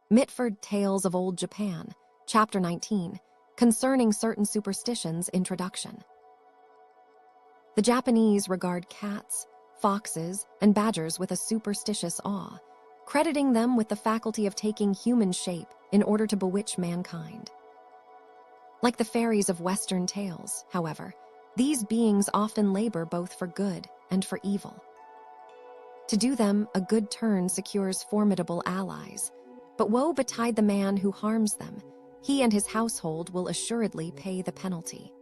Mitford Tales of Old Japan, Chapter 19, Concerning Certain Superstitions, Introduction. The Japanese regard cats, foxes, and badgers with a superstitious awe, crediting them with the faculty of taking human shape in order to bewitch mankind. Like the fairies of Western tales, however, these beings often labor both for good and for evil. To do them a good turn secures formidable allies, but woe betide the man who harms them. He and his household will assuredly pay the penalty.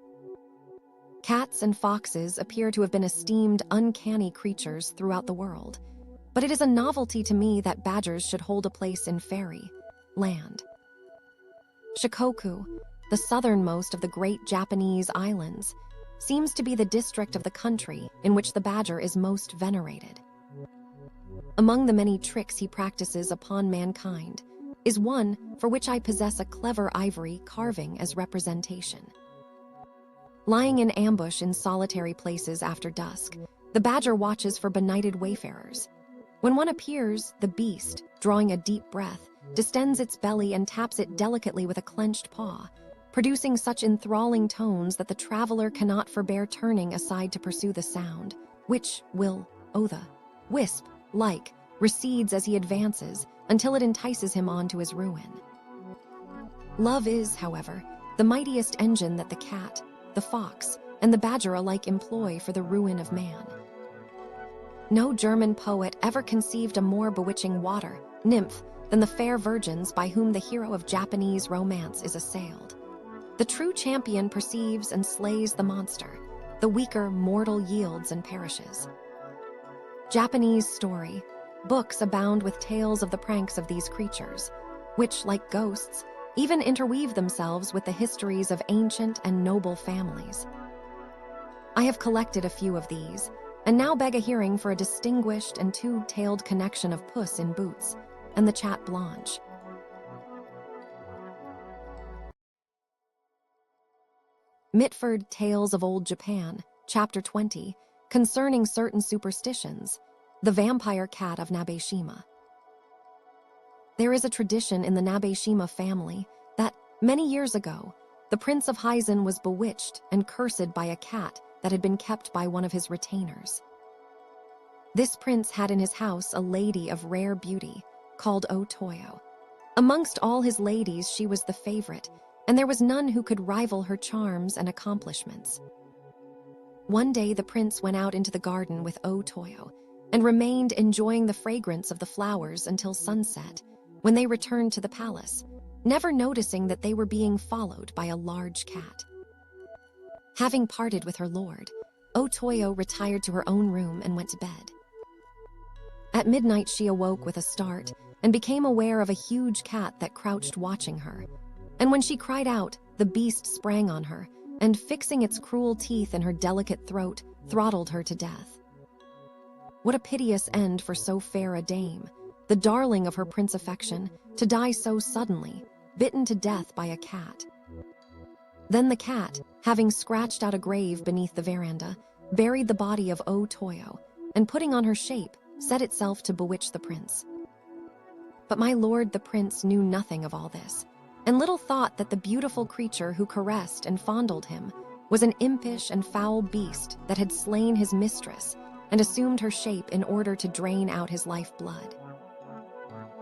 Cats and foxes appear to have been esteemed uncanny creatures throughout the world, but it is a novelty to me that badgers should hold a place in fairy land. Shikoku, the southernmost of the great Japanese islands, seems to be the district of the country in which the badger is most venerated. Among the many tricks he practices upon mankind is one for which I possess a clever ivory carving as representation. Lying in ambush in solitary places after dusk, the badger watches for benighted wayfarers. When one appears, the beast, drawing a deep breath, distends its belly and taps it delicately with a clenched paw, producing such enthralling tones that the traveler cannot forbear turning aside to pursue the sound, which will, wisp, recedes as he advances until it entices him on to his ruin. Love is, however, the mightiest engine that the cat, the fox, and the badger alike employ for the ruin of man. No German poet ever conceived a more bewitching water nymph than the fair virgins by whom the hero of Japanese romance is assailed. The true champion perceives and slays the monster. The weaker mortal yields and perishes. Japanese story books abound with tales of the pranks of these creatures, which, like ghosts, even interweave themselves with the histories of ancient and noble families. I have collected a few of these, and now beg a hearing for a distinguished and two-tailed connection of Puss in Boots and the Chat Blanche. Mitford Tales of Old Japan, Chapter 20, Concerning Certain Superstitions, the Vampire Cat of Nabéshima. There is a tradition in the Nabéshima family that, many years ago, the Prince of Hizen was bewitched and cursed by a cat that had been kept by one of his retainers. This prince had in his house a lady of rare beauty, called Otoyo. Amongst all his ladies, she was the favorite, and there was none who could rival her charms and accomplishments. One day the prince went out into the garden with Otoyo and remained enjoying the fragrance of the flowers until sunset, when they returned to the palace, never noticing that they were being followed by a large cat. Having parted with her lord, Otoyo retired to her own room and went to bed. At midnight she awoke with a start and became aware of a huge cat that crouched watching her. And when she cried out, the beast sprang on her, and fixing its cruel teeth in her delicate throat, throttled her to death. What a piteous end for so fair a dame, the darling of her prince affection, to die so suddenly, bitten to death by a cat. Then the cat, having scratched out a grave beneath the veranda, buried the body of Otoyo, and putting on her shape, set itself to bewitch the prince. But my lord the prince knew nothing of all this, and little thought that the beautiful creature who caressed and fondled him was an impish and foul beast that had slain his mistress and assumed her shape in order to drain out his lifeblood.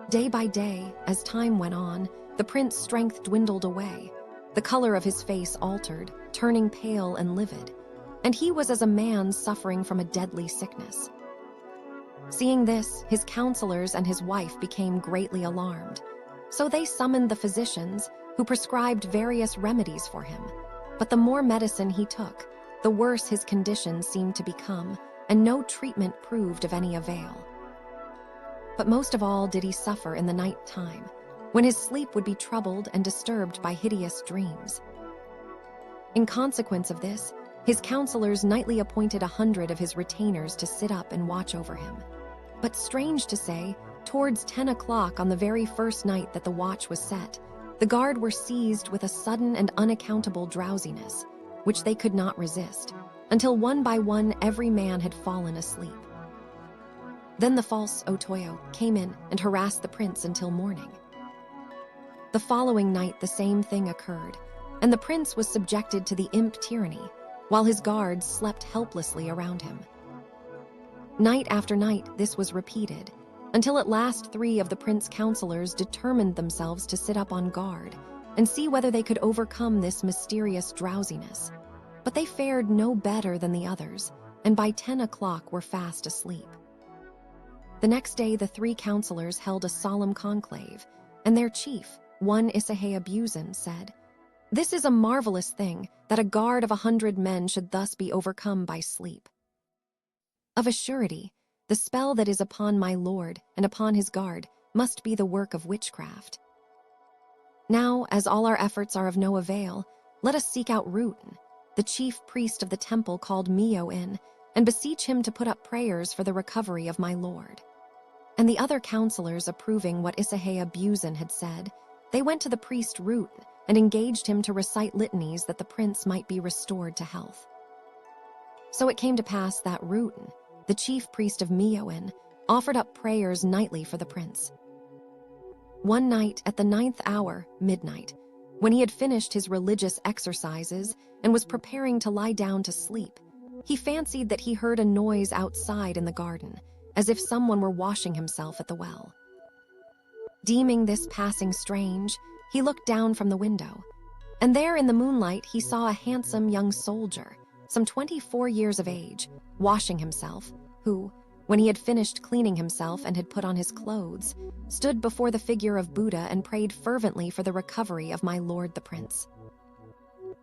Day by day, as time went on, the prince's strength dwindled away. The color of his face altered, turning pale and livid, and he was as a man suffering from a deadly sickness. Seeing this, his counselors and his wife became greatly alarmed. So they summoned the physicians, who prescribed various remedies for him. But the more medicine he took, the worse his condition seemed to become, and no treatment proved of any avail. But most of all did he suffer in the night time, when his sleep would be troubled and disturbed by hideous dreams. In consequence of this, his counselors nightly appointed 100 of his retainers to sit up and watch over him. But strange to say, towards 10 o'clock on the very first night that the watch was set, the guard were seized with a sudden and unaccountable drowsiness, which they could not resist, until one by one every man had fallen asleep. Then the false Otoyo came in and harassed the prince until morning. The following night the same thing occurred, and the prince was subjected to the imp tyranny, while his guards slept helplessly around him. Night after night this was repeated, until at last 3 of the prince's counselors determined themselves to sit up on guard and see whether they could overcome this mysterious drowsiness. But they fared no better than the others, and by 10 o'clock were fast asleep. The next day the 3 counselors held a solemn conclave, and their chief, one Issahei-Abusen, said, "This is a marvelous thing, that a guard of 100 men should thus be overcome by sleep. Of a surety, the spell that is upon my lord and upon his guard must be the work of witchcraft. Now, as all our efforts are of no avail, let us seek out Ruten, the chief priest of the temple called Kiu-o in, and beseech him to put up prayers for the recovery of my lord." And the other counselors, approving what Issahei-Abusen had said, they went to the priest Ruten and engaged him to recite litanies that the prince might be restored to health. So it came to pass that Ruten, the chief priest of Kiu-o in, offered up prayers nightly for the prince. One night at the 9th hour, midnight, when he had finished his religious exercises and was preparing to lie down to sleep, he fancied that he heard a noise outside in the garden, as if someone were washing himself at the well. Deeming this passing strange, he looked down from the window, and there in the moonlight he saw a handsome young soldier, some 24 years of age, washing himself, who, when he had finished cleaning himself and had put on his clothes, stood before the figure of Buddha and prayed fervently for the recovery of my lord the prince.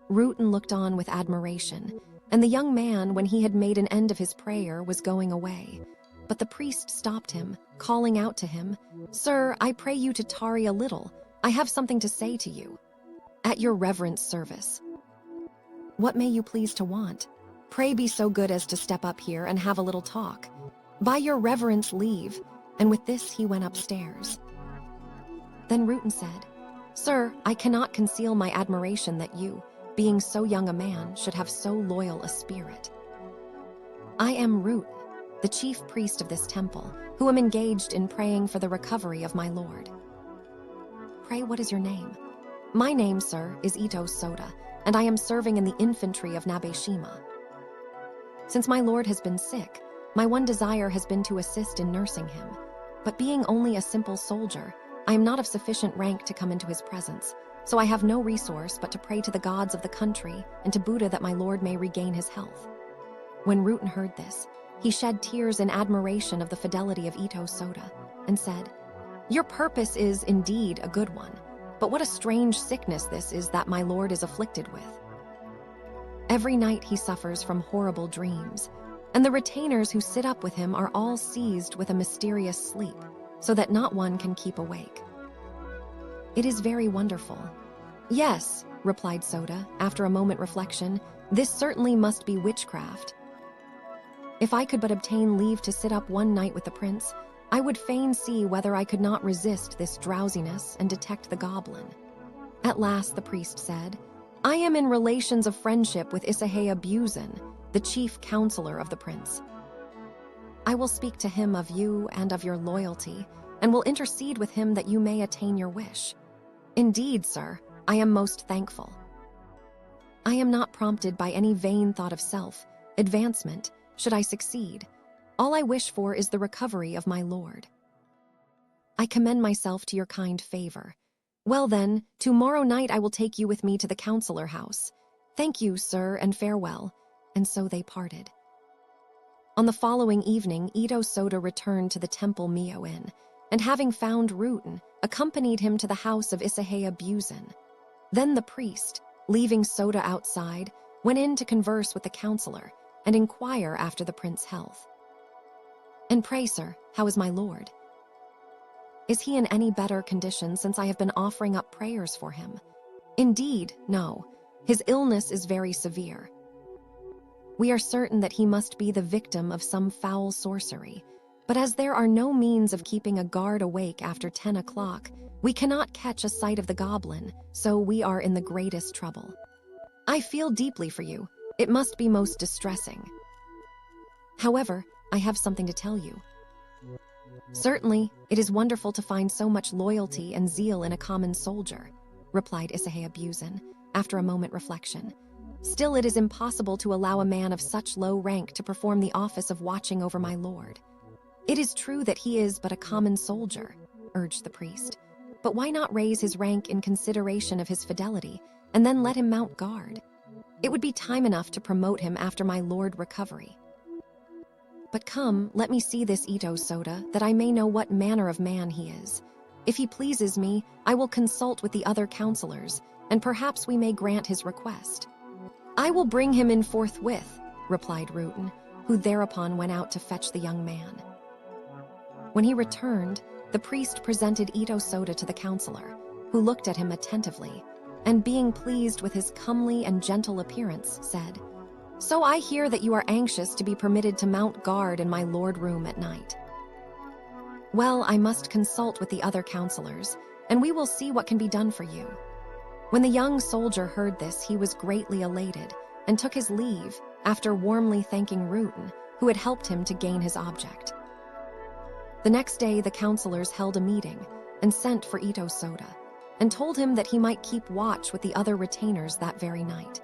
Ruten looked on with admiration, and the young man, when he had made an end of his prayer, was going away. But the priest stopped him, calling out to him, "Sir, I pray you to tarry a little. I have something to say to you. At your reverence service." "What may you please to want? Pray be so good as to step up here and have a little talk. By your reverence leave." And with this he went upstairs. Then Ruten said, "Sir, I cannot conceal my admiration that you, being so young a man, should have so loyal a spirit. I am Ruten, the chief priest of this temple, who am engaged in praying for the recovery of my lord." "Pray, what is your name?" "My name, sir, is Ito Soda, and I am serving in the infantry of Nabéshima. Since my lord has been sick, my one desire has been to assist in nursing him. But being only a simple soldier, I am not of sufficient rank to come into his presence, so I have no resource but to pray to the gods of the country and to Buddha that my lord may regain his health." When Ruten heard this, he shed tears in admiration of the fidelity of Ito Soda, and said, "Your purpose is indeed a good one, but what a strange sickness this is that my lord is afflicted with. Every night he suffers from horrible dreams, and the retainers who sit up with him are all seized with a mysterious sleep, so that not one can keep awake. It is very wonderful." "Yes," replied Soda, after a moment reflection, "this certainly must be witchcraft. If I could but obtain leave to sit up one night with the prince, I would fain see whether I could not resist this drowsiness and detect the goblin." At last the priest said, "I am in relations of friendship with Issahei-Abusen, the chief counselor of the prince. I will speak to him of you and of your loyalty, and will intercede with him that you may attain your wish. Indeed, sir, I am most thankful. I am not prompted by any vain thought of self, advancement, should I succeed. All I wish for is the recovery of my lord. I commend myself to your kind favor. Well then, tomorrow night I will take you with me to the counselor house. Thank you, sir, and farewell." And so they parted. On the following evening, Ito Soda returned to the temple Kiu-o in, and having found Ruten, accompanied him to the house of Issahei-Abusen. Then the priest, leaving Soda outside, went in to converse with the counselor and inquire after the prince's health. "And pray, sir, how is my lord? Is he in any better condition since I have been offering up prayers for him?" "Indeed, no. His illness is very severe. We are certain that he must be the victim of some foul sorcery, but as there are no means of keeping a guard awake after 10 o'clock, we cannot catch a sight of the goblin, so we are in the greatest trouble. I feel deeply for you. It must be most distressing. However, I have something to tell you. "Certainly, it is wonderful to find so much loyalty and zeal in a common soldier," replied Isahaya Buzan, after a moment reflection. "Still, it is impossible to allow a man of such low rank to perform the office of watching over my lord." "It is true that he is but a common soldier," urged the priest. "But why not raise his rank in consideration of his fidelity, and then let him mount guard? It would be time enough to promote him after my lord recovery. But come, let me see this Ito Soda, that I may know what manner of man he is. If he pleases me, I will consult with the other counselors, and perhaps we may grant his request." "I will bring him in forthwith," replied Rutan, who thereupon went out to fetch the young man. When he returned, the priest presented Ito Soda to the counselor, who looked at him attentively, and being pleased with his comely and gentle appearance, said, "So I hear that you are anxious to be permitted to mount guard in my lord room at night. Well, I must consult with the other counselors, and we will see what can be done for you." When the young soldier heard this, he was greatly elated, and took his leave, after warmly thanking Rutan, who had helped him to gain his object. The next day, the counselors held a meeting, and sent for Ito Soda, and told him that he might keep watch with the other retainers that very night.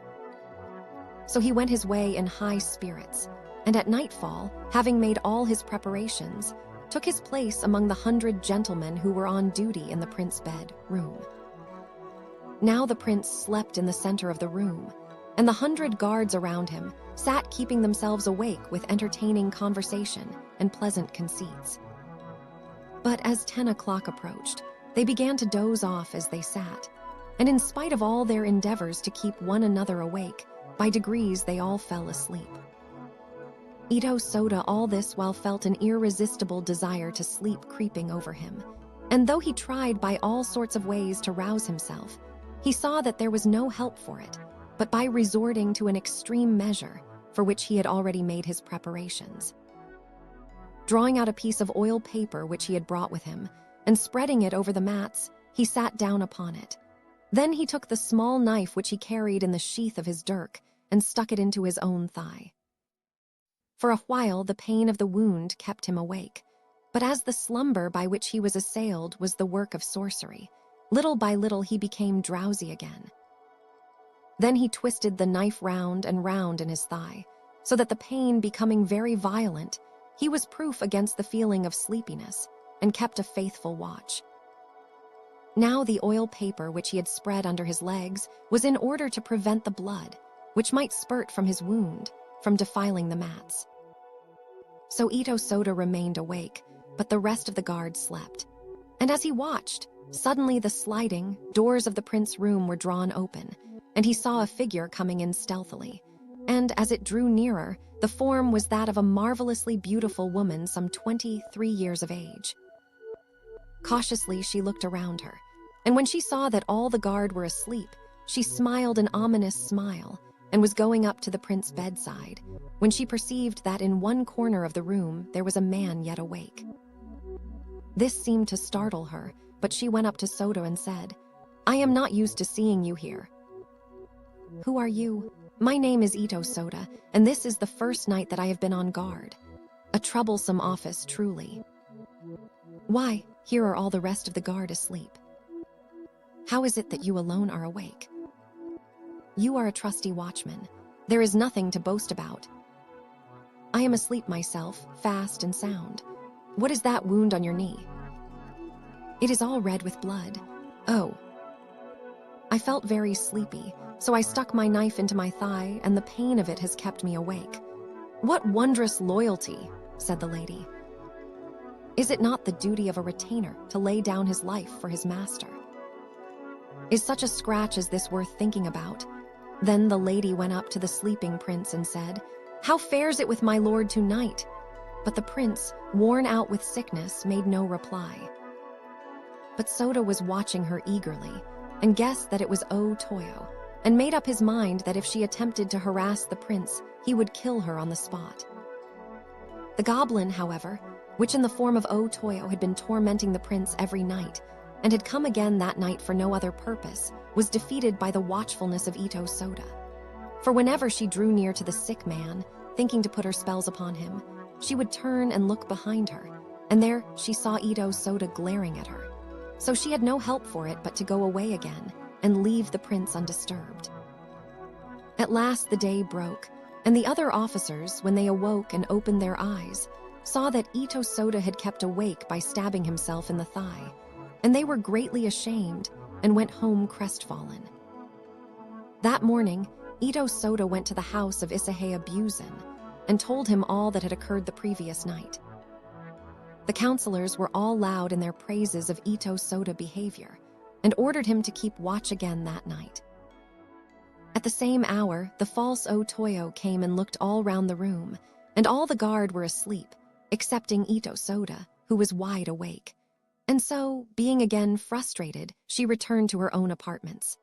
So he went his way in high spirits, and at nightfall, having made all his preparations, took his place among the 100 gentlemen who were on duty in the prince's bed room. Now the prince slept in the center of the room, and the 100 guards around him sat keeping themselves awake with entertaining conversation and pleasant conceits. But as 10 o'clock approached, they began to doze off as they sat, and in spite of all their endeavors to keep one another awake, by degrees they all fell asleep. Ito Soda all this while felt an irresistible desire to sleep creeping over him, and though he tried by all sorts of ways to rouse himself, he saw that there was no help for it, but by resorting to an extreme measure, for which he had already made his preparations. Drawing out a piece of oil paper which he had brought with him, and spreading it over the mats, he sat down upon it. Then he took the small knife which he carried in the sheath of his dirk, and stuck it into his own thigh. For a while the pain of the wound kept him awake, but as the slumber by which he was assailed was the work of sorcery, little by little he became drowsy again. Then he twisted the knife round and round in his thigh, so that the pain becoming very violent, he was proof against the feeling of sleepiness, and kept a faithful watch. Now the oil paper which he had spread under his legs was in order to prevent the blood, which might spurt from his wound, from defiling the mats. So Ito Soda remained awake, but the rest of the guards slept. And as he watched, suddenly the sliding doors of the prince's room were drawn open, and he saw a figure coming in stealthily. And as it drew nearer, the form was that of a marvelously beautiful woman some 23 years of age. Cautiously she looked around her, and when she saw that all the guard were asleep, she smiled an ominous smile, and was going up to the prince's bedside, when she perceived that in one corner of the room there was a man yet awake. This seemed to startle her, but she went up to Soda and said, "I am not used to seeing you here." "Who are you?" "My name is Ito Soda, and this is the first night that I have been on guard. A troublesome office, truly." "Why, here are all the rest of the guard asleep. How is it that you alone are awake?" "You are a trusty watchman. There is nothing to boast about." "I am asleep myself, fast and sound. What is that wound on your knee?" "It is all red with blood." "Oh." "I felt very sleepy, so I stuck my knife into my thigh, and the pain of it has kept me awake." "What wondrous loyalty," said the lady. "Is it not the duty of a retainer to lay down his life for his master? Is such a scratch as this worth thinking about?" Then the lady went up to the sleeping prince and said, "How fares it with my lord tonight?" But the prince, worn out with sickness, made no reply. But Soda was watching her eagerly, and guessed that it was O-Toyo, and made up his mind that if she attempted to harass the prince, he would kill her on the spot. The goblin, however, which in the form of O-Toyo had been tormenting the prince every night, and had come again that night for no other purpose, was defeated by the watchfulness of Ito Soda. For whenever she drew near to the sick man, thinking to put her spells upon him, she would turn and look behind her, and there she saw Ito Soda glaring at her. So she had no help for it but to go away again and leave the prince undisturbed. At last the day broke, and the other officers, when they awoke and opened their eyes, saw that Ito Soda had kept awake by stabbing himself in the thigh, and they were greatly ashamed and went home crestfallen. That morning, Ito Soda went to the house of Isahaya Buzin and told him all that had occurred the previous night. The counselors were all loud in their praises of Ito Soda's behavior and ordered him to keep watch again that night. At the same hour, the false Otoyo came and looked all round the room, and all the guard were asleep, excepting Ito Soda, who was wide awake. And so, being again frustrated, she returned to her own apartments.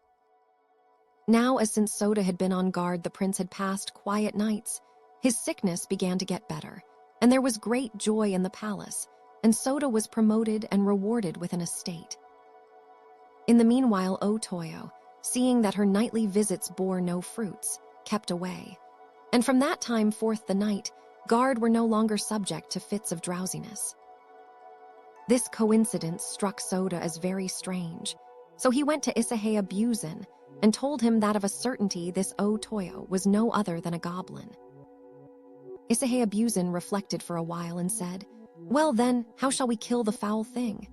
Now, as since Soda had been on guard, the prince had passed quiet nights. His sickness began to get better, and there was great joy in the palace, and Soda was promoted and rewarded with an estate. In the meanwhile, Otoyo, seeing that her nightly visits bore no fruits, kept away. And from that time forth the night, guard were no longer subject to fits of drowsiness. This coincidence struck Soda as very strange, so he went to Isahaya Buzin and told him that of a certainty this Otoyo was no other than a goblin. Isahaya Buzin reflected for a while and said, "Well then, how shall we kill the foul thing?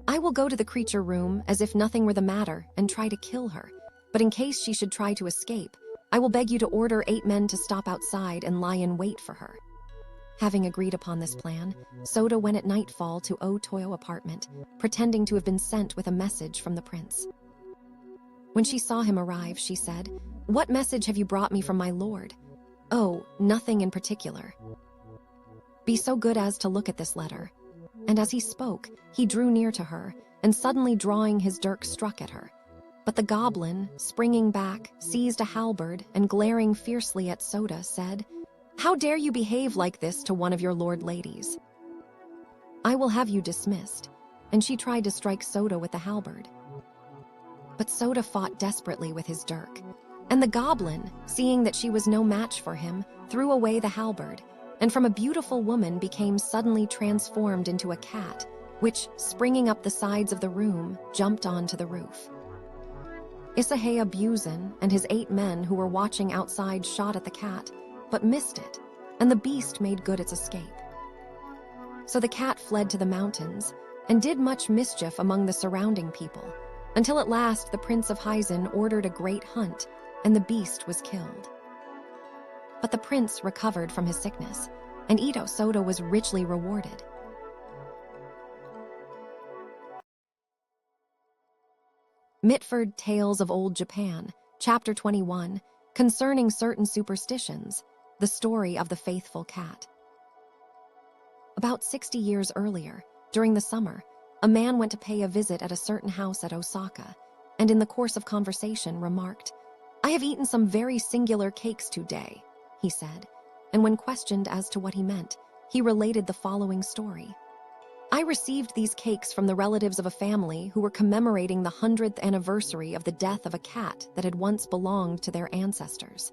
I will go to the creature room as if nothing were the matter and try to kill her, but in case she should try to escape, I will beg you to order 8 men to stop outside and lie in wait for her." Having agreed upon this plan, Soda went at nightfall to Otoyo's apartment, pretending to have been sent with a message from the prince. When she saw him arrive, she said, "What message have you brought me from my lord?" "Oh, nothing in particular." "Be so good as to look at this letter." And as he spoke, he drew near to her, and suddenly drawing his dirk struck at her. But the goblin, springing back, seized a halberd, and glaring fiercely at Soda, said, "How dare you behave like this to one of your lord ladies? I will have you dismissed." And she tried to strike Soda with the halberd. But Soda fought desperately with his dirk, and the goblin, seeing that she was no match for him, threw away the halberd, and from a beautiful woman became suddenly transformed into a cat, which, springing up the sides of the room, jumped onto the roof. Isahaya Buzin and his 8 men who were watching outside shot at the cat, but missed it, and the beast made good its escape. So the cat fled to the mountains and did much mischief among the surrounding people, until at last the Prince of Hyzen ordered a great hunt, and the beast was killed. But the prince recovered from his sickness, and Ito Soda was richly rewarded. Mitford Tales of Old Japan, Chapter 21, Concerning Certain Superstitions, the Story of the Faithful Cat. About 60 years earlier, during the summer, a man went to pay a visit at a certain house at Osaka, and in the course of conversation remarked, "I have eaten some very singular cakes today," he said, and when questioned as to what he meant, he related the following story. "I received these cakes from the relatives of a family who were commemorating the 100th anniversary of the death of a cat that had once belonged to their ancestors.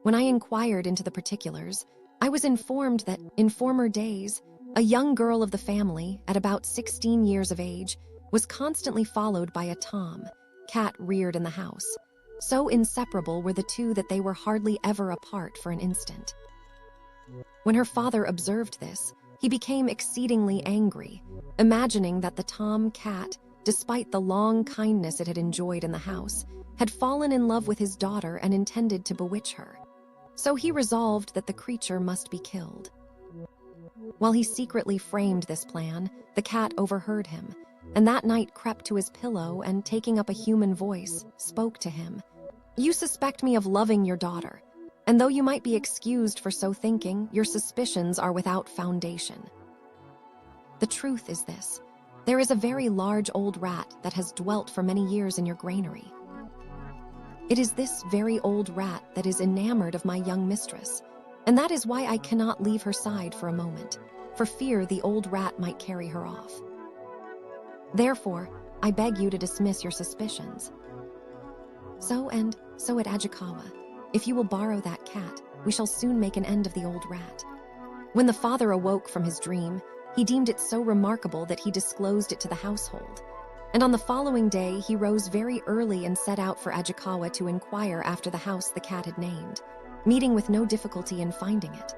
When I inquired into the particulars, I was informed that, in former days, a young girl of the family, at about 16 years of age, was constantly followed by a tom, cat reared in the house. So inseparable were the two that they were hardly ever apart for an instant. When her father observed this, he became exceedingly angry, imagining that the tom cat, despite the long kindness it had enjoyed in the house, had fallen in love with his daughter and intended to bewitch her. So he resolved that the creature must be killed. While he secretly framed this plan, the cat overheard him, and that night crept to his pillow and, taking up a human voice, spoke to him. "You suspect me of loving your daughter, and though you might be excused for so thinking, your suspicions are without foundation. The truth is this: there is a very large old rat that has dwelt for many years in your granary. It is this very old rat that is enamored of my young mistress, and that is why I cannot leave her side for a moment, for fear the old rat might carry her off. Therefore, I beg you to dismiss your suspicions. So at Ajikawa, if you will borrow that cat, we shall soon make an end of the old rat." When the father awoke from his dream, He deemed it so remarkable that he disclosed it to the household. And on the following day, he rose very early and set out for Ajikawa to inquire after the house the cat had named, meeting with no difficulty in finding it.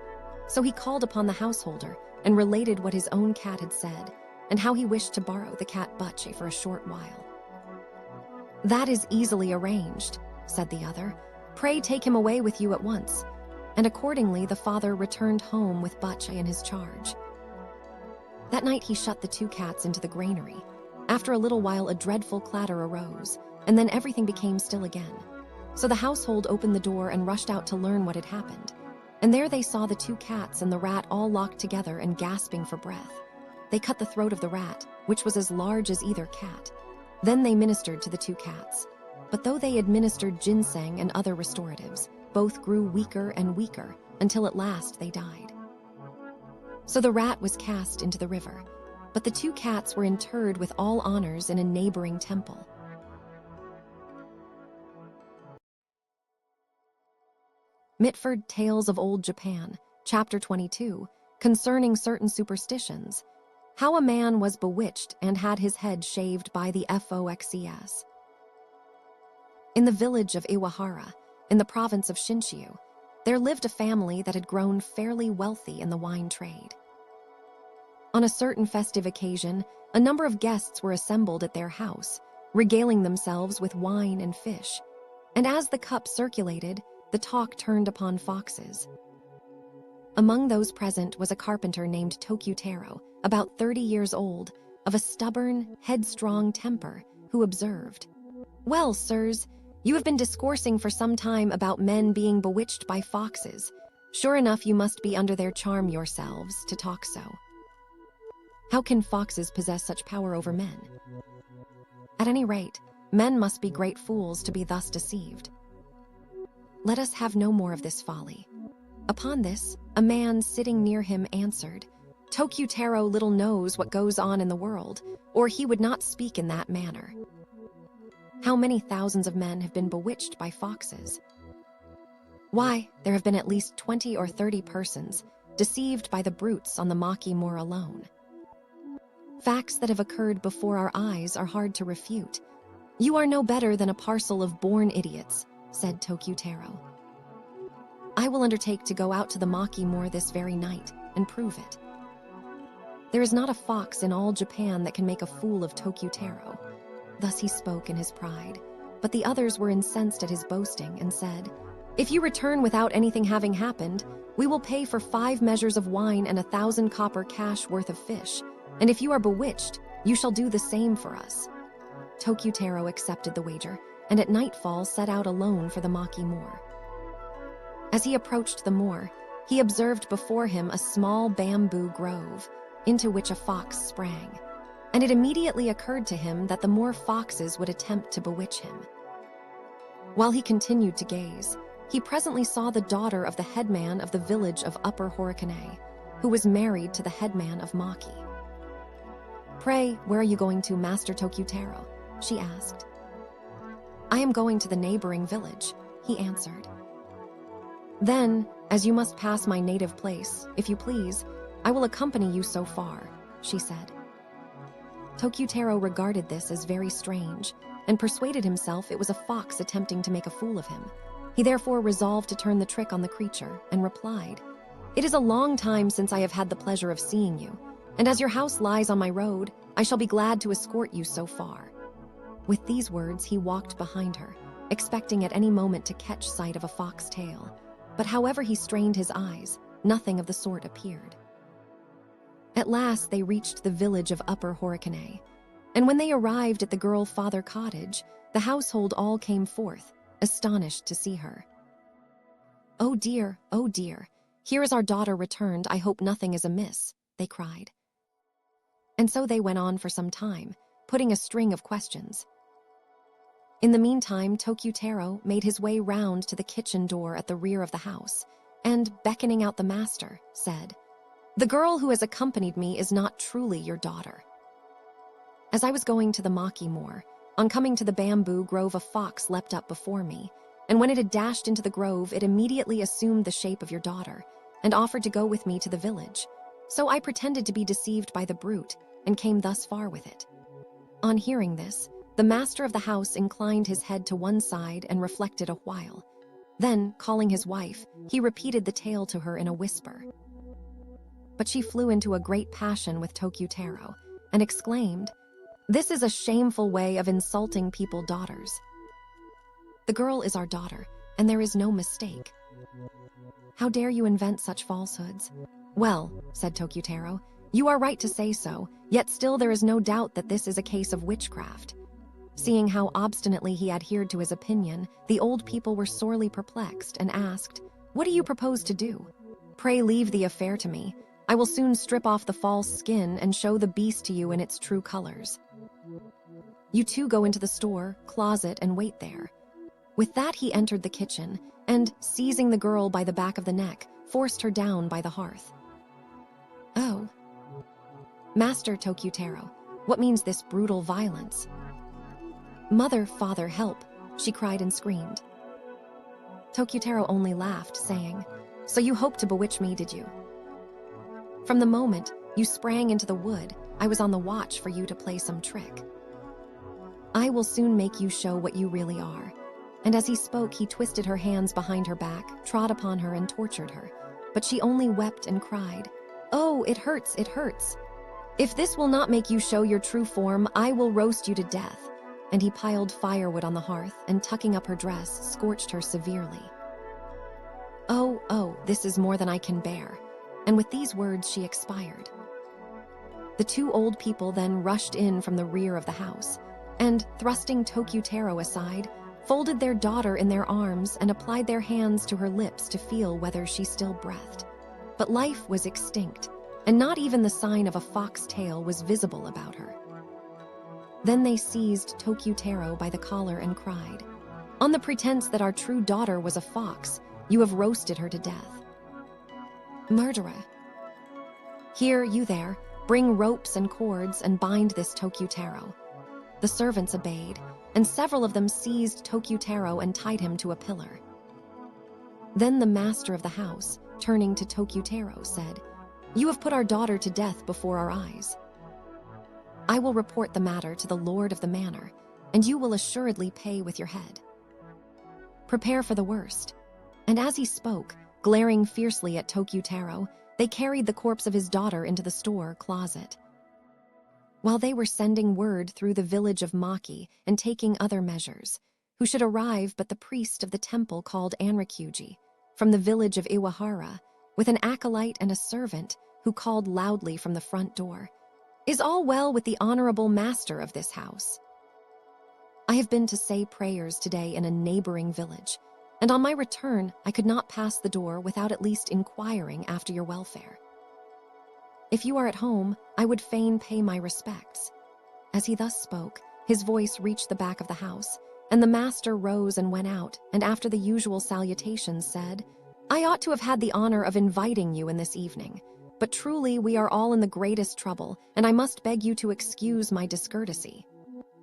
So he called upon the householder and related what his own cat had said, and how he wished to borrow the cat Pt.5 for a short while. "That is easily arranged," said the other. "Pray take him away with you at once." And accordingly the father returned home with Pt.5 in his charge. That night he shut the two cats into the granary. After a little while a dreadful clatter arose, and then everything became still again. So the household opened the door and rushed out to learn what had happened. And there they saw the two cats and the rat all locked together and gasping for breath. They cut the throat of the rat, which was as large as either cat. Then they ministered to the two cats. But though they administered ginseng and other restoratives, both grew weaker and weaker until at last they died. So the rat was cast into the river, but the two cats were interred with all honors in a neighboring temple. Mitford Tales of Old Japan, Chapter 22, Concerning Certain Superstitions. How a man was bewitched and had his head shaved by the foxes. In the village of Iwahara, in the province of Shinshiu, there lived a family that had grown fairly wealthy in the wine trade. On a certain festive occasion, a number of guests were assembled at their house, regaling themselves with wine and fish. And as the cup circulated, the talk turned upon foxes. Among those present was a carpenter named Tokyu-taro, about 30 years old, of a stubborn, headstrong temper, who observed, "Well, sirs, you have been discoursing for some time about men being bewitched by foxes. Sure enough, you must be under their charm yourselves to talk so. How can foxes possess such power over men? At any rate, men must be great fools to be thus deceived. Let us have no more of this folly." Upon this, a man sitting near him answered, "Tokyu-taro little knows what goes on in the world, or he would not speak in that manner. How many thousands of men have been bewitched by foxes? Why, there have been at least 20 or 30 persons deceived by the brutes on the Maki Moor alone. Facts that have occurred before our eyes are hard to refute. You are no better than a parcel of born idiots," said Tokyu-taro. "I will undertake to go out to the Maki Moor this very night and prove it. There is not a fox in all Japan that can make a fool of Tokyu-taro." Thus he spoke in his pride, but the others were incensed at his boasting and said, "If you return without anything having happened, we will pay for 5 measures of wine and 1,000 copper cash worth of fish, and if you are bewitched, you shall do the same for us." Tokyu-taro accepted the wager, and at nightfall set out alone for the Maki Moor. As he approached the moor, he observed before him a small bamboo grove, into which a fox sprang, and it immediately occurred to him that the more foxes would attempt to bewitch him. While he continued to gaze, he presently saw the daughter of the headman of the village of Upper Horikane, who was married to the headman of Maki. "Pray, where are you going to, Master Tokyu-taro?" she asked. "I am going to the neighboring village," he answered. "Then, as you must pass my native place, if you please, I will accompany you so far," she said. Tokyu-taro regarded this as very strange, and persuaded himself it was a fox attempting to make a fool of him. He therefore resolved to turn the trick on the creature, and replied, "It is a long time since I have had the pleasure of seeing you, and as your house lies on my road, I shall be glad to escort you so far." With these words, he walked behind her, expecting at any moment to catch sight of a fox tail. But however he strained his eyes, nothing of the sort appeared. At last they reached the village of Upper Horikane, and when they arrived at the girl-father cottage, the household all came forth, astonished to see her. Oh dear, here is our daughter returned, I hope nothing is amiss," they cried. And so they went on for some time, putting a string of questions. In the meantime, Tokyu-taro made his way round to the kitchen door at the rear of the house, and, beckoning out the master, said, "The girl who has accompanied me is not truly your daughter. As I was going to the Maki Moor, on coming to the bamboo grove a fox leapt up before me, and when it had dashed into the grove, it immediately assumed the shape of your daughter, and offered to go with me to the village. So I pretended to be deceived by the brute and came thus far with it." On hearing this, the master of the house inclined his head to one side and reflected a while. Then, calling his wife, he repeated the tale to her in a whisper. But she flew into a great passion with Tokyu-taro and exclaimed, "This is a shameful way of insulting people's daughters. The girl is our daughter, and there is no mistake. How dare you invent such falsehoods?" "Well," said Tokyu-taro, "you are right to say so, yet still there is no doubt that this is a case of witchcraft." Seeing how obstinately he adhered to his opinion, the old people were sorely perplexed and asked, "What do you propose to do? Pray leave the affair to me. I will soon strip off the false skin and show the beast to you in its true colors. You two go into the store, closet, and wait there." With that he entered the kitchen and, seizing the girl by the back of the neck, forced her down by the hearth. "Oh, Master Tokyu-taro, what means this brutal violence?" "Mother, father, help," she cried and screamed. Tokyu-taro only laughed, saying, "So you hoped to bewitch me, did you? From the moment you sprang into the wood, I was on the watch for you to play some trick. I will soon make you show what you really are." And as he spoke, he twisted her hands behind her back, trod upon her, and tortured her. But she only wept and cried, "Oh, it hurts, it hurts. If this will not make you show your true form, I will roast you to death." And he piled firewood on the hearth and, tucking up her dress, scorched her severely. Oh, this is more than I can bear." And with these words she expired. The two old people then rushed in from the rear of the house, and, thrusting Tokyu-taro aside, folded their daughter in their arms and applied their hands to her lips to feel whether she still breathed. But life was extinct, and not even the sign of a fox tail was visible about her. Then they seized Tokyu-taro by the collar and cried, "On the pretense that our true daughter was a fox, you have roasted her to death. Murderer! Here, you there, bring ropes and cords and bind this Tokyu-taro." The servants obeyed, and several of them seized Tokyu-taro and tied him to a pillar. Then the master of the house, turning to Tokyu-taro, said, "You have put our daughter to death before our eyes. I will report the matter to the lord of the manor, and you will assuredly pay with your head. Prepare for the worst." And as he spoke, glaring fiercely at Tokyu-taro, they carried the corpse of his daughter into the store closet. While they were sending word through the village of Maki and taking other measures, who should arrive but the priest of the temple called Anrakyuji, from the village of Iwahara, with an acolyte and a servant who called loudly from the front door, "Is all well with the honorable master of this house? I have been to say prayers today in a neighboring village, and on my return I could not pass the door without at least inquiring after your welfare. If you are at home, I would fain pay my respects." As he thus spoke, his voice reached the back of the house, and the master rose and went out, and after the usual salutations said, "I ought to have had the honor of inviting you in this evening, but truly we are all in the greatest trouble, and I must beg you to excuse my discourtesy."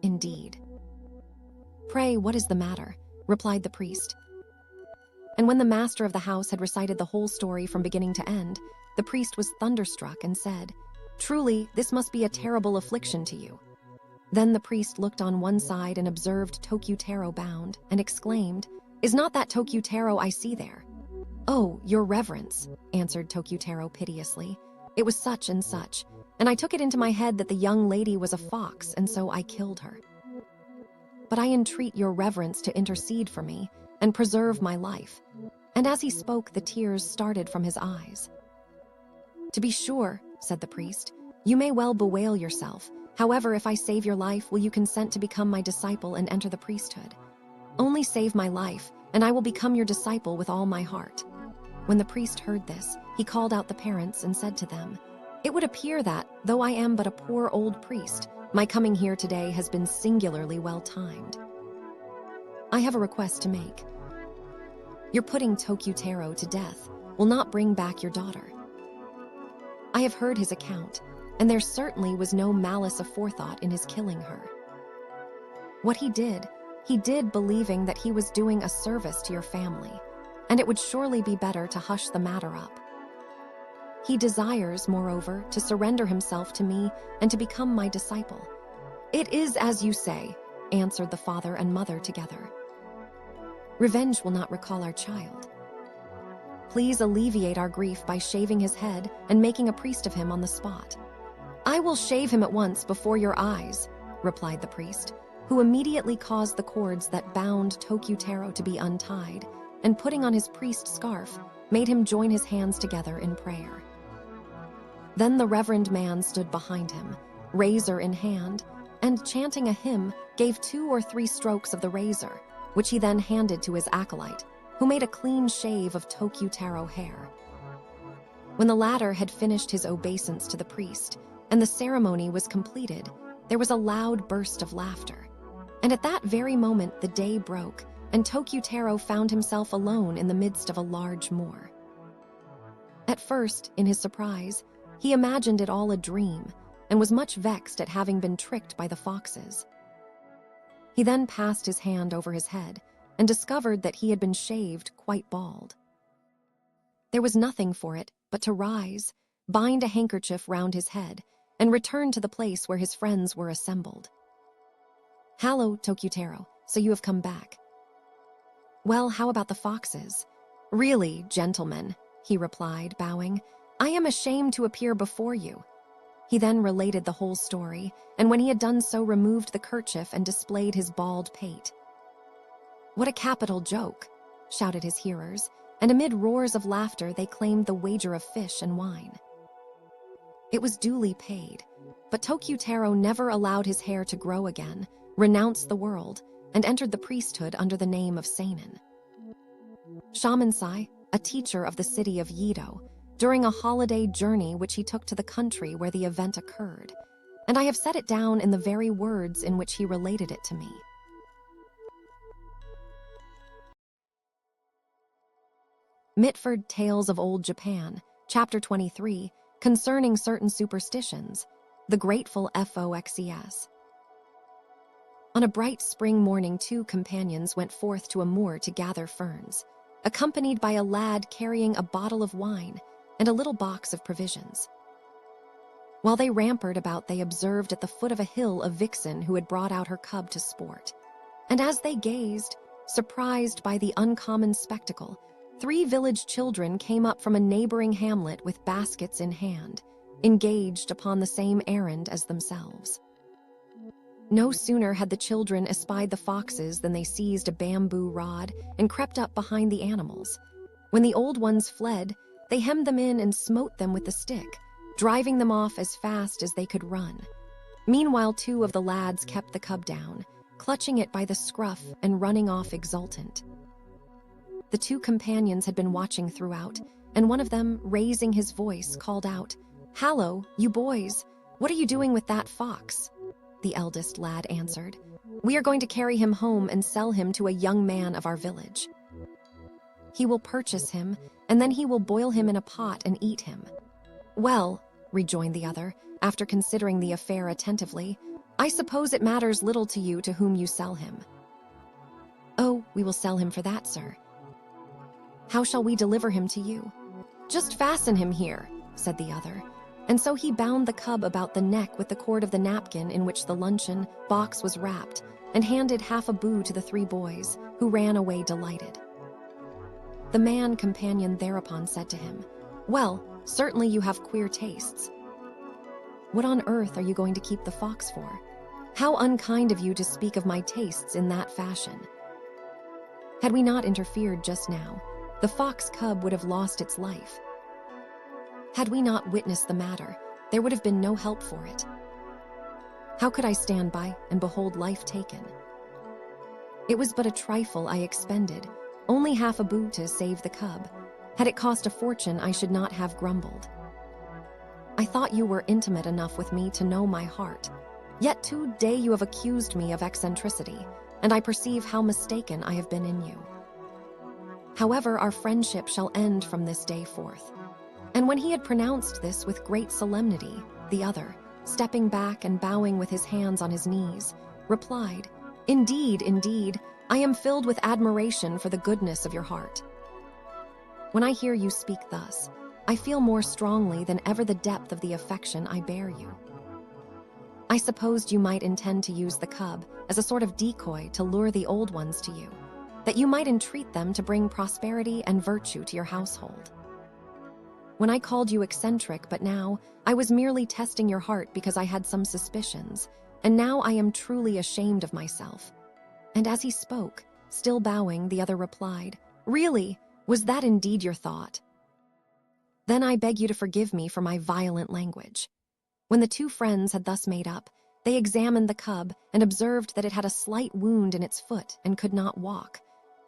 "Indeed." "Pray, what is the matter?" replied the priest. And when the master of the house had recited the whole story from beginning to end, the priest was thunderstruck and said, "Truly, this must be a terrible affliction to you." Then the priest looked on one side and observed Tokyu-taro bound, and exclaimed, "Is not that Tokyu-taro I see there?" "Oh, your reverence," answered Tokyu-taro piteously, "it was such and such, and I took it into my head that the young lady was a fox, and so I killed her. But I entreat your reverence to intercede for me and preserve my life." And as he spoke, the tears started from his eyes. "To be sure," said the priest, "you may well bewail yourself. However, if I save your life, will you consent to become my disciple and enter the priesthood? Only save my life, and I will become your disciple with all my heart." When the priest heard this, he called out the parents and said to them, "It would appear that, though I am but a poor old priest, my coming here today has been singularly well timed. I have a request to make. Your putting Tokyu-taro to death will not bring back your daughter. I have heard his account, and there certainly was no malice aforethought in his killing her. What he did believing that he was doing a service to your family, and it would surely be better to hush the matter up. He desires, moreover, to surrender himself to me and to become my disciple." "It is as you say," answered the father and mother together. "Revenge will not recall our child. Please alleviate our grief by shaving his head and making a priest of him on the spot." "I will shave him at once before your eyes," replied the priest, who immediately caused the cords that bound Tokyutaro to be untied, and putting on his priest scarf, made him join his hands together in prayer. Then the reverend man stood behind him, razor in hand, and chanting a hymn, gave 2 or 3 strokes of the razor, which he then handed to his acolyte, who made a clean shave of Tokyutaro hair. When the latter had finished his obeisance to the priest, and the ceremony was completed, there was a loud burst of laughter. And at that very moment the day broke, and Tokyutaro found himself alone in the midst of a large moor. At first, in his surprise, he imagined it all a dream, and was much vexed at having been tricked by the foxes. He then passed his hand over his head, and discovered that he had been shaved quite bald. There was nothing for it but to rise, bind a handkerchief round his head, and return to the place where his friends were assembled. "Hallo, Tokyutaro, so you have come back." "Well, how about the foxes?" "Really, gentlemen," he replied, bowing, "I am ashamed to appear before you." He then related the whole story, and when he had done so removed the kerchief and displayed his bald pate. "What a capital joke," shouted his hearers, and amid roars of laughter they claimed the wager of fish and wine. It was duly paid, but Tokyutaro never allowed his hair to grow again, renounced the world, and entered the priesthood under the name of Seinen. Shamansai, a teacher of the city of Yedo, during a holiday journey which he took to the country where the event occurred, and I have set it down in the very words in which he related it to me. Mitford Tales of Old Japan, Chapter 23, Concerning Certain Superstitions, The Grateful Foxes. On a bright spring morning 2 companions went forth to a moor to gather ferns, accompanied by a lad carrying a bottle of wine and a little box of provisions. While they rampered about, they observed at the foot of a hill a vixen who had brought out her cub to sport. And as they gazed, surprised by the uncommon spectacle, 3 village children came up from a neighboring hamlet with baskets in hand, engaged upon the same errand as themselves. No sooner had the children espied the foxes than they seized a bamboo rod and crept up behind the animals. When the old ones fled, they hemmed them in and smote them with the stick, driving them off as fast as they could run. Meanwhile, 2 of the lads kept the cub down, clutching it by the scruff and running off exultant. The 2 companions had been watching throughout, and one of them, raising his voice, called out, "Hallo, you boys, what are you doing with that fox?" The eldest lad answered, "We are going to carry him home and sell him to a young man of our village. He will purchase him, and then he will boil him in a pot and eat him." "Well," rejoined the other, after considering the affair attentively, "I suppose it matters little to you to whom you sell him." "Oh, we will sell him for that, sir." "How shall we deliver him to you?" "Just fasten him here," said the other. And so he bound the cub about the neck with the cord of the napkin in which the luncheon box was wrapped, and handed half a bu to the 3 boys, who ran away delighted. The man companion thereupon said to him, "Well, certainly you have queer tastes. What on earth are you going to keep the fox for? How unkind of you to speak of my tastes in that fashion. Had we not interfered just now, the fox cub would have lost its life. Had we not witnessed the matter, there would have been no help for it. How could I stand by and behold life taken? It was but a trifle I expended, only half a bu to save the cub. Had it cost a fortune, I should not have grumbled. I thought you were intimate enough with me to know my heart. Yet today you have accused me of eccentricity, and I perceive how mistaken I have been in you. However, our friendship shall end from this day forth." And when he had pronounced this with great solemnity, the other, stepping back and bowing with his hands on his knees, replied, "Indeed, indeed, I am filled with admiration for the goodness of your heart. When I hear you speak thus, I feel more strongly than ever the depth of the affection I bear you. I supposed you might intend to use the cub as a sort of decoy to lure the old ones to you, that you might entreat them to bring prosperity and virtue to your household. When I called you eccentric, but now I was merely testing your heart because I had some suspicions, and now I am truly ashamed of myself." And as he spoke, still bowing, the other replied, "Really, was that indeed your thought? Then I beg you to forgive me for my violent language." When the two friends had thus made up, they examined the cub and observed that it had a slight wound in its foot and could not walk.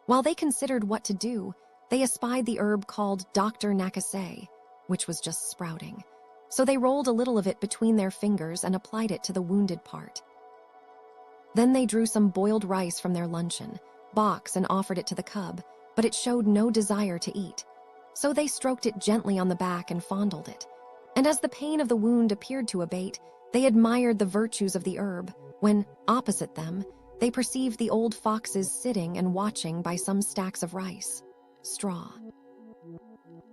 While they considered what to do, they espied the herb called Dr. Nakase, which was just sprouting. So they rolled a little of it between their fingers and applied it to the wounded part. Then they drew some boiled rice from their luncheon box and offered it to the cub, but it showed no desire to eat. So they stroked it gently on the back and fondled it. And as the pain of the wound appeared to abate, they admired the virtues of the herb, when, opposite them, they perceived the old foxes sitting and watching by some stacks of rice. Straw.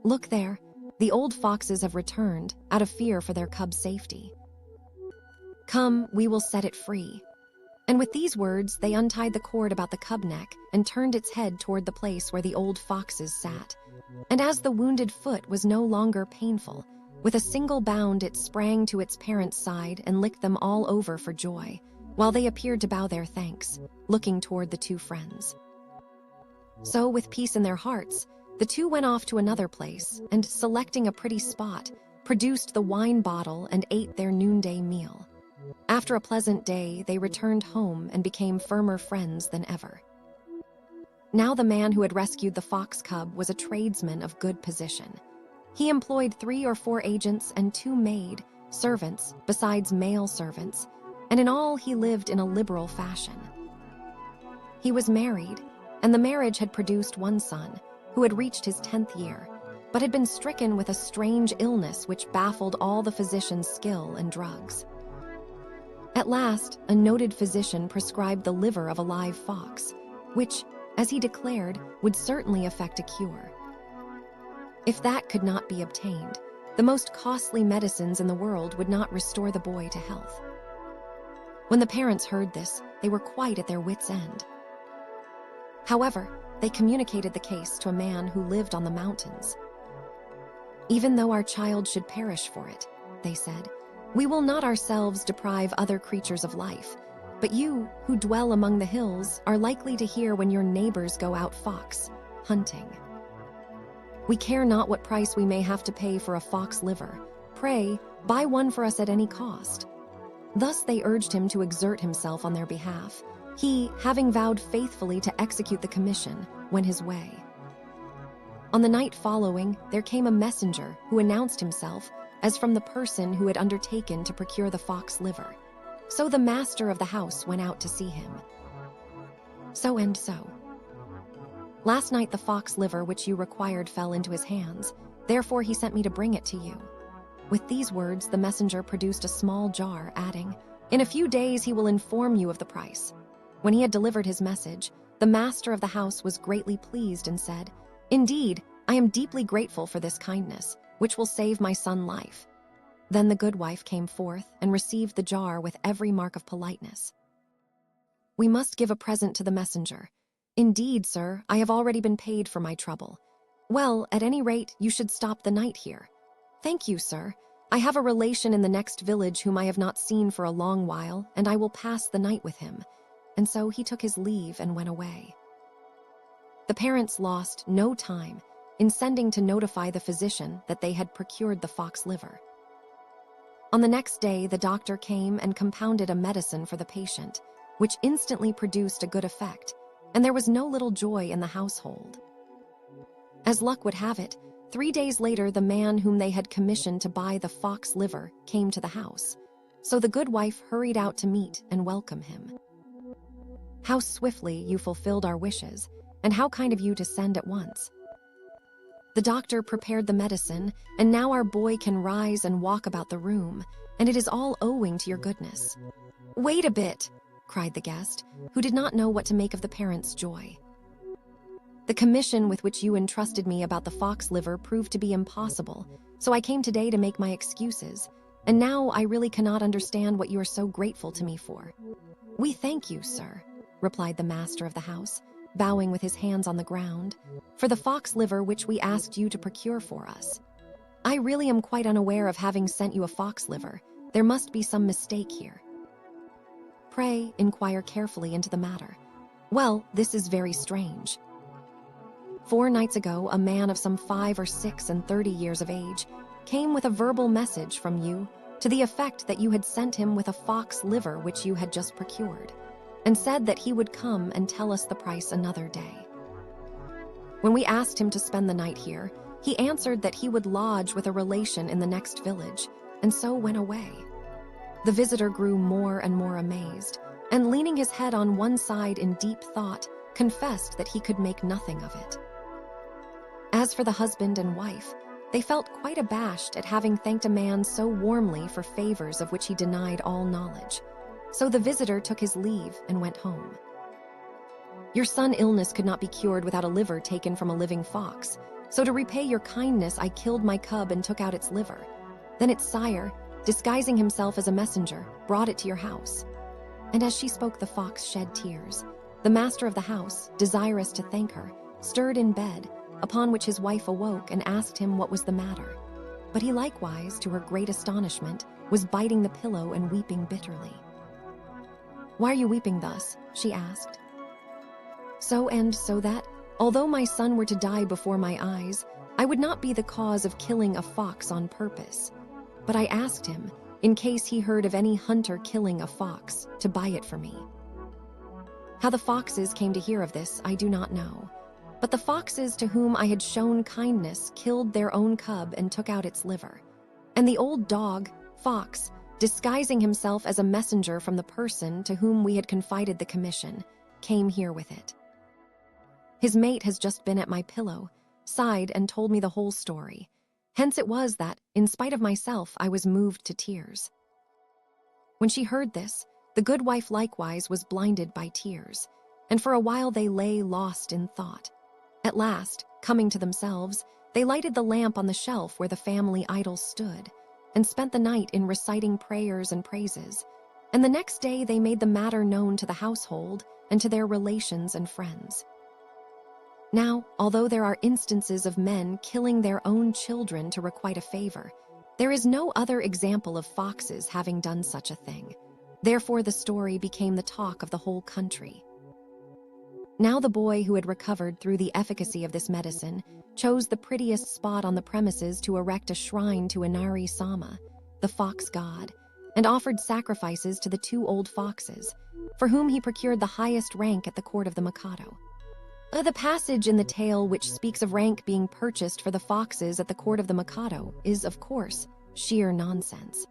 "Look there, the old foxes have returned, out of fear for their cub's safety. Come, we will set it free." And with these words, they untied the cord about the cub neck and turned its head toward the place where the old foxes sat. And as the wounded foot was no longer painful, with a single bound it sprang to its parents' side and licked them all over for joy, while they appeared to bow their thanks, looking toward the two friends. So, with peace in their hearts, the two went off to another place and, selecting a pretty spot, produced the wine bottle and ate their noonday meal. After a pleasant day, they returned home and became firmer friends than ever. Now the man who had rescued the fox cub was a tradesman of good position. He employed 3 or 4 agents and 2 maid servants, besides male servants, and in all he lived in a liberal fashion. He was married, and the marriage had produced 1 son, who had reached his 10th year, but had been stricken with a strange illness which baffled all the physician's skill and drugs. At last, a noted physician prescribed the liver of a live fox, which, as he declared, would certainly effect a cure. If that could not be obtained, the most costly medicines in the world would not restore the boy to health. When the parents heard this, they were quite at their wits' end. However, they communicated the case to a man who lived on the mountains. "Even though our child should perish for it," they said, "we will not ourselves deprive other creatures of life, but you, who dwell among the hills, are likely to hear when your neighbors go out fox hunting. We care not what price we may have to pay for a fox liver. Pray, buy one for us at any cost." Thus they urged him to exert himself on their behalf. He, having vowed faithfully to execute the commission, went his way. On the night following, there came a messenger who announced himself as from the person who had undertaken to procure the fox liver. So the master of the house went out to see him. So and so. "Last night the fox liver which you required fell into his hands, therefore he sent me to bring it to you." With these words, the messenger produced a small jar, adding, "In a few days he will inform you of the price." When he had delivered his message, the master of the house was greatly pleased and said, "Indeed, I am deeply grateful for this kindness, which will save my son life." Then the good wife came forth and received the jar with every mark of politeness. "We must give a present to the messenger." "Indeed, sir, I have already been paid for my trouble." "Well, at any rate, you should stop the night here." "Thank you, sir. I have a relation in the next village whom I have not seen for a long while, and I will pass the night with him." And so he took his leave and went away. The parents lost no time in sending to notify the physician that they had procured the fox liver. On the next day, the doctor came and compounded a medicine for the patient, which instantly produced a good effect, and there was no little joy in the household. As luck would have it, 3 days later the man whom they had commissioned to buy the fox liver came to the house, so the good wife hurried out to meet and welcome him. "How swiftly you fulfilled our wishes, and how kind of you to send at once. The doctor prepared the medicine, and now our boy can rise and walk about the room, and it is all owing to your goodness." "Wait a bit," cried the guest, who did not know what to make of the parents' joy. The commission with which you entrusted me about the fox liver proved to be impossible, so I came today to make my excuses, and now I really cannot understand what you are so grateful to me for." "We thank you, sir," replied the master of the house, bowing with his hands on the ground, "for the fox liver which we asked you to procure for us. I really am quite unaware of having sent you a fox liver. There must be some mistake here. Pray inquire carefully into the matter." "Well, this is very strange. 4 nights ago, a man of some 35 and 30 years of age came with a verbal message from you to the effect that you had sent him with a fox liver which you had just procured, and said that he would come and tell us the price another day. When we asked him to spend the night here, he answered that he would lodge with a relation in the next village, and so went away." The visitor grew more and more amazed, and leaning his head on one side in deep thought, confessed that he could make nothing of it. As for the husband and wife, they felt quite abashed at having thanked a man so warmly for favors of which he denied all knowledge. So the visitor took his leave and went home. "Your son's illness could not be cured without a liver taken from a living fox, so to repay your kindness I killed my cub and took out its liver. Then its sire, disguising himself as a messenger, brought it to your house." And as she spoke, the fox shed tears. The master of the house, desirous to thank her, stirred in bed, upon which his wife awoke and asked him what was the matter. But he likewise, to her great astonishment, was biting the pillow and weeping bitterly. "Why are you weeping thus?" she asked. "So that, although my son were to die before my eyes, I would not be the cause of killing a fox on purpose. But I asked him, in case he heard of any hunter killing a fox, to buy it for me. How the foxes came to hear of this, I do not know. But the foxes to whom I had shown kindness killed their own cub and took out its liver. And the old dog, Fox, disguising himself as a messenger from the person to whom we had confided the commission, came here with it. His mate has just been at my pillow, sighed and told me the whole story. Hence it was that, in spite of myself, I was moved to tears." When she heard this, the good wife likewise was blinded by tears, and for a while they lay lost in thought. At last, coming to themselves, they lighted the lamp on the shelf where the family idol stood, and spent the night in reciting prayers and praises, and the next day they made the matter known to the household and to their relations and friends. Now, although there are instances of men killing their own children to requite a favor, there is no other example of foxes having done such a thing. Therefore the story became the talk of the whole country. Now the boy who had recovered through the efficacy of this medicine chose the prettiest spot on the premises to erect a shrine to Inari Sama, the fox god, and offered sacrifices to the 2 old foxes, for whom he procured the highest rank at the court of the Mikado. The passage in the tale which speaks of rank being purchased for the foxes at the court of the Mikado is, of course, sheer nonsense.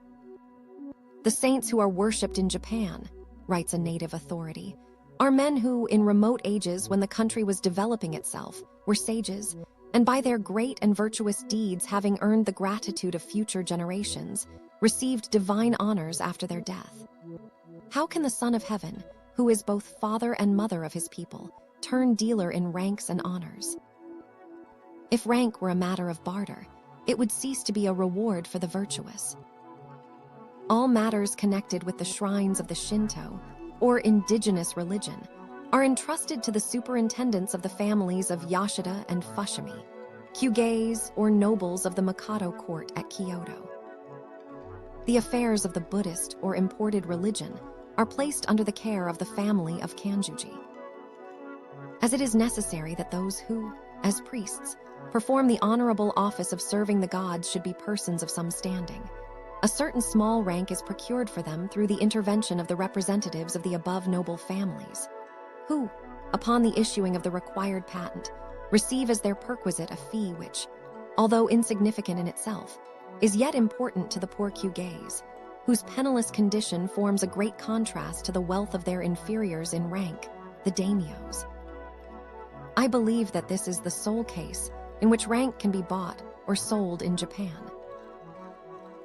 "The saints who are worshipped in Japan," writes a native authority, "are men who, in remote ages when the country was developing itself, were sages, and by their great and virtuous deeds having earned the gratitude of future generations, received divine honors after their death. How can the Son of Heaven, who is both father and mother of his people, turn dealer in ranks and honors? If rank were a matter of barter, it would cease to be a reward for the virtuous. All matters connected with the shrines of the Shinto, or indigenous religion, are entrusted to the superintendents of the families of Yashida and Fushimi, Kyugeis or nobles of the Mikado court at Kyoto. The affairs of the Buddhist or imported religion are placed under the care of the family of Kanjuji. As it is necessary that those who, as priests, perform the honorable office of serving the gods should be persons of some standing, a certain small rank is procured for them through the intervention of the representatives of the above noble families, who, upon the issuing of the required patent, receive as their perquisite a fee which, although insignificant in itself, is yet important to the poor Kyugeis, whose penniless condition forms a great contrast to the wealth of their inferiors in rank, the daimyos. I believe that this is the sole case in which rank can be bought or sold in Japan.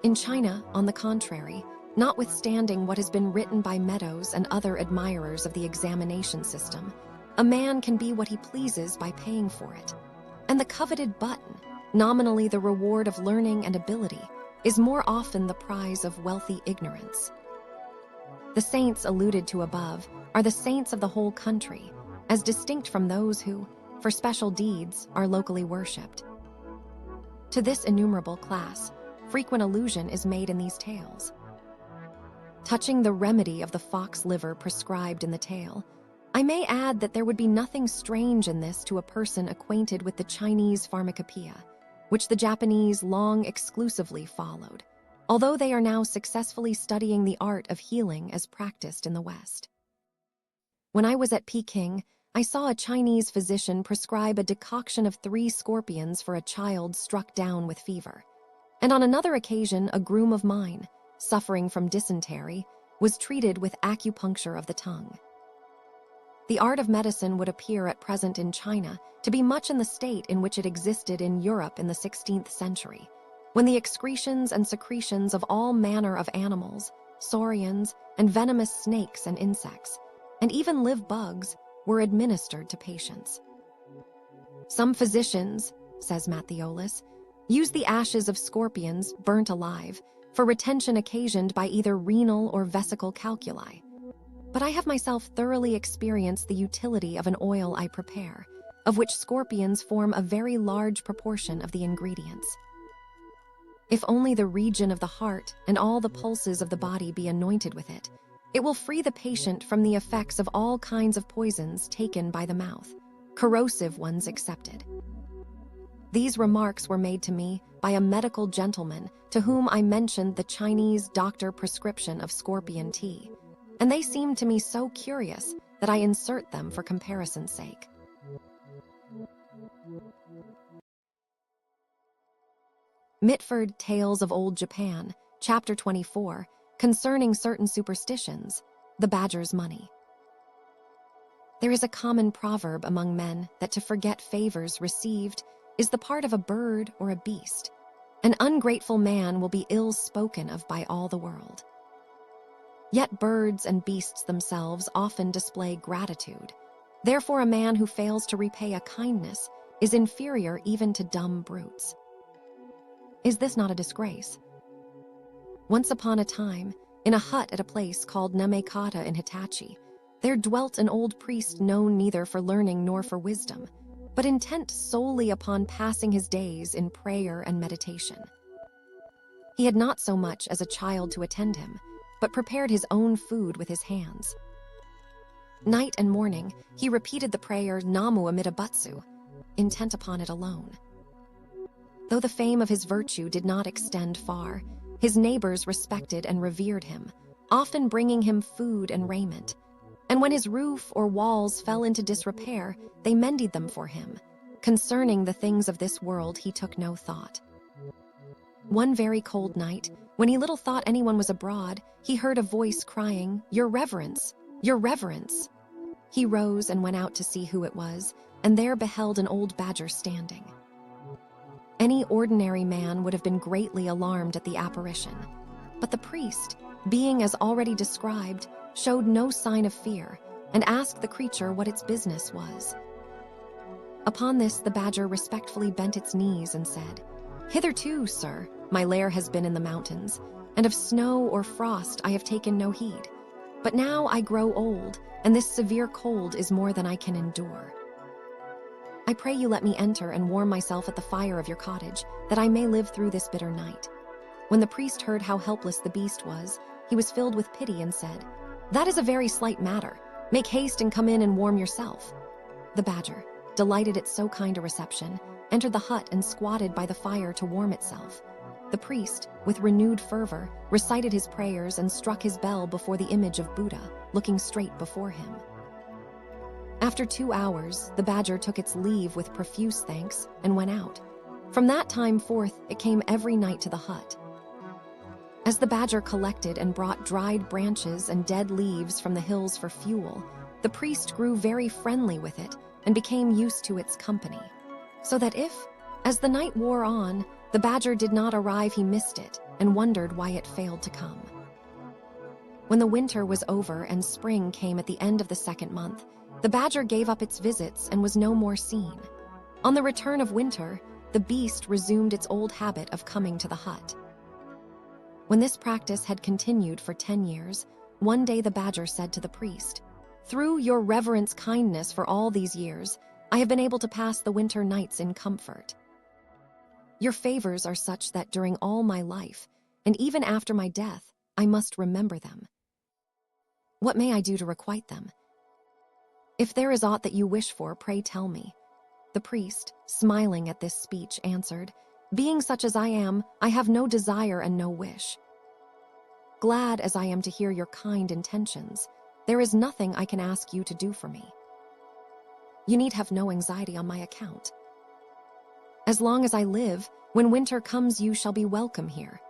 In China, on the contrary, notwithstanding what has been written by Meadows and other admirers of the examination system, a man can be what he pleases by paying for it. And the coveted button, nominally the reward of learning and ability, is more often the prize of wealthy ignorance. The saints alluded to above are the saints of the whole country, as distinct from those who, for special deeds, are locally worshipped. To this innumerable class, frequent allusion is made in these tales. Touching the remedy of the fox liver prescribed in the tale, I may add that there would be nothing strange in this to a person acquainted with the Chinese pharmacopoeia, which the Japanese long exclusively followed, although they are now successfully studying the art of healing as practiced in the West. When I was at Peking, I saw a Chinese physician prescribe a decoction of 3 scorpions for a child struck down with fever, and on another occasion a groom of mine, suffering from dysentery, was treated with acupuncture of the tongue. The art of medicine would appear at present in China to be much in the state in which it existed in Europe in the 16th century, when the excretions and secretions of all manner of animals, saurians, and venomous snakes and insects, and even live bugs, were administered to patients. Some physicians, says Matthiolus, use the ashes of scorpions, burnt alive, for retention occasioned by either renal or vesical calculi. But I have myself thoroughly experienced the utility of an oil I prepare, of which scorpions form a very large proportion of the ingredients. If only the region of the heart and all the pulses of the body be anointed with it, it will free the patient from the effects of all kinds of poisons taken by the mouth, corrosive ones excepted. These remarks were made to me by a medical gentleman to whom I mentioned the Chinese doctor prescription of scorpion tea, and they seemed to me so curious that I insert them for comparison's sake. Mitford, Tales of Old Japan, Chapter 24, Concerning Certain Superstitions, The Badger's Money. There is a common proverb among men that to forget favors received is the part of a bird or a beast. An ungrateful man will be ill spoken of by all the world. Yet birds and beasts themselves often display gratitude. Therefore, a man who fails to repay a kindness is inferior even to dumb brutes. Is this not a disgrace? Once upon a time, in a hut at a place called Namekata in Hitachi, there dwelt an old priest known neither for learning nor for wisdom, but intent solely upon passing his days in prayer and meditation. He had not so much as a child to attend him, but prepared his own food with his hands. Night and morning, he repeated the prayer Namu Amida Butsu, intent upon it alone. Though the fame of his virtue did not extend far, his neighbors respected and revered him, often bringing him food and raiment. And when his roof or walls fell into disrepair, they mended them for him. Concerning the things of this world, he took no thought. One very cold night, when he little thought anyone was abroad, he heard a voice crying, "Your Reverence! Your Reverence!" He rose and went out to see who it was, and there beheld an old badger standing. Any ordinary man would have been greatly alarmed at the apparition, but the priest, being as already described, showed no sign of fear, and asked the creature what its business was. Upon this, the badger respectfully bent its knees and said, "Hitherto, sir, my lair has been in the mountains, and of snow or frost I have taken no heed. But now I grow old, and this severe cold is more than I can endure. I pray you let me enter and warm myself at the fire of your cottage, that I may live through this bitter night." When the priest heard how helpless the beast was, he was filled with pity and said, "That is a very slight matter. Make haste and come in and warm yourself." The badger, delighted at so kind a reception, entered the hut and squatted by the fire to warm itself. The priest, with renewed fervor, recited his prayers and struck his bell before the image of Buddha, looking straight before him. After 2 hours, the badger took its leave with profuse thanks and went out. From that time forth, it came every night to the hut. As the badger collected and brought dried branches and dead leaves from the hills for fuel, the priest grew very friendly with it and became used to its company. So that if, as the night wore on, the badger did not arrive, he missed it and wondered why it failed to come. When the winter was over and spring came at the end of the 2nd month, The badger gave up its visits and was no more seen. On the return of winter, the beast resumed its old habit of coming to the hut. When this practice had continued for 10 years, one day the badger said to the priest, "Through your reverence kindness for all these years, I have been able to pass the winter nights in comfort. Your favors are such that during all my life, and even after my death, I must remember them. What may I do to requite them? If there is aught that you wish for, pray tell me." The priest, smiling at this speech, answered, "Being such as I am, I have no desire and no wish. Glad as I am to hear your kind intentions, there is nothing I can ask you to do for me. You need have no anxiety on my account. As long as I live, when winter comes you shall be welcome here."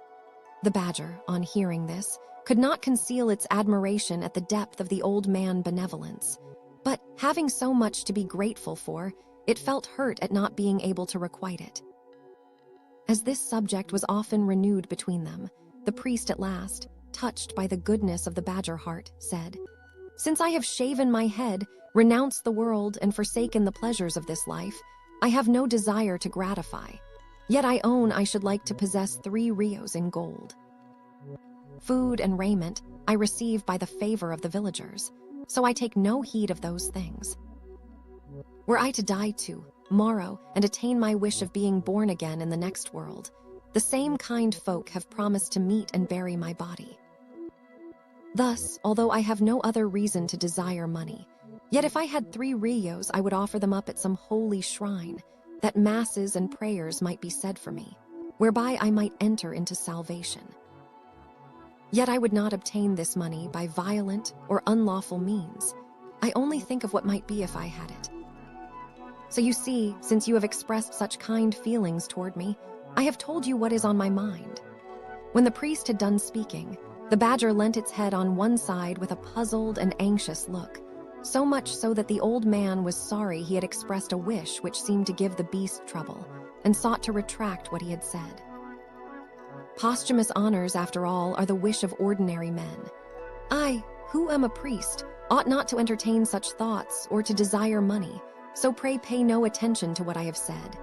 The badger, on hearing this, could not conceal its admiration at the depth of the old man's benevolence, but having so much to be grateful for, it felt hurt at not being able to requite it. As this subject was often renewed between them, the priest at last, touched by the goodness of the badger heart, said, "Since I have shaven my head, renounced the world, and forsaken the pleasures of this life, I have no desire to gratify. Yet I own I should like to possess 3 rios in gold. Food and raiment I receive by the favor of the villagers, so I take no heed of those things. Were I to die tomorrow and attain my wish of being born again in the next world, the same kind folk have promised to meet and bury my body. Thus, although I have no other reason to desire money, yet if I had 3 rios, I would offer them up at some holy shrine, that masses and prayers might be said for me, whereby I might enter into salvation. Yet I would not obtain this money by violent or unlawful means. I only think of what might be if I had it. So you see, since you have expressed such kind feelings toward me, I have told you what is on my mind." When the priest had done speaking, the badger leant its head on one side with a puzzled and anxious look, so much so that the old man was sorry he had expressed a wish which seemed to give the beast trouble, and sought to retract what he had said. Posthumous honors, after all, are the wish of ordinary men. I, who am a priest, ought not to entertain such thoughts or to desire money, so pray pay no attention to what I have said."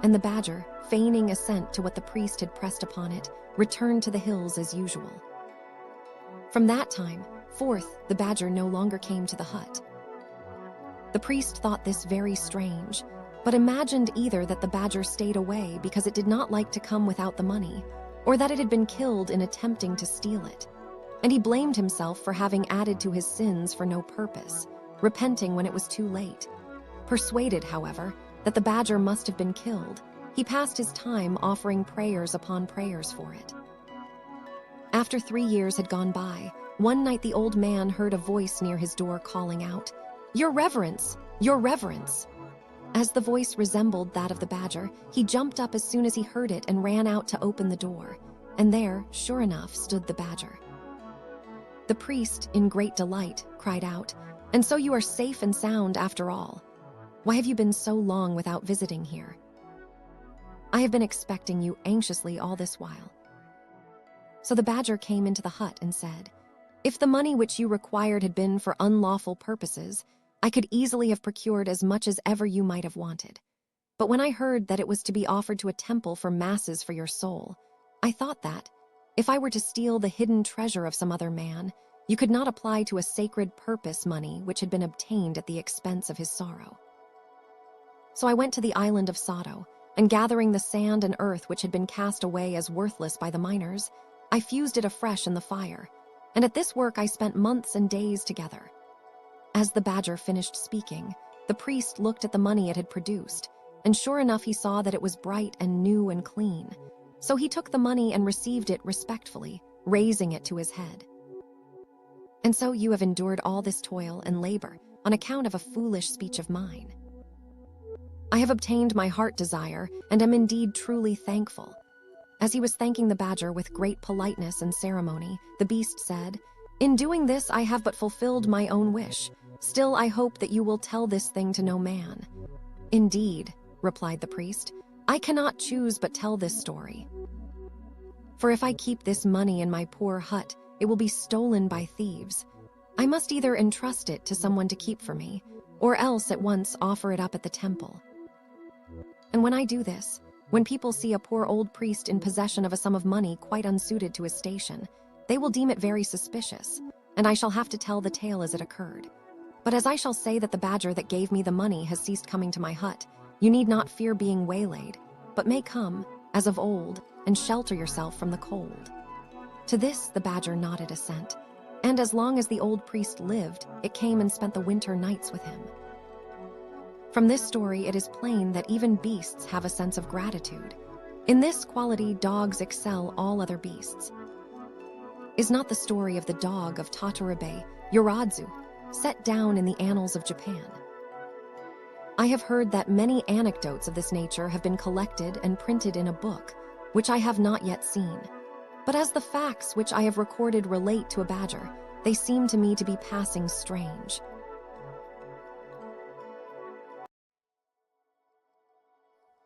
And the badger, feigning assent to what the priest had pressed upon it, returned to the hills as usual. From that time forth, the badger no longer came to the hut. The priest thought this very strange, but imagined either that the badger stayed away because it did not like to come without the money, or that it had been killed in attempting to steal it. And he blamed himself for having added to his sins for no purpose, repenting when it was too late. Persuaded, however, that the badger must have been killed, he passed his time offering prayers upon prayers for it. After 3 years had gone by, one night the old man heard a voice near his door calling out, "Your reverence! Your reverence!" As the voice resembled that of the badger, he jumped up as soon as he heard it and ran out to open the door, and there, sure enough, stood the badger. The priest, in great delight, cried out, "And so you are safe and sound after all. Why have you been so long without visiting here? I have been expecting you anxiously all this while." So the badger came into the hut and said, "If the money which you required had been for unlawful purposes, I could easily have procured as much as ever you might have wanted. But when I heard that it was to be offered to a temple for masses for your soul, I thought that, if I were to steal the hidden treasure of some other man, you could not apply to a sacred purpose money which had been obtained at the expense of his sorrow. So I went to the island of Sado, and gathering the sand and earth which had been cast away as worthless by the miners, I fused it afresh in the fire, and at this work I spent months and days together." As the badger finished speaking, the priest looked at the money it had produced, and sure enough he saw that it was bright and new and clean. So he took the money and received it respectfully, raising it to his head. "And so you have endured all this toil and labor on account of a foolish speech of mine. I have obtained my heart desire, and am indeed truly thankful." As he was thanking the badger with great politeness and ceremony, the beast said, "In doing this I have but fulfilled my own wish. Still I hope that you will tell this thing to no man." "Indeed," replied the priest, "I cannot choose but tell this story. For if I keep this money in my poor hut, it will be stolen by thieves. I must either entrust it to someone to keep for me, or else at once offer it up at the temple. And when I do this, when people see a poor old priest in possession of a sum of money quite unsuited to his station, they will deem it very suspicious, and I shall have to tell the tale as it occurred. But as I shall say that the badger that gave me the money has ceased coming to my hut, you need not fear being waylaid, but may come, as of old, and shelter yourself from the cold." To this the badger nodded assent, and as long as the old priest lived, it came and spent the winter nights with him. From this story, it is plain that even beasts have a sense of gratitude. In this quality, dogs excel all other beasts. Is not the story of the dog of Totorobe, Yoradzu, set down in the annals of Japan? I have heard that many anecdotes of this nature have been collected and printed in a book, which I have not yet seen. But as the facts which I have recorded relate to a badger, they seem to me to be passing strange.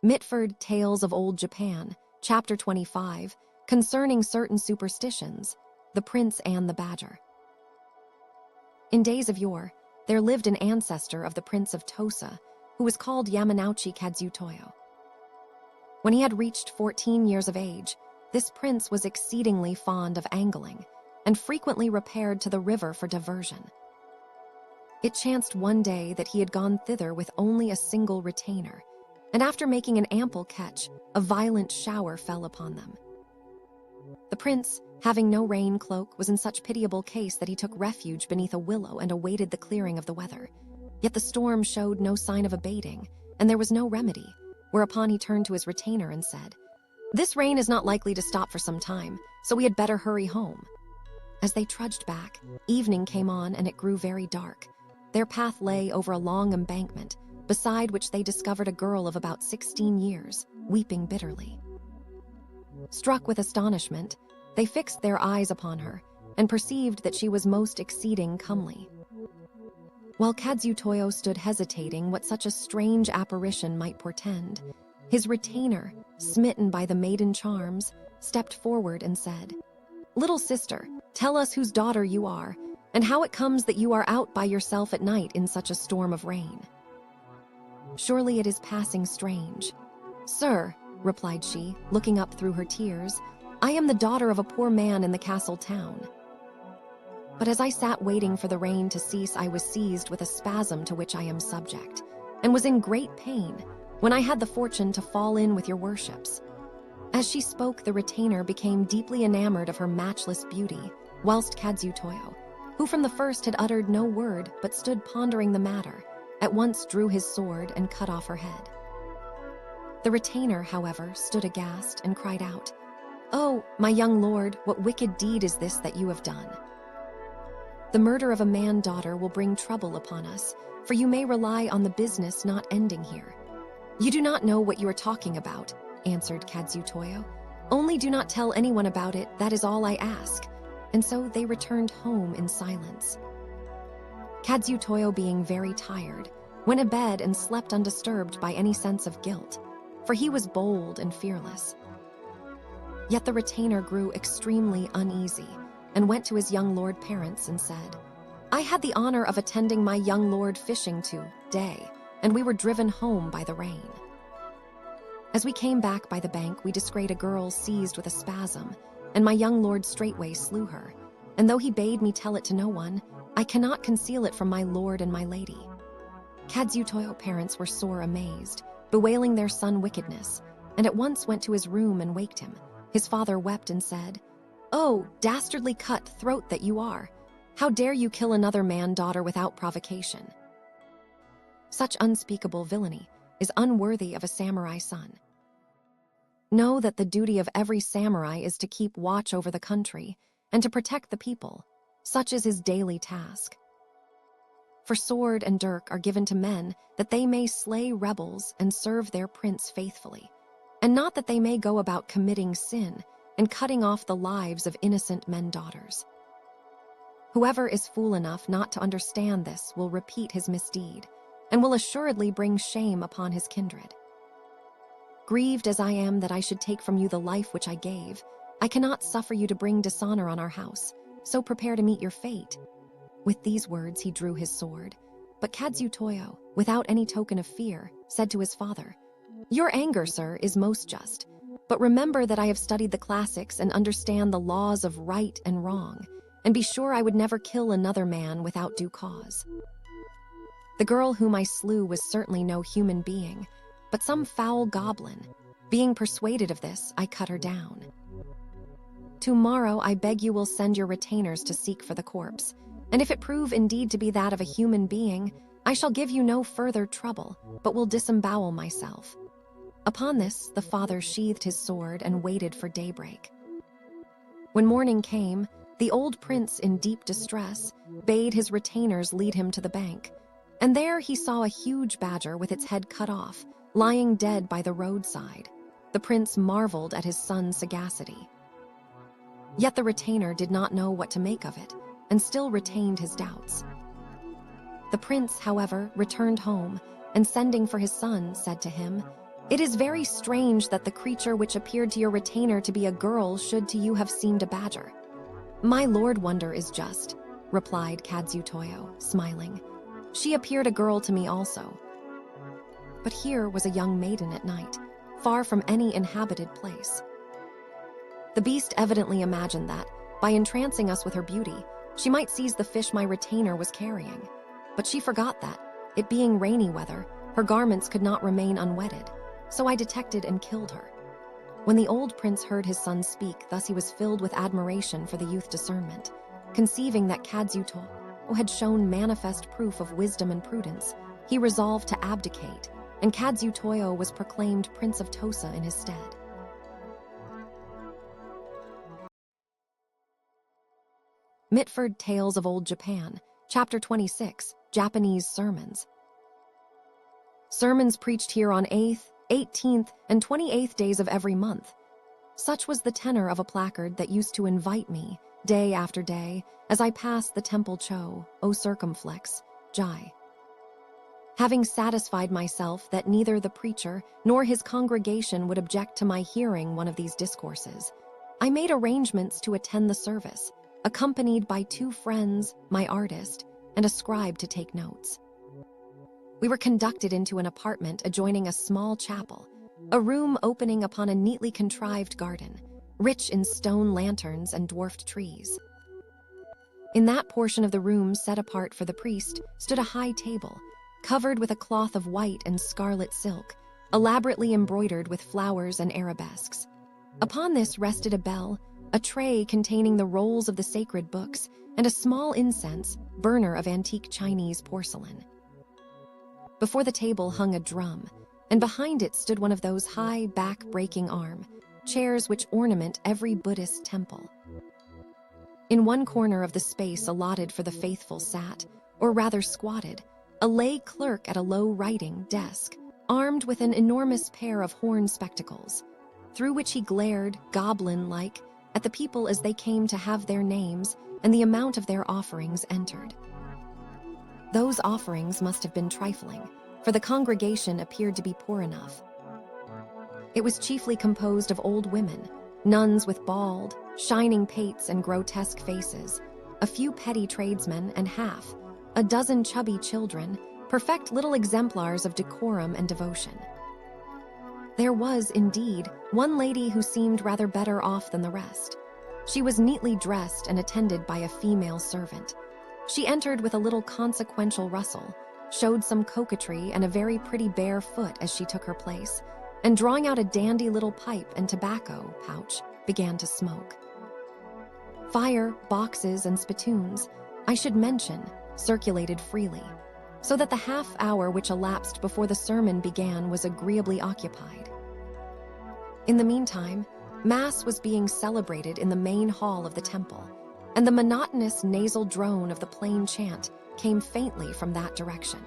Mitford, Tales of Old Japan, Chapter 25, Concerning Certain Superstitions, The Prince and the Badger. In days of yore, there lived an ancestor of the Prince of Tosa, who was called Yamanouchi Kazutoyo. When he had reached 14 years of age, this prince was exceedingly fond of angling, and frequently repaired to the river for diversion. It chanced one day that he had gone thither with only a single retainer, and after making an ample catch, a violent shower fell upon them. The prince, having no rain cloak, was in such pitiable case that he took refuge beneath a willow and awaited the clearing of the weather. Yet the storm showed no sign of abating, and there was no remedy, whereupon he turned to his retainer and said, "This rain is not likely to stop for some time, so we had better hurry home." As they trudged back, evening came on and it grew very dark. Their path lay over a long embankment, beside which they discovered a girl of about 16 years, weeping bitterly. Struck with astonishment, they fixed their eyes upon her, and perceived that she was most exceeding comely. While Kazutoyo stood hesitating what such a strange apparition might portend, his retainer, smitten by the maiden charms, stepped forward and said, "Little sister, tell us whose daughter you are, and how it comes that you are out by yourself at night in such a storm of rain." "Surely it is passing strange." "Sir," replied she, looking up through her tears, "I am the daughter of a poor man in the castle town. But as I sat waiting for the rain to cease, I was seized with a spasm to which I am subject, and was in great pain, when I had the fortune to fall in with your worships." As she spoke, the retainer became deeply enamored of her matchless beauty, whilst Kazutoyo, who from the first had uttered no word but stood pondering the matter, at once drew his sword and cut off her head. The retainer, however, stood aghast and cried out, "Oh, my young lord, what wicked deed is this that you have done? The murder of a man-daughter will bring trouble upon us, for you may rely on the business not ending here." "You do not know what you are talking about," answered Kazutoyo. "Only do not tell anyone about it, that is all I ask." And so they returned home in silence. Kazutoyo, being very tired, went to bed and slept undisturbed by any sense of guilt, for he was bold and fearless. Yet the retainer grew extremely uneasy, and went to his young lord parents and said, "I had the honor of attending my young lord fishing today, and we were driven home by the rain. As we came back by the bank, we descried a girl seized with a spasm, and my young lord straightway slew her, and though he bade me tell it to no one, I cannot conceal it from my lord and my lady." Kazutoyo parents were sore amazed, bewailing their son wickedness, and at once went to his room and waked him. His father wept and said, "Oh, dastardly cut-throat that you are! How dare you kill another man-daughter without provocation? Such unspeakable villainy is unworthy of a samurai son. Know that the duty of every samurai is to keep watch over the country and to protect the people. Such is his daily task. For sword and dirk are given to men that they may slay rebels and serve their prince faithfully, and not that they may go about committing sin and cutting off the lives of innocent men-daughters. Whoever is fool enough not to understand this will repeat his misdeed, and will assuredly bring shame upon his kindred. Grieved as I am that I should take from you the life which I gave, I cannot suffer you to bring dishonor on our house, so prepare to meet your fate." With these words he drew his sword, But Kiu-o, without any token of fear, said to his father, "Your anger, sir, is most just. But remember that I have studied the classics and understand the laws of right and wrong, and be sure I would never kill another man without due cause. The girl whom I slew was certainly no human being, but some foul goblin. Being persuaded of this, I cut her down. Tomorrow I beg you will send your retainers to seek for the corpse, and if it prove indeed to be that of a human being, I shall give you no further trouble, but will disembowel myself." Upon this, the father sheathed his sword and waited for daybreak. When morning came, the old prince, in deep distress, bade his retainers lead him to the bank, and there he saw a huge badger with its head cut off, lying dead by the roadside. The prince marveled at his son's sagacity. Yet the retainer did not know what to make of it, and still retained his doubts. The prince, however, returned home, and sending for his son, said to him, "It is very strange that the creature which appeared to your retainer to be a girl should to you have seemed a badger." "My lord wonder is just," replied Kiu-o, smiling. "She appeared a girl to me also. But here was a young maiden at night, far from any inhabited place." The beast evidently imagined that, by entrancing us with her beauty, she might seize the fish my retainer was carrying. But she forgot that, it being rainy weather, her garments could not remain unwetted, so I detected and killed her. When the old prince heard his son speak, thus he was filled with admiration for the youth's discernment. Conceiving that Kiu-o had shown manifest proof of wisdom and prudence, he resolved to abdicate, and Kiu-o was proclaimed Prince of Tosa in his stead. Mitford Tales of Old Japan, Chapter 26, Japanese Sermons. Sermons preached here on 8th, 18th, and 28th days of every month. Such was the tenor of a placard that used to invite me, day after day, as I passed the temple Kiu-o circumflex, Jai. Having satisfied myself that neither the preacher nor his congregation would object to my hearing one of these discourses, I made arrangements to attend the service, accompanied by 2 friends, my artist, and a scribe to take notes. We were conducted into an apartment adjoining a small chapel, a room opening upon a neatly contrived garden, rich in stone lanterns and dwarfed trees. In that portion of the room set apart for the priest stood a high table, covered with a cloth of white and scarlet silk, elaborately embroidered with flowers and arabesques. Upon this rested a bell, a tray containing the rolls of the sacred books, and a small incense burner of antique Chinese porcelain. Before the table hung a drum, and behind it stood one of those high, back-breaking arm chairs which ornament every Buddhist temple. In one corner of the space allotted for the faithful sat, or rather squatted, a lay clerk at a low writing desk, armed with an enormous pair of horn spectacles, through which he glared, goblin-like, at the people as they came to have their names and the amount of their offerings entered. Those offerings must have been trifling, for the congregation appeared to be poor enough. It was chiefly composed of old women, nuns with bald, shining pates and grotesque faces, a few petty tradesmen, and half a dozen chubby children, perfect little exemplars of decorum and devotion. There was, indeed, one lady who seemed rather better off than the rest. She was neatly dressed and attended by a female servant. She entered with a little consequential rustle, showed some coquetry and a very pretty bare foot as she took her place, and drawing out a dandy little pipe and tobacco pouch, began to smoke. Fire, boxes, and spittoons, I should mention, circulated freely, so that the half hour which elapsed before the sermon began was agreeably occupied. In the meantime, Mass was being celebrated in the main hall of the temple, and the monotonous nasal drone of the plain chant came faintly from that direction.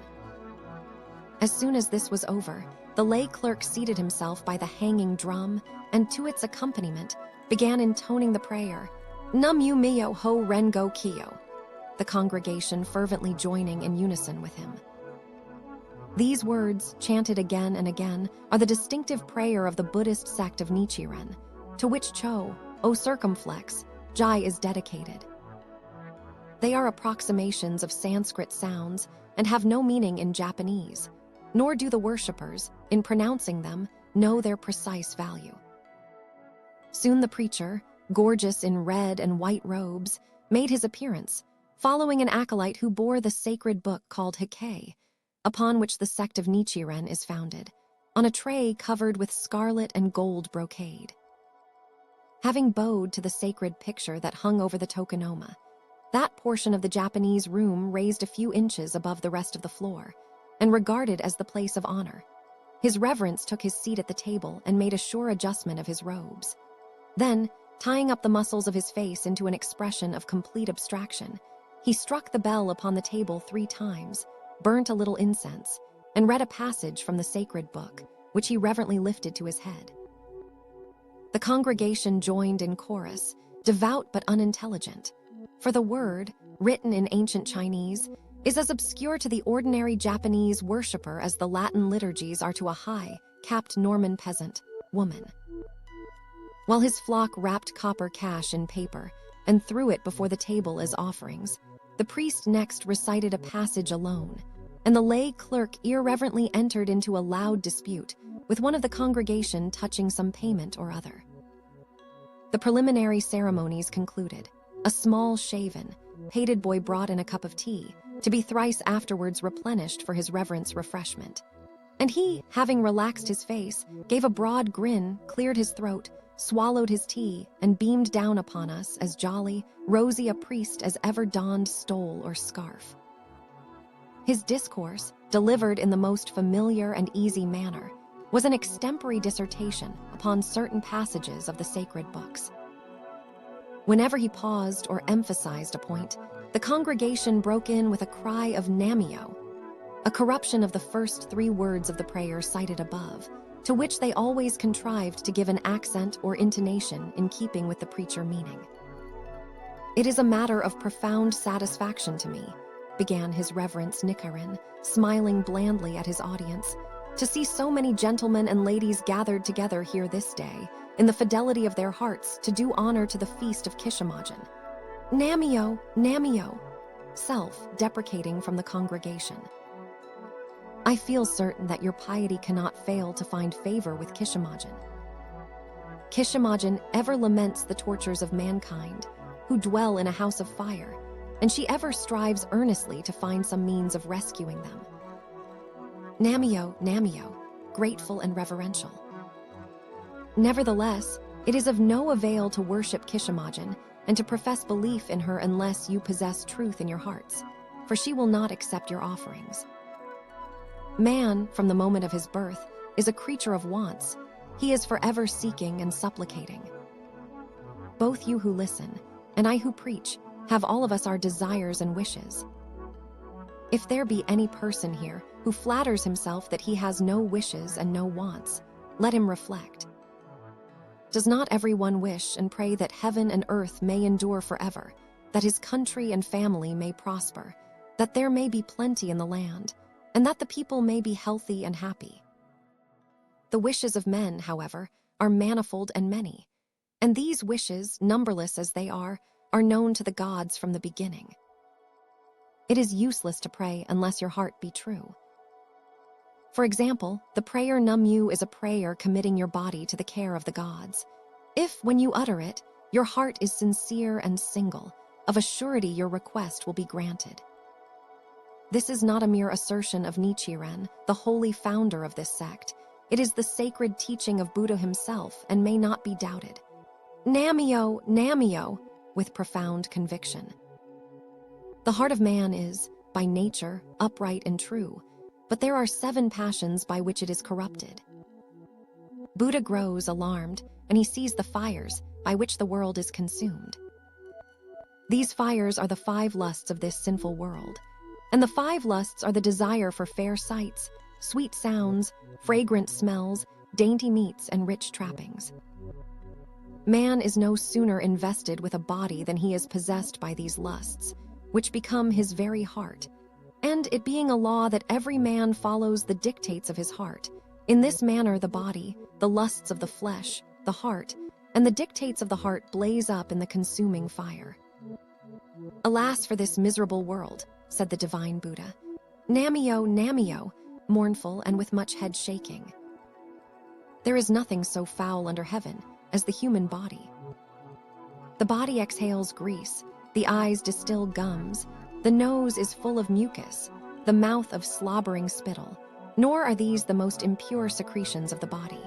As soon as this was over, the lay clerk seated himself by the hanging drum, and to its accompaniment began intoning the prayer, "Nam yu mio ho ren go Kiu-o," the congregation fervently joining in unison with him. These words, chanted again and again, are the distinctive prayer of the Buddhist sect of Nichiren, to which Kiu-o circumflex, Jai is dedicated. They are approximations of Sanskrit sounds and have no meaning in Japanese, nor do the worshippers, in pronouncing them, know their precise value. Soon the preacher, gorgeous in red and white robes, made his appearance, following an acolyte who bore the sacred book called Kiu-o, upon which the sect of Nichiren is founded, on a tray covered with scarlet and gold brocade. Having bowed to the sacred picture that hung over the tokonoma, that portion of the Japanese room raised a few inches above the rest of the floor, and regarded as the place of honor. His reverence took his seat at the table and made a sure adjustment of his robes. Then, tying up the muscles of his face into an expression of complete abstraction, he struck the bell upon the table 3 times, burnt a little incense, and read a passage from the sacred book, which he reverently lifted to his head. The congregation joined in chorus, devout but unintelligent, for the word, written in ancient Chinese, is as obscure to the ordinary Japanese worshipper as the Latin liturgies are to a high-capped Norman peasant woman. While his flock wrapped copper cash in paper and threw it before the table as offerings, the priest next recited a passage alone, and the lay clerk irreverently entered into a loud dispute with one of the congregation touching some payment or other. The preliminary ceremonies concluded. A small shaven, pated boy brought in a cup of tea, to be thrice afterwards replenished for his reverence refreshment. And he, having relaxed his face, gave a broad grin, cleared his throat, swallowed his tea, and beamed down upon us as jolly, rosy a priest as ever donned stole or scarf. His discourse, delivered in the most familiar and easy manner, was an extempore dissertation upon certain passages of the sacred books. Whenever he paused or emphasized a point, the congregation broke in with a cry of Namio, a corruption of the first 3 words of the prayer cited above, to which they always contrived to give an accent or intonation in keeping with the preacher meaning. "It is a matter of profound satisfaction to me," began his reverence Nichiren, smiling blandly at his audience, "to see so many gentlemen and ladies gathered together here this day, in the fidelity of their hearts to do honor to the feast of Kishimogen. Namio, Namio," self-deprecating from the congregation. "I feel certain that your piety cannot fail to find favor with Kishimogen. Kishimogen ever laments the tortures of mankind, who dwell in a house of fire, and she ever strives earnestly to find some means of rescuing them. Namio, Namio, grateful and reverential. Nevertheless, it is of no avail to worship Kishimogen and to profess belief in her unless you possess truth in your hearts, for she will not accept your offerings. Man, from the moment of his birth, is a creature of wants. He is forever seeking and supplicating. Both you who listen, and I who preach, have all of us our desires and wishes. If there be any person here who flatters himself that he has no wishes and no wants, let him reflect. Does not everyone wish and pray that heaven and earth may endure forever, that his country and family may prosper, that there may be plenty in the land, and that the people may be healthy and happy? The wishes of men, however, are manifold and many, and these wishes, numberless as they are known to the gods from the beginning. It is useless to pray unless your heart be true. For example, the prayer Namu is a prayer committing your body to the care of the gods. If, when you utter it, your heart is sincere and single, of a surety your request will be granted. This is not a mere assertion of Nichiren, the holy founder of this sect. It is the sacred teaching of Buddha himself and may not be doubted. Namio, Namio, with profound conviction. The heart of man is, by nature, upright and true, but there are 7 passions by which it is corrupted. Buddha grows alarmed, and he sees the fires by which the world is consumed. These fires are the 5 lusts of this sinful world, and the 5 lusts are the desire for fair sights, sweet sounds, fragrant smells, dainty meats, and rich trappings. Man is no sooner invested with a body than he is possessed by these lusts, which become his very heart, and it being a law that every man follows the dictates of his heart, in this manner the body, the lusts of the flesh, the heart, and the dictates of the heart blaze up in the consuming fire. "Alas for this miserable world," said the divine Buddha. "Namyo, Namyo," mournful and with much head shaking. "There is nothing so foul under heaven as the human body. The body exhales grease, the eyes distill gums, the nose is full of mucus, the mouth of slobbering spittle, nor are these the most impure secretions of the body.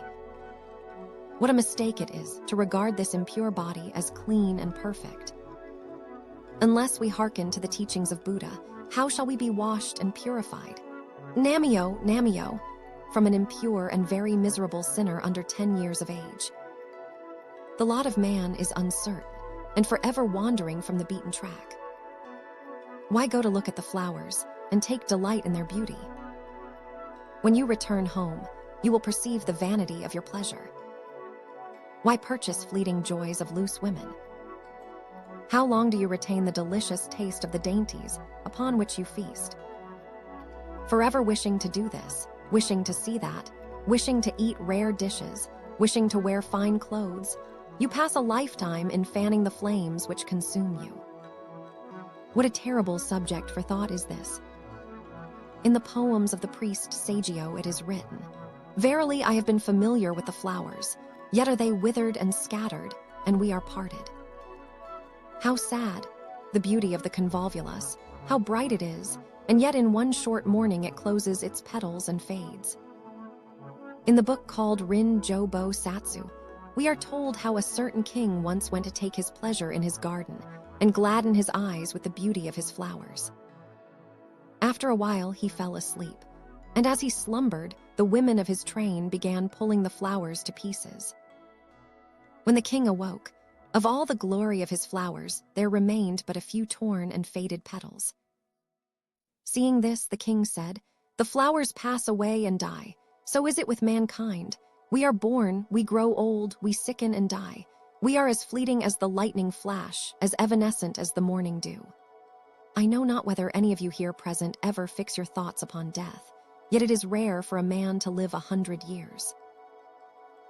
What a mistake it is to regard this impure body as clean and perfect. Unless we hearken to the teachings of Buddha, how shall we be washed and purified? Namyo, Namyo," from an impure and very miserable sinner under 10 years of age. The lot of man is uncertain and forever wandering from the beaten track. Why go to look at the flowers and take delight in their beauty? When you return home, you will perceive the vanity of your pleasure. Why purchase fleeting joys of loose women? How long do you retain the delicious taste of the dainties upon which you feast? Forever wishing to do this, wishing to see that, wishing to eat rare dishes, wishing to wear fine clothes, you pass a lifetime in fanning the flames which consume you. What a terrible subject for thought is this. In the poems of the priest Sagio it is written, "Verily I have been familiar with the flowers, yet are they withered and scattered, and we are parted." How sad, the beauty of the convolvulus, how bright it is, and yet in one short morning it closes its petals and fades. In the book called Rin Jobo Satsu, we are told how a certain king once went to take his pleasure in his garden and gladden his eyes with the beauty of his flowers. After a while he fell asleep, and as he slumbered, the women of his train began pulling the flowers to pieces. When the king awoke, of all the glory of his flowers, there remained but a few torn and faded petals. Seeing this, the king said, "The flowers pass away and die. So is it with mankind. We are born, we grow old, we sicken and die. We are as fleeting as the lightning flash, as evanescent as the morning dew. I know not whether any of you here present ever fix your thoughts upon death, yet it is rare for a man to live 100 years.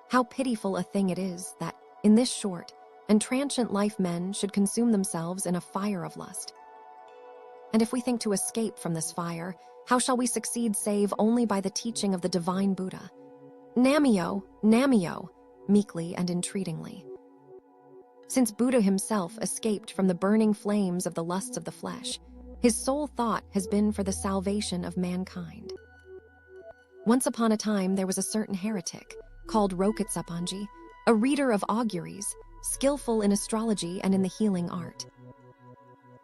How pitiful a thing it is that, in this short and transient life, men should consume themselves in a fire of lust. And if we think to escape from this fire, how shall we succeed save only by the teaching of the divine Buddha? Namyo, Namyo," meekly and entreatingly. Since Buddha himself escaped from the burning flames of the lusts of the flesh, his sole thought has been for the salvation of mankind. Once upon a time there was a certain heretic, called Rokitsapanji, a reader of auguries, skillful in astrology and in the healing art.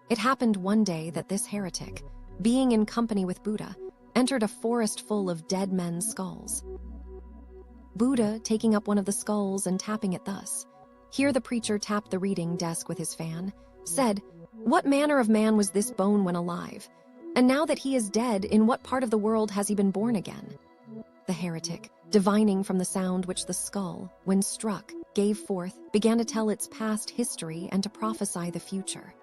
It happened one day that this heretic, being in company with Buddha, entered a forest full of dead men's skulls. Buddha, taking up one of the skulls and tapping it thus, here the preacher tapped the reading desk with his fan, said, "What manner of man was this bone when alive? And now that he is dead, in what part of the world has he been born again?" The heretic, divining from the sound which the skull, when struck, gave forth, began to tell its past history and to prophesy the future.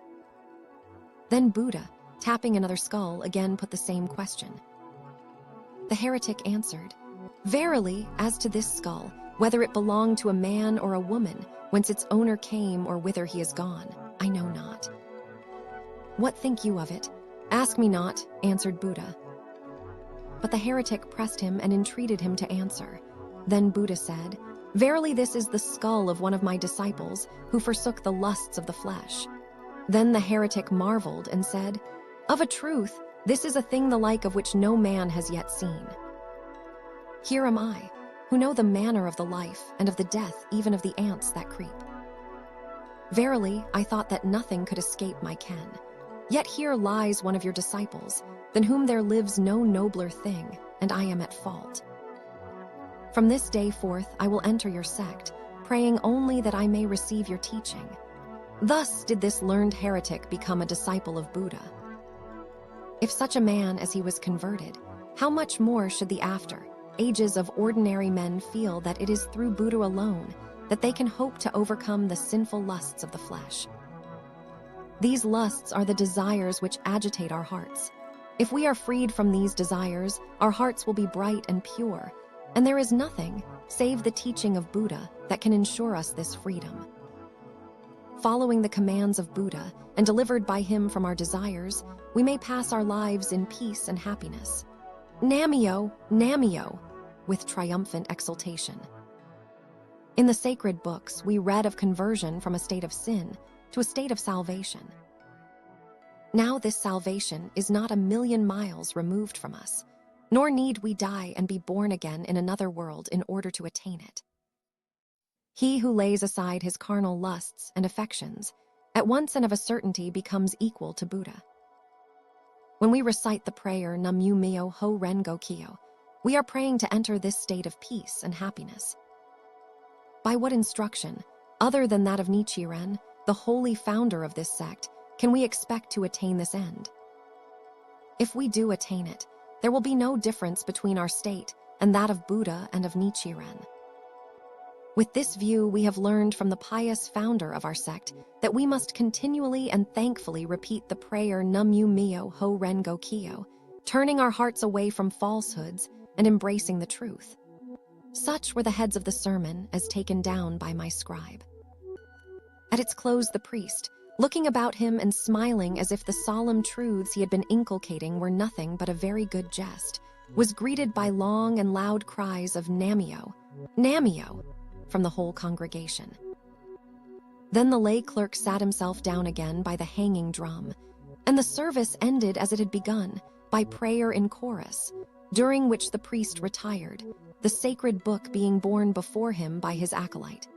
Then Buddha, tapping another skull, again put the same question. The heretic answered, "Verily, as to this skull, whether it belonged to a man or a woman, whence its owner came or whither he is gone, I know not. What think you of it? Ask me not," answered Buddha. But the heretic pressed him and entreated him to answer. Then Buddha said, "Verily this is the skull of one of my disciples who forsook the lusts of the flesh." Then the heretic marveled and said, "Of a truth, this is a thing the like of which no man has yet seen. Here am I, who know the manner of the life and of the death even of the ants that creep. Verily, I thought that nothing could escape my ken. Yet here lies one of your disciples, than whom there lives no nobler thing, and I am at fault. From this day forth I will enter your sect, praying only that I may receive your teaching." Thus did this learned heretic become a disciple of Buddha. If such a man as he was converted, how much more should the after ages of ordinary men feel that it is through Buddha alone that they can hope to overcome the sinful lusts of the flesh. These lusts are the desires which agitate our hearts. If we are freed from these desires, our hearts will be bright and pure, and there is nothing, save the teaching of Buddha, that can ensure us this freedom. following the commands of Buddha and delivered by him from our desires, we may pass our lives in peace and happiness. Namyo, Namyo, with triumphant exultation. In the sacred books, we read of conversion from a state of sin to a state of salvation. Now this salvation is not 1,000,000 miles removed from us, nor need we die and be born again in another world in order to attain it. He who lays aside his carnal lusts and affections, at once and of a certainty becomes equal to Buddha. When we recite the prayer Nam-myo Myo Ho Ren-go Kiu-o, we are praying to enter this state of peace and happiness. By what instruction, other than that of Nichiren, the holy founder of this sect, can we expect to attain this end? If we do attain it, there will be no difference between our state and that of Buddha and of Nichiren. With this view, we have learned from the pious founder of our sect that we must continually and thankfully repeat the prayer Nam-myo Myo Ho Ren-go Kiu-o, turning our hearts away from falsehoods and embracing the truth. Such were the heads of the sermon as taken down by my scribe. At its close, the priest, looking about him and smiling as if the solemn truths he had been inculcating were nothing but a very good jest, was greeted by long and loud cries of Namyo, Namyo, from the whole congregation. Then the lay clerk sat himself down again by the hanging drum, and the service ended as it had begun, by prayer in chorus, during which the priest retired, the sacred book being borne before him by his acolyte.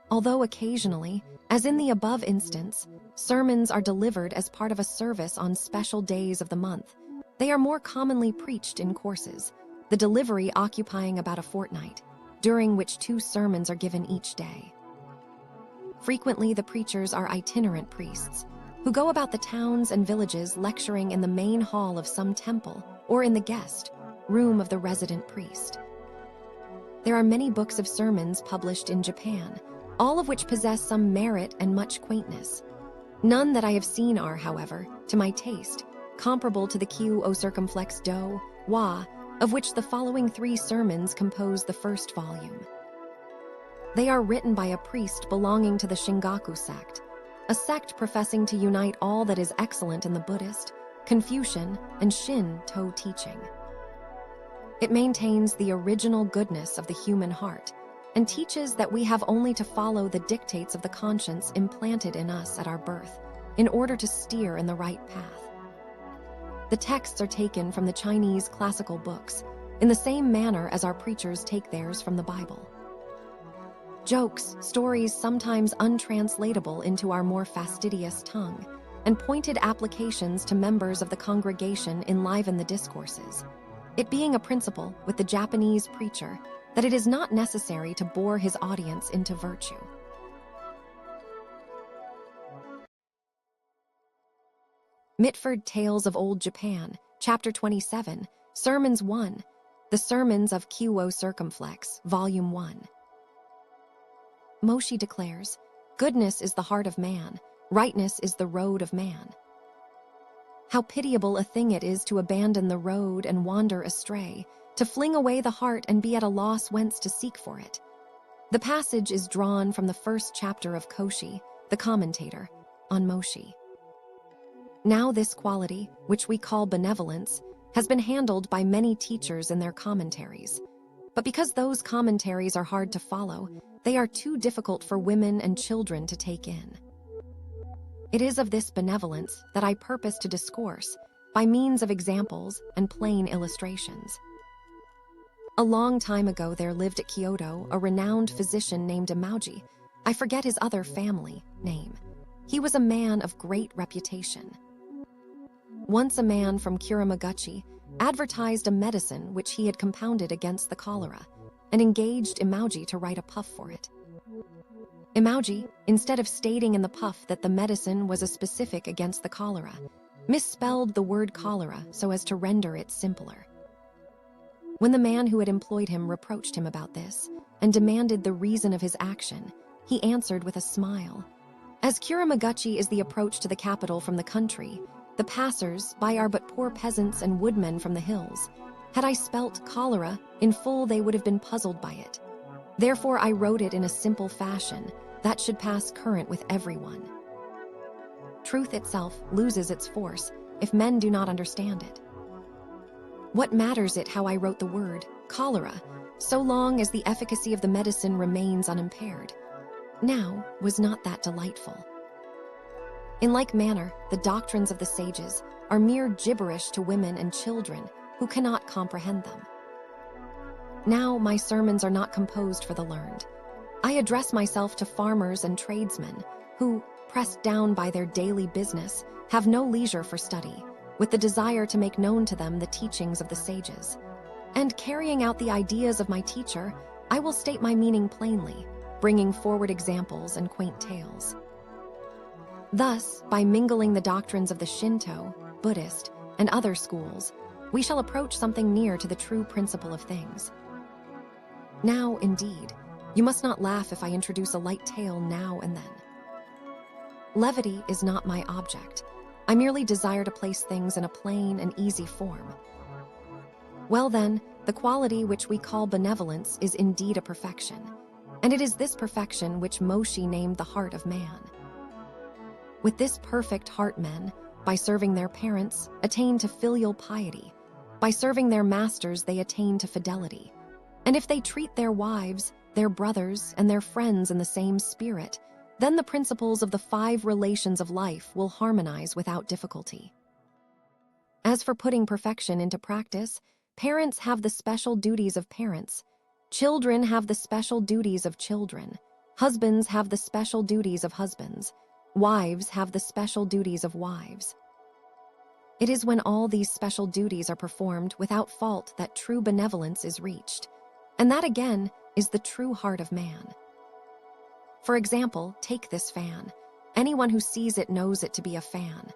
Although occasionally, as in the above instance, sermons are delivered as part of a service on special days of the month, they are more commonly preached in courses, the delivery occupying about a fortnight, during which 2 sermons are given each day. Frequently, the preachers are itinerant priests, who go about the towns and villages lecturing in the main hall of some temple or in the guest room of the resident priest. There are many books of sermons published in Japan, all of which possess some merit and much quaintness. None that I have seen are, however, to my taste, comparable to the Kiu-o circumflex do, wa, of which the following 3 sermons compose the first volume. They are written by a priest belonging to the Shingaku sect, a sect professing to unite all that is excellent in the Buddhist, Confucian, and Shinto teaching. It maintains the original goodness of the human heart and teaches that we have only to follow the dictates of the conscience implanted in us at our birth in order to steer in the right path. The texts are taken from the Chinese classical books in the same manner as our preachers take theirs from the Bible. Jokes, stories sometimes untranslatable into our more fastidious tongue, and pointed applications to members of the congregation enliven the discourses, it being a principle with the Japanese preacher that it is not necessary to bore his audience into virtue. Mitford Tales of Old Japan, Chapter 27, Sermons 1, The Sermons of Kiu-o Circumflex, Volume 1. Moshi declares, "Goodness is the heart of man, rightness is the road of man." How pitiable a thing it is to abandon the road and wander astray, to fling away the heart and be at a loss whence to seek for it. The passage is drawn from the first chapter of Koshi, the commentator, on Moshi. Now this quality, which we call benevolence, has been handled by many teachers in their commentaries. But because those commentaries are hard to follow, they are too difficult for women and children to take in. It is of this benevolence that I purpose to discourse by means of examples and plain illustrations. A long time ago there lived at Kyoto a renowned physician named Imauji. I forget his other family name. He was a man of great reputation. Once a man from Kuramaguchi advertised a medicine which he had compounded against the cholera and engaged Imauji to write a puff for it. Imauji, instead of stating in the puff that the medicine was a specific against the cholera, misspelled the word cholera so as to render it simpler. When the man who had employed him reproached him about this and demanded the reason of his action, he answered with a smile. As Kuramaguchi is the approach to the capital from the country, the passers-by are but poor peasants and woodmen from the hills. Had I spelt cholera in full, they would have been puzzled by it. Therefore I wrote it in a simple fashion, that should pass current with everyone. Truth itself loses its force if men do not understand it. What matters it how I wrote the word, cholera, so long as the efficacy of the medicine remains unimpaired? Now, was not that delightful? In like manner, the doctrines of the sages are mere gibberish to women and children who cannot comprehend them. Now, my sermons are not composed for the learned. I address myself to farmers and tradesmen who, pressed down by their daily business, have no leisure for study, with the desire to make known to them the teachings of the sages. And carrying out the ideas of my teacher, I will state my meaning plainly, bringing forward examples and quaint tales. Thus, by mingling the doctrines of the Shinto, Buddhist, and other schools, we shall approach something near to the true principle of things. Now, indeed, you must not laugh if I introduce a light tale now and then. Levity is not my object. I merely desire to place things in a plain and easy form. Well then, the quality which we call benevolence is indeed a perfection, and it is this perfection which Moshi named the heart of man. With this perfect heart men, by serving their parents, attain to filial piety. By serving their masters they attain to fidelity. And if they treat their wives, their brothers, and their friends in the same spirit, then the principles of the 5 relations of life will harmonize without difficulty. As for putting perfection into practice, parents have the special duties of parents. Children have the special duties of children. Husbands have the special duties of husbands. Wives have the special duties of wives. It is when all these special duties are performed without fault that true benevolence is reached. And that again is the true heart of man. For example, take this fan. Anyone who sees it knows it to be a fan.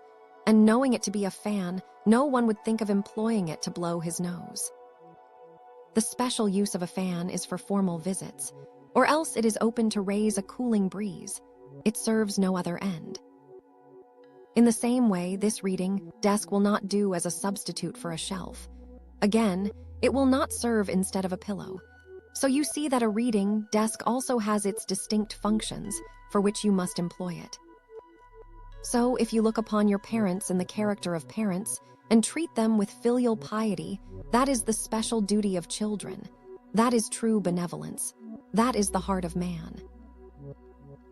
And knowing it to be a fan, no one would think of employing it to blow his nose. The special use of a fan is for formal visits, or else it is open to raise a cooling breeze. It serves no other end. In the same way, this reading desk will not do as a substitute for a shelf. Again, it will not serve instead of a pillow. So you see that a reading desk also has its distinct functions for which you must employ it. So if you look upon your parents in the character of parents and treat them with filial piety, that is the special duty of children. That is true benevolence. That is the heart of man.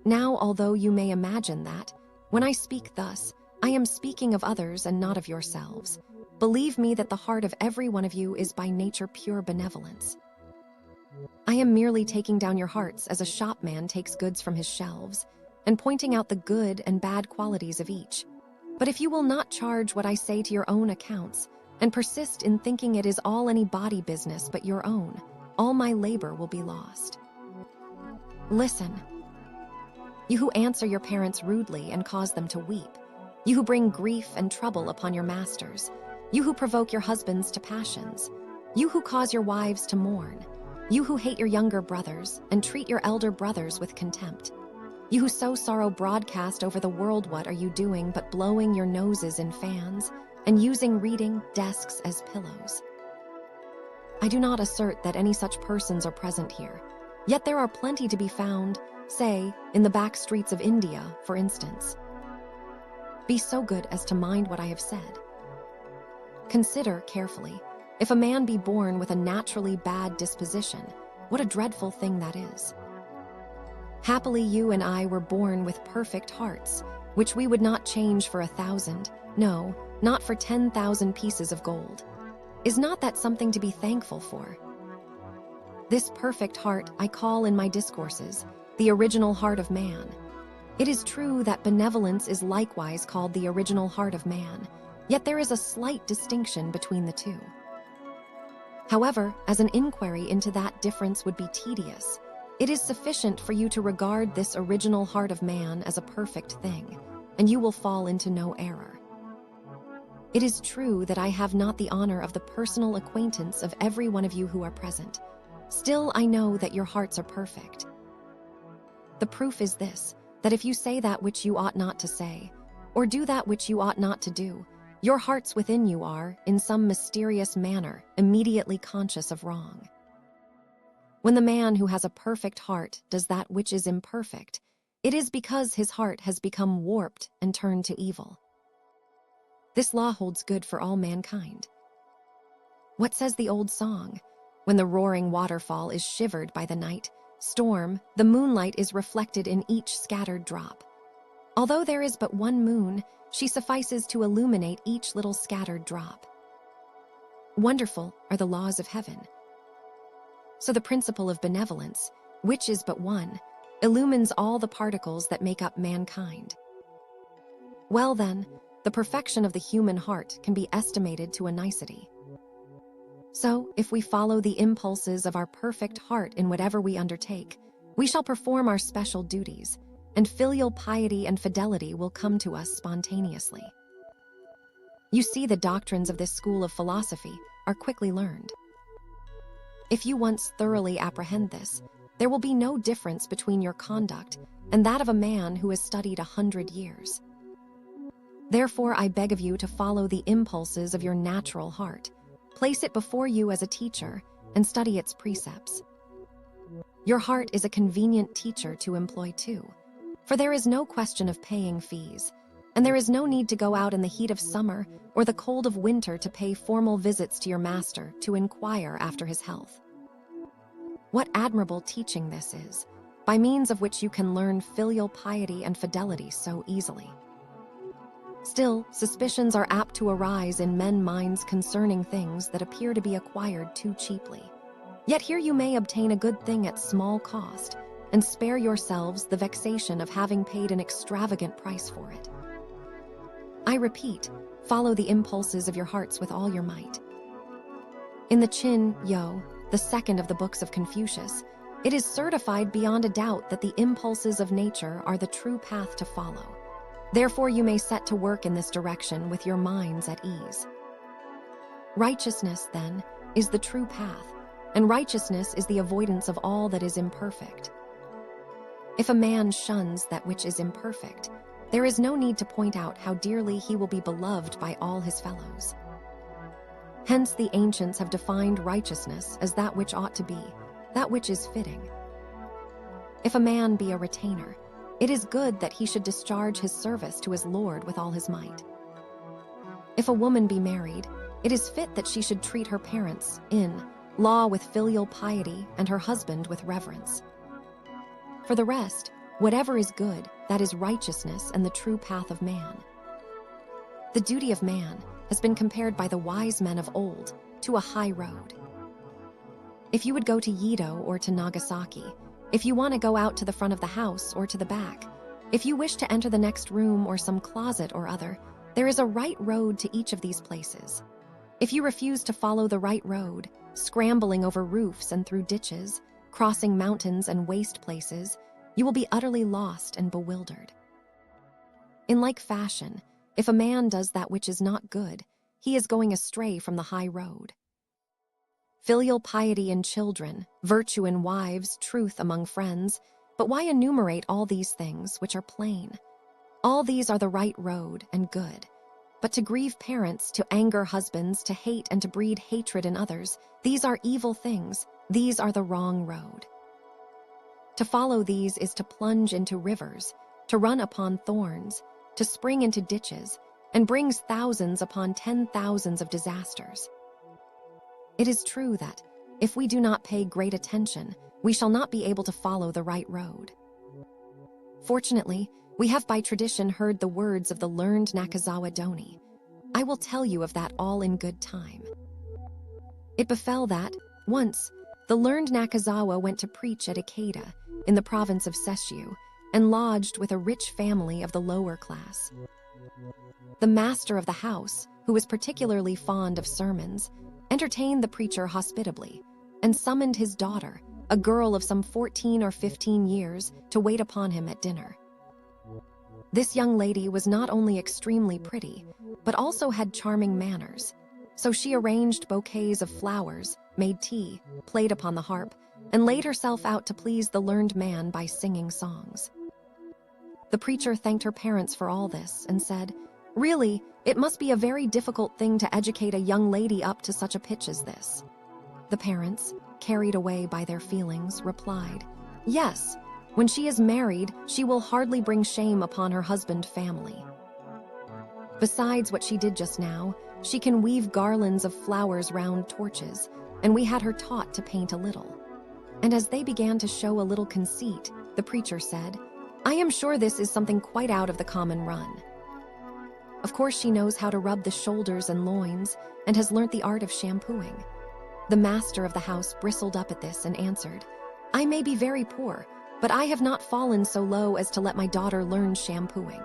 Now, although you may imagine that, when I speak thus, I am speaking of others and not of yourselves. Believe me that the heart of every one of you is by nature pure benevolence. I am merely taking down your hearts as a shopman takes goods from his shelves, and pointing out the good and bad qualities of each. But if you will not charge what I say to your own accounts, and persist in thinking it is all any body business but your own, all my labor will be lost. Listen. You who answer your parents rudely and cause them to weep. You who bring grief and trouble upon your masters. You who provoke your husbands to passions. You who cause your wives to mourn. You who hate your younger brothers and treat your elder brothers with contempt. You who sow sorrow broadcast over the world, what are you doing but blowing your noses in fans and using reading desks as pillows? I do not assert that any such persons are present here, yet there are plenty to be found, say, in the back streets of India, for instance. Be so good as to mind what I have said. Consider carefully, if a man be born with a naturally bad disposition, what a dreadful thing that is. Happily you and I were born with perfect hearts, which we would not change for 1,000, no, not for 10,000 pieces of gold. Is not that something to be thankful for? This perfect heart I call in my discourses the original heart of man. It is true that benevolence is likewise called the original heart of man, yet there is a slight distinction between the two. However, as an inquiry into that difference would be tedious, it is sufficient for you to regard this original heart of man as a perfect thing, and you will fall into no error. It is true that I have not the honor of the personal acquaintance of every one of you who are present. Still, I know that your hearts are perfect. The proof is this, that if you say that which you ought not to say, or do that which you ought not to do, your hearts within you are, in some mysterious manner, immediately conscious of wrong. When the man who has a perfect heart does that which is imperfect, It is because his heart has become warped and turned to evil. This law holds good for all mankind. What says the old song? When the roaring waterfall is shivered by the night storm, the moonlight is reflected in each scattered drop. Although there is but one moon, she suffices to illuminate each little scattered drop. Wonderful are the laws of heaven. So the principle of benevolence, which is but one, illumines all the particles that make up mankind. Well then, the perfection of the human heart can be estimated to a nicety. So, if we follow the impulses of our perfect heart in whatever we undertake, we shall perform our special duties, and filial piety and fidelity will come to us spontaneously. You see, the doctrines of this school of philosophy are quickly learned. If you once thoroughly apprehend this, there will be no difference between your conduct and that of a man who has studied 100 years. Therefore, I beg of you to follow the impulses of your natural heart, place it before you as a teacher, and study its precepts. Your heart is a convenient teacher to employ too, for there is no question of paying fees, and there is no need to go out in the heat of summer or the cold of winter to pay formal visits to your master to inquire after his health. What admirable teaching this is, by means of which you can learn filial piety and fidelity so easily. Still, suspicions are apt to arise in men's minds concerning things that appear to be acquired too cheaply. Yet here you may obtain a good thing at small cost, and spare yourselves the vexation of having paid an extravagant price for it. I repeat, follow the impulses of your hearts with all your might. In the Kiu-ō, the second of the books of Confucius, it is certified beyond a doubt that the impulses of nature are the true path to follow. Therefore, you may set to work in this direction with your minds at ease. Righteousness, then, is the true path, and righteousness is the avoidance of all that is imperfect. If a man shuns that which is imperfect, there is no need to point out how dearly he will be beloved by all his fellows. Hence, the ancients have defined righteousness as that which ought to be, that which is fitting. If a man be a retainer, it is good that he should discharge his service to his lord with all his might. If a woman be married, it is fit that she should treat her parents, in law, with filial piety, and her husband with reverence. For the rest, whatever is good, that is righteousness and the true path of man. The duty of man has been compared by the wise men of old to a high road. If you would go to Yedo or to Nagasaki, if you want to go out to the front of the house or to the back, if you wish to enter the next room or some closet or other, there is a right road to each of these places. If you refuse to follow the right road, scrambling over roofs and through ditches, crossing mountains and waste places, you will be utterly lost and bewildered. In like fashion, if a man does that which is not good, he is going astray from the high road. Filial piety in children, virtue in wives, truth among friends, but why enumerate all these things which are plain? All these are the right road and good. But to grieve parents, to anger husbands, to hate and to breed hatred in others, these are evil things, these are the wrong road. To follow these is to plunge into rivers, to run upon thorns, to spring into ditches, and brings thousands upon 10,000s of disasters. It is true that, if we do not pay great attention, we shall not be able to follow the right road. Fortunately, we have by tradition heard the words of the learned Nakazawa Doni. I will tell you of that all in good time. It befell that, once, the learned Nakazawa went to preach at Ikeda, in the province of Sesshu, and lodged with a rich family of the lower class. The master of the house, who was particularly fond of sermons, entertained the preacher hospitably, and summoned his daughter, a girl of some 14 or 15 years, to wait upon him at dinner. This young lady was not only extremely pretty, but also had charming manners, so she arranged bouquets of flowers, made tea, played upon the harp, and laid herself out to please the learned man by singing songs. The preacher thanked her parents for all this and said, "Really, it must be a very difficult thing to educate a young lady up to such a pitch as this." The parents, carried away by their feelings, replied, "Yes, When she is married, she will hardly bring shame upon her husband family. Besides what she did just now, she can weave garlands of flowers round torches, and we had her taught to paint a little. And as they began to show a little conceit, the preacher said, "I am sure this is something quite out of the common run." Of course she knows how to rub the shoulders and loins, and has learnt the art of shampooing. The master of the house bristled up at this and answered, "I may be very poor, but I have not fallen so low as to let my daughter learn shampooing."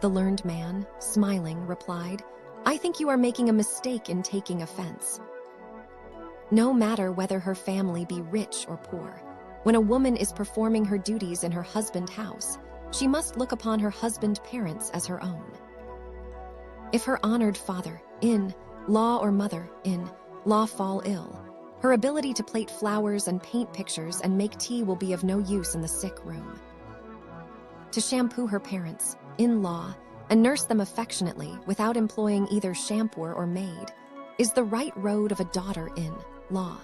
The learned man, smiling, replied, "I think you are making a mistake in taking offense. No matter whether her family be rich or poor, when a woman is performing her duties in her husband's house, she must look upon her husband's parents as her own. If her honored father-in-law or mother-in-law fall ill, her ability to plait flowers and paint pictures and make tea will be of no use in the sick room. To shampoo her parents-in-law and nurse them affectionately without employing either shampooer or maid is the right road of a daughter-in-law.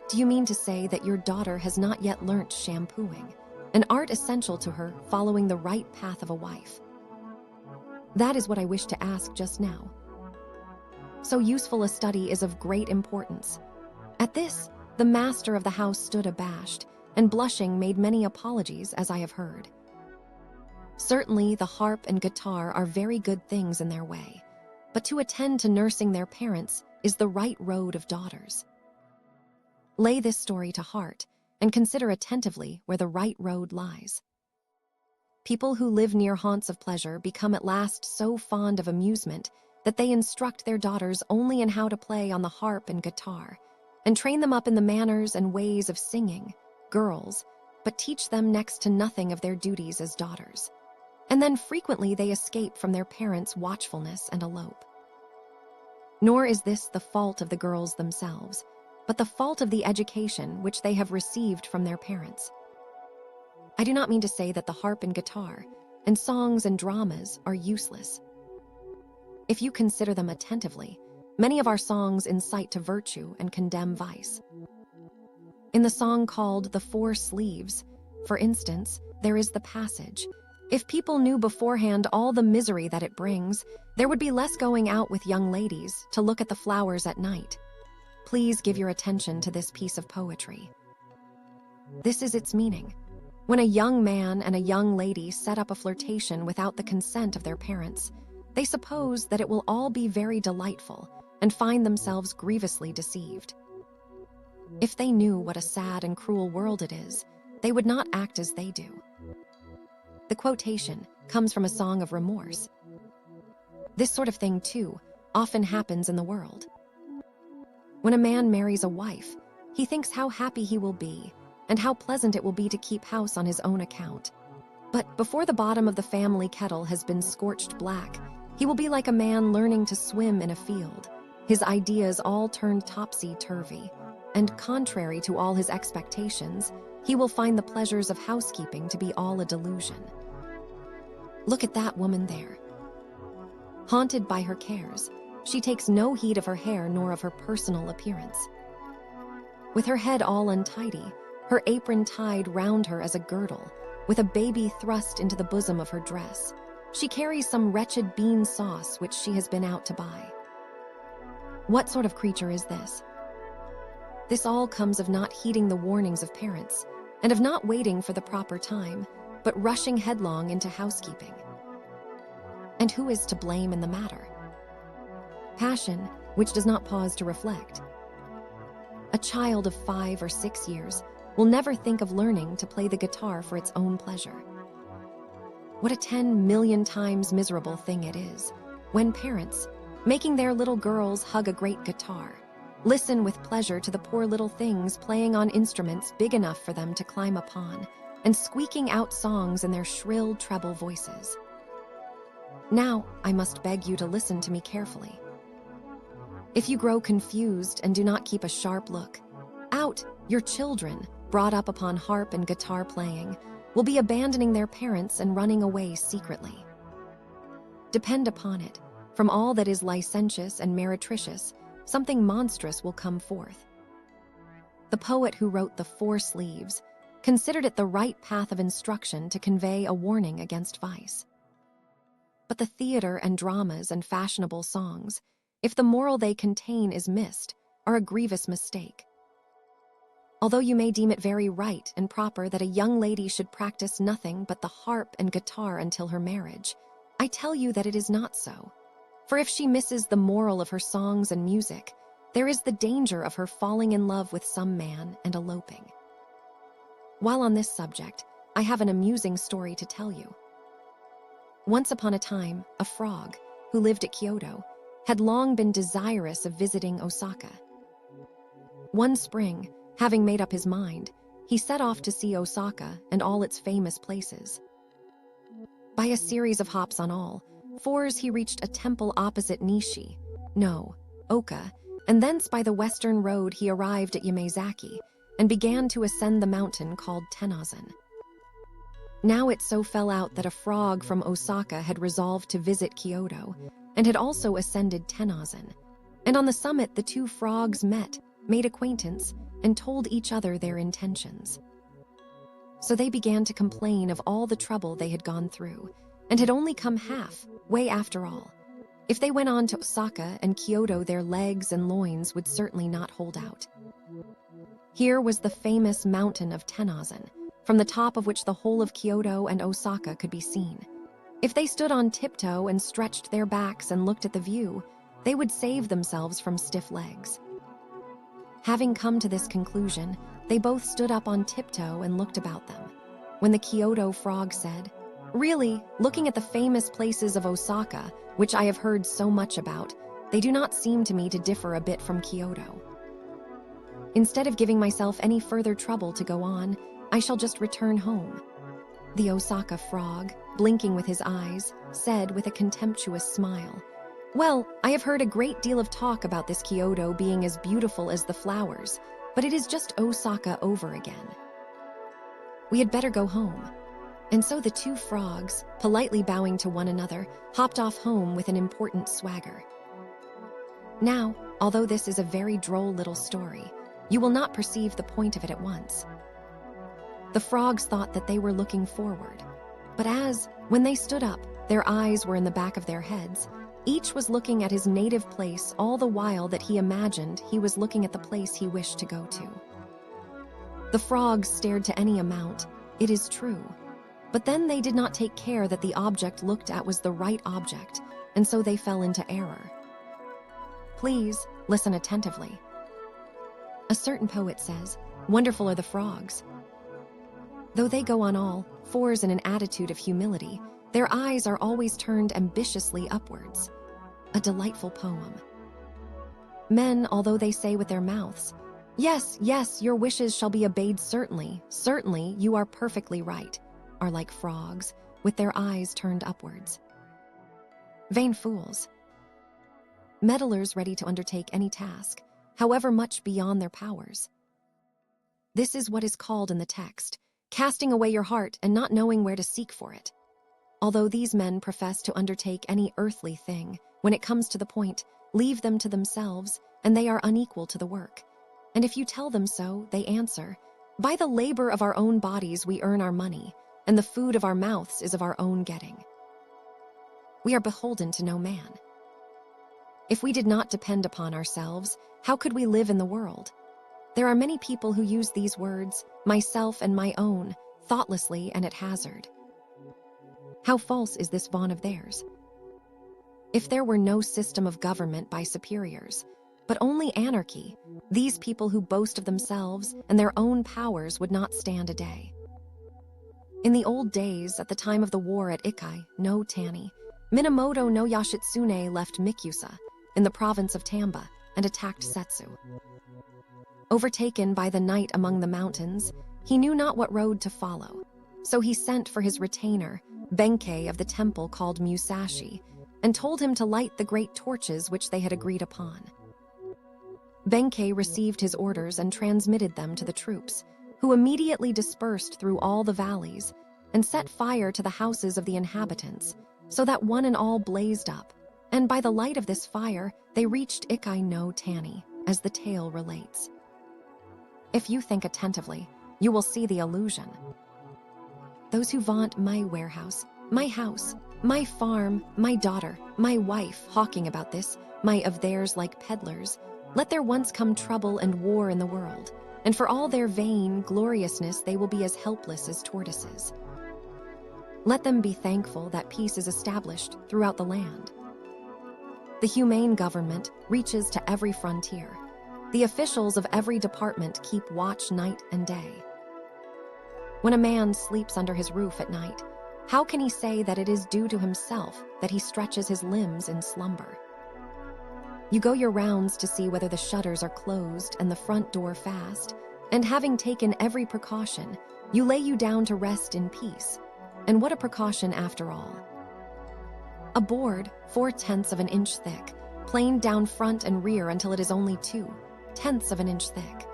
Do you mean to say that your daughter has not yet learnt shampooing, an art essential to her following the right path of a wife? That is what I wished to ask just now. So useful a study is of great importance." At this, the master of the house stood abashed, and blushing made many apologies, as I have heard. Certainly the harp and guitar are very good things in their way, but to attend to nursing their parents is the right road of daughters. Lay this story to heart, and consider attentively where the right road lies. People who live near haunts of pleasure become at last so fond of amusement that they instruct their daughters only in how to play on the harp and guitar, and train them up in the manners and ways of singing, girls, but teach them next to nothing of their duties as daughters. And then frequently they escape from their parents' watchfulness and elope. Nor is this the fault of the girls themselves, but the fault of the education which they have received from their parents. I do not mean to say that the harp and guitar, and songs and dramas are useless. If you consider them attentively, many of our songs incite to virtue and condemn vice. In the song called "The Four Sleeves," for instance, there is the passage, "If people knew beforehand all the misery that it brings, there would be less going out with young ladies to look at the flowers at night." Please give your attention to this piece of poetry. This is its meaning. When a young man and a young lady set up a flirtation without the consent of their parents, they suppose that it will all be very delightful and find themselves grievously deceived. If they knew what a sad and cruel world it is, they would not act as they do. The quotation comes from a song of remorse. This sort of thing, too, often happens in the world. When a man marries a wife, he thinks how happy he will be and how pleasant it will be to keep house on his own account. But before the bottom of the family kettle has been scorched black, he will be like a man learning to swim in a field, his ideas all turned topsy-turvy, and contrary to all his expectations, he will find the pleasures of housekeeping to be all a delusion. Look at that woman there. Haunted by her cares, she takes no heed of her hair nor of her personal appearance. With her head all untidy, her apron tied round her as a girdle, with a baby thrust into the bosom of her dress, she carries some wretched bean sauce which she has been out to buy. What sort of creature is this? This all comes of not heeding the warnings of parents, and of not waiting for the proper time, but rushing headlong into housekeeping. And who is to blame in the matter? Passion, which does not pause to reflect. A child of 5 or 6 years will never think of learning to play the guitar for its own pleasure. What a 10 million times miserable thing it is when parents, making their little girls hug a great guitar, listen with pleasure to the poor little things playing on instruments big enough for them to climb upon, and squeaking out songs in their shrill treble voices. Now, I must beg you to listen to me carefully. If you grow confused and do not keep a sharp look out, your children, brought up upon harp and guitar playing, will be abandoning their parents and running away secretly. Depend upon it, from all that is licentious and meretricious, something monstrous will come forth. The poet who wrote "The Four Sleeves" considered it the right path of instruction to convey a warning against vice. But the theater and dramas and fashionable songs, if the moral they contain is missed, are a grievous mistake. Although you may deem it very right and proper that a young lady should practice nothing but the harp and guitar until her marriage, I tell you that it is not so. For if she misses the moral of her songs and music, there is the danger of her falling in love with some man and eloping. While on this subject, I have an amusing story to tell you. Once upon a time, a frog, who lived at Kiu-ō, had long been desirous of visiting Osaka. One spring, having made up his mind, he set off to see Osaka and all its famous places. By a series of hops on all fours, he reached a temple opposite Oka, and thence by the western road he arrived at Yamazaki and began to ascend the mountain called Tennozen. Now it so fell out that a frog from Osaka had resolved to visit Kiu-ō and had also ascended Tennozen. And on the summit the two frogs met, made acquaintance, and told each other their intentions. So they began to complain of all the trouble they had gone through, and had only come half-way after all. If they went on to Osaka and Kiu-ō, their legs and loins would certainly not hold out. Here was the famous mountain of Tennozen, from the top of which the whole of Kiu-ō and Osaka could be seen. If they stood on tiptoe and stretched their backs and looked at the view, they would save themselves from stiff legs. Having come to this conclusion, they both stood up on tiptoe and looked about them, when the Kiu-ō frog said, "Really, looking at the famous places of Osaka, which I have heard so much about, they do not seem to me to differ a bit from Kiu-ō. Instead of giving myself any further trouble to go on, I shall just return home." The Osaka frog, blinking with his eyes, said with a contemptuous smile, "Well, I have heard a great deal of talk about this Kiu-ō being as beautiful as the flowers, but it is just Osaka over again. We had better go home." And so the two frogs, politely bowing to one another, hopped off home with an important swagger. Now, although this is a very droll little story, you will not perceive the point of it at once. The frogs thought that they were looking forward, but as, when they stood up, their eyes were in the back of their heads, each was looking at his native place all the while that he imagined he was looking at the place he wished to go to. The frogs stared to any amount, it is true, but then they did not take care that the object looked at was the right object, and so they fell into error. Please listen attentively. A certain poet says, "Wonderful are the frogs. Though they go on all fours in an attitude of humility, their eyes are always turned ambitiously upwards." A delightful poem. Men, although they say with their mouths, "Yes, yes, your wishes shall be obeyed certainly, certainly, you are perfectly right," are like frogs, with their eyes turned upwards. Vain fools. Meddlers ready to undertake any task, however much beyond their powers. This is what is called in the text, casting away your heart and not knowing where to seek for it. Although these men profess to undertake any earthly thing, when it comes to the point, leave them to themselves, and they are unequal to the work. And if you tell them so, they answer, "By the labor of our own bodies we earn our money, and the food of our mouths is of our own getting." We are beholden to no man. If we did not depend upon ourselves, how could we live in the world? There are many people who use these words, myself and my own, thoughtlessly and at hazard. How false is this vaunt of theirs? If there were no system of government by superiors, but only anarchy, these people who boast of themselves and their own powers would not stand a day. In the old days, at the time of the war at Ikai no Tani, Minamoto no Yoshitsune left Mikusa, in the province of Tamba, and attacked Setsu. Overtaken by the night among the mountains, he knew not what road to follow, so he sent for his retainer, Benkei of the temple called Musashi, and told him to light the great torches which they had agreed upon. Benkei received his orders and transmitted them to the troops, who immediately dispersed through all the valleys and set fire to the houses of the inhabitants, so that one and all blazed up, and by the light of this fire they reached Ikai no Tani, as the tale relates. If you think attentively, you will see the illusion. Those who vaunt my warehouse, my house, my farm, my daughter, my wife, hawking about this, my of theirs like peddlers, let there once come trouble and war in the world, and for all their vain gloriousness they will be as helpless as tortoises. Let them be thankful that peace is established throughout the land. The humane government reaches to every frontier. The officials of every department keep watch night and day. When a man sleeps under his roof at night, how can he say that it is due to himself that he stretches his limbs in slumber? You go your rounds to see whether the shutters are closed and the front door fast, and having taken every precaution, you lay you down to rest in peace. And what a precaution after all. A board 4/10 of an inch thick, planed down front and rear until it is only 2/10 of an inch thick.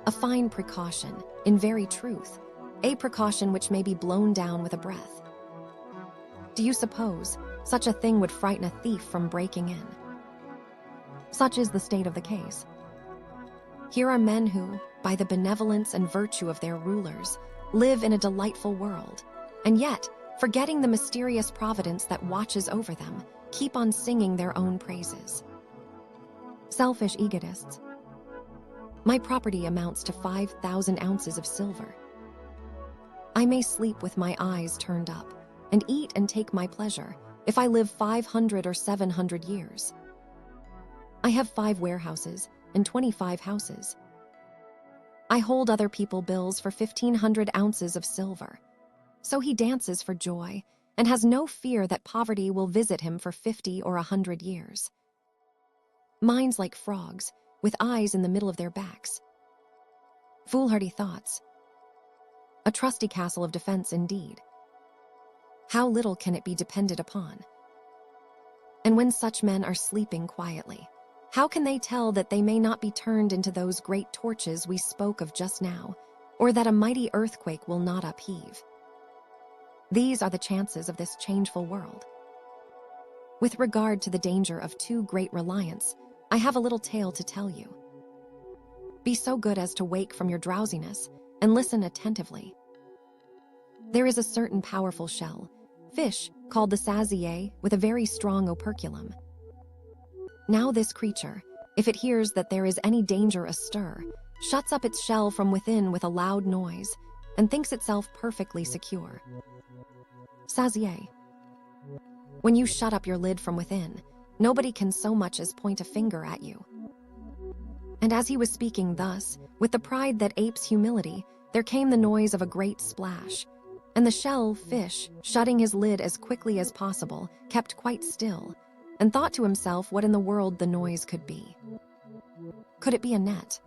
A fine precaution, in very truth, a precaution which may be blown down with a breath. Do you suppose such a thing would frighten a thief from breaking in? Such is the state of the case. Here are men who, by the benevolence and virtue of their rulers, live in a delightful world, and yet, forgetting the mysterious providence that watches over them, keep on singing their own praises. Selfish egotists. My property amounts to 5,000 ounces of silver. I may sleep with my eyes turned up, and eat and take my pleasure, if I live 500 or 700 years. I have 5 warehouses and 25 houses. I hold other people bills for 1,500 ounces of silver. So he dances for joy and has no fear that poverty will visit him for 50 or 100 years. Minds like frogs, with eyes in the middle of their backs. Foolhardy thoughts. A trusty castle of defense indeed. How little can it be depended upon? And when such men are sleeping quietly, how can they tell that they may not be turned into those great torches we spoke of just now, or that a mighty earthquake will not upheave? These are the chances of this changeful world. With regard to the danger of too great reliance, I have a little tale to tell you. Be so good as to wake from your drowsiness and listen attentively. There is a certain powerful shell, fish, called the sazier, with a very strong operculum. Now this creature, if it hears that there is any danger astir, shuts up its shell from within with a loud noise, and thinks itself perfectly secure. Sazier. When you shut up your lid from within, nobody can so much as point a finger at you. And as he was speaking thus, with the pride that apes humility, there came the noise of a great splash, and the shell fish, shutting his lid as quickly as possible, kept quite still, and thought to himself what in the world the noise could be. Could it be a net?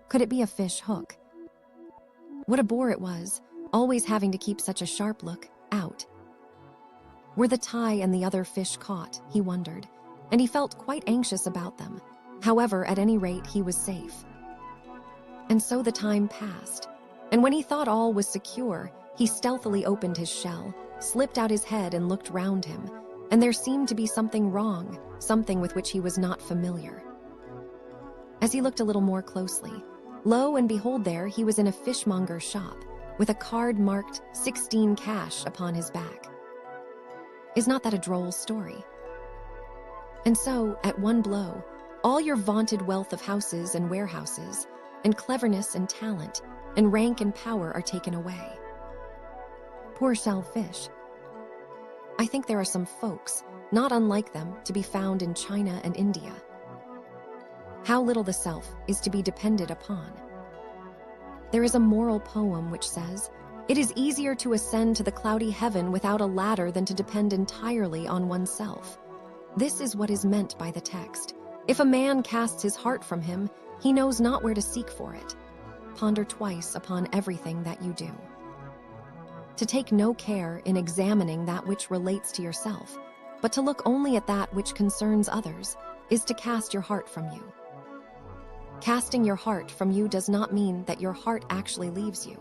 Could it be a fish hook? What a bore it was, always having to keep such a sharp look out. Were the tie and the other fish caught, he wondered, and he felt quite anxious about them. However, at any rate, he was safe. And so the time passed, and when he thought all was secure, he stealthily opened his shell, slipped out his head and looked round him, and there seemed to be something wrong, something with which he was not familiar. As he looked a little more closely, lo and behold, there he was in a fishmonger's shop, with a card marked 16 cash upon his back. Is not that a droll story? And so, at one blow, all your vaunted wealth of houses and warehouses, and cleverness and talent, and rank and power are taken away. Poor shellfish. I think there are some folks, not unlike them, to be found in China and India. How little the self is to be depended upon. There is a moral poem which says, "It is easier to ascend to the cloudy heaven without a ladder than to depend entirely on oneself." This is what is meant by the text. If a man casts his heart from him, he knows not where to seek for it. Ponder twice upon everything that you do. To take no care in examining that which relates to yourself, but to look only at that which concerns others, is to cast your heart from you. Casting your heart from you does not mean that your heart actually leaves you.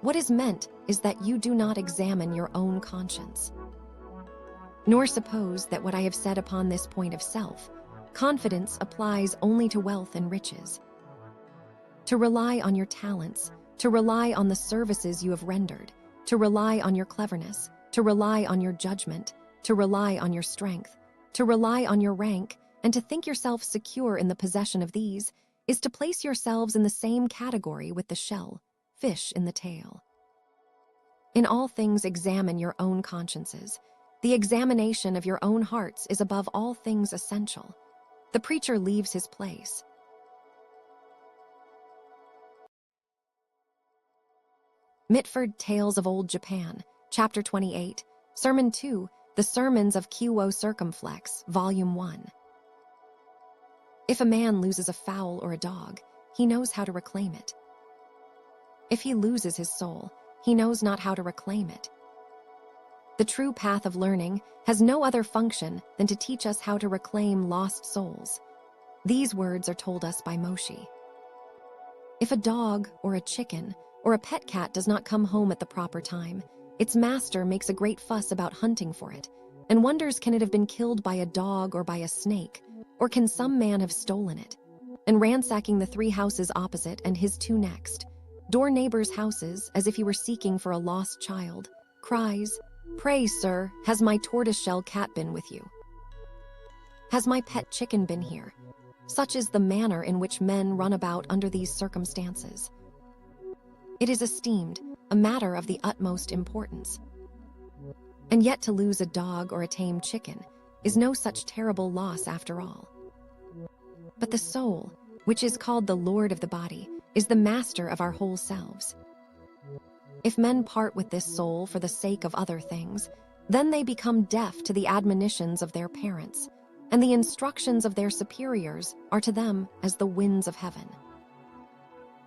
What is meant is that you do not examine your own conscience. Nor suppose that what I have said upon this point of self, confidence applies only to wealth and riches. to rely on your talents, to rely on the services you have rendered, to rely on your cleverness, to rely on your judgment, to rely on your strength, to rely on your rank, and to think yourself secure in the possession of these is to place yourselves in the same category with the shell, fish in the tail. In all things examine your own consciences. The examination of your own hearts is above all things essential. The preacher leaves his place. Mitford, Tales of Old Japan, Chapter 28, Sermon 2, The Sermons of Kiu-o Circumflex, Volume 1. If a man loses a fowl or a dog, he knows how to reclaim it. If he loses his soul, he knows not how to reclaim it. The true path of learning has no other function than to teach us how to reclaim lost souls. These words are told us by Moshi. If a dog or a chicken or a pet cat does not come home at the proper time, its master makes a great fuss about hunting for it, and wonders can it have been killed by a dog or by a snake, or can some man have stolen it? And ransacking the 3 houses opposite and his 2 next, door neighbors' houses as if he were seeking for a lost child, cries, "Pray, sir, has my tortoiseshell cat been with you? Has my pet chicken been here?" Such is the manner in which men run about under these circumstances. It is esteemed a matter of the utmost importance. And yet to lose a dog or a tame chicken is no such terrible loss after all. But the soul, which is called the Lord of the body, is the master of our whole selves. If men part with this soul for the sake of other things, then they become deaf to the admonitions of their parents, and the instructions of their superiors are to them as the winds of heaven.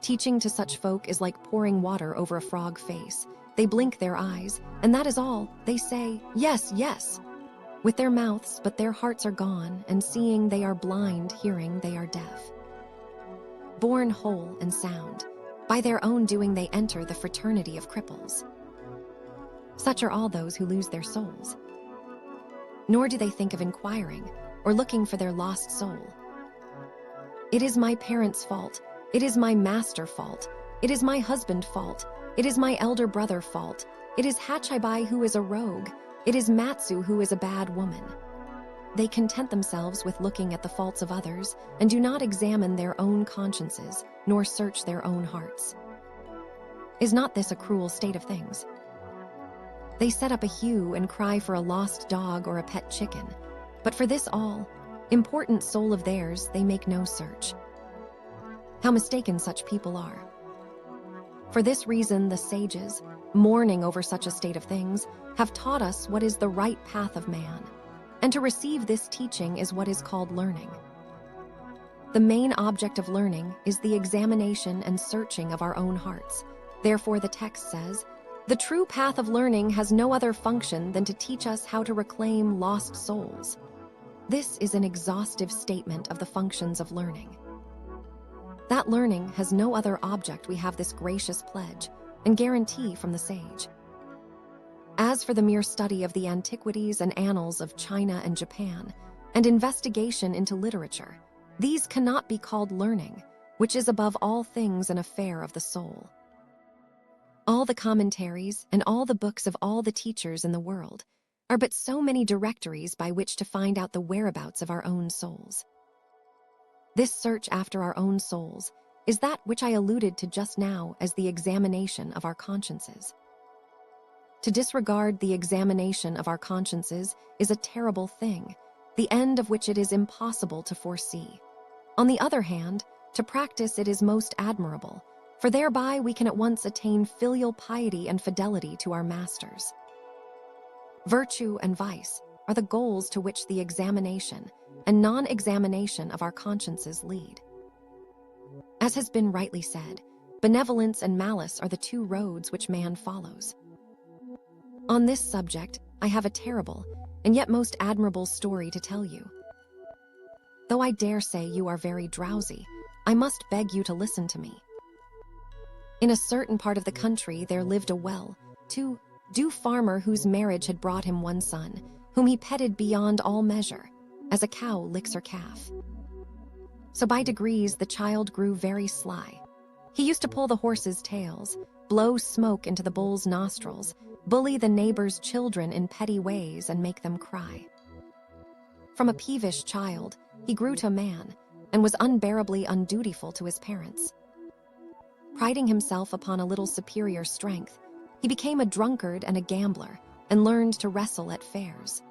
Teaching to such folk is like pouring water over a frog face. They blink their eyes, and that is all. They say, "Yes, yes," with their mouths, but their hearts are gone, and seeing they are blind, hearing they are deaf. Born whole and sound, by their own doing they enter the fraternity of cripples. Such are all those who lose their souls. Nor do they think of inquiring or looking for their lost soul. It is my parents' fault. It is my master fault. It is my husband fault. It is my elder brother fault. It is Hachibai who is a rogue. It is Matsu who is a bad woman. They content themselves with looking at the faults of others and do not examine their own consciences nor search their own hearts. Is not this a cruel state of things? They set up a hue and cry for a lost dog or a pet chicken, but for this all important soul of theirs they make no search. How mistaken such people are. For this reason the sages, mourning over such a state of things, have taught us what is the right path of man, and to receive this teaching is what is called learning. The main object of learning is the examination and searching of our own hearts. Therefore the text says, "The true path of learning has no other function than to teach us how to reclaim lost souls." This is an exhaustive statement of the functions of learning. That learning has no other object, we have this gracious pledge and guarantee from the sage. As for the mere study of the antiquities and annals of China and Japan, and investigation into literature, these cannot be called learning, which is above all things an affair of the soul. All the commentaries and all the books of all the teachers in the world are but so many directories by which to find out the whereabouts of our own souls. This search after our own souls is that which I alluded to just now as the examination of our consciences. To disregard the examination of our consciences is a terrible thing, the end of which it is impossible to foresee. On the other hand, to practice it is most admirable, for thereby we can at once attain filial piety and fidelity to our masters. Virtue and vice are the goals to which the examination and non-examination of our consciences lead. As has been rightly said, benevolence and malice are the 2 roads which man follows. On this subject, I have a terrible and yet most admirable story to tell you. Though I dare say you are very drowsy, I must beg you to listen to me. In a certain part of the country there lived a well-to-do farmer whose marriage had brought him one son, whom he petted beyond all measure, as a cow licks her calf. So by degrees the child grew very sly, He used to pull the horses' tails, blow smoke into the bulls' nostrils, bully the neighbors' children in petty ways, and make them cry. From a peevish child, he grew to a man and was unbearably undutiful to his parents. Priding himself upon a little superior strength, he became a drunkard and a gambler and learned to wrestle at fairs.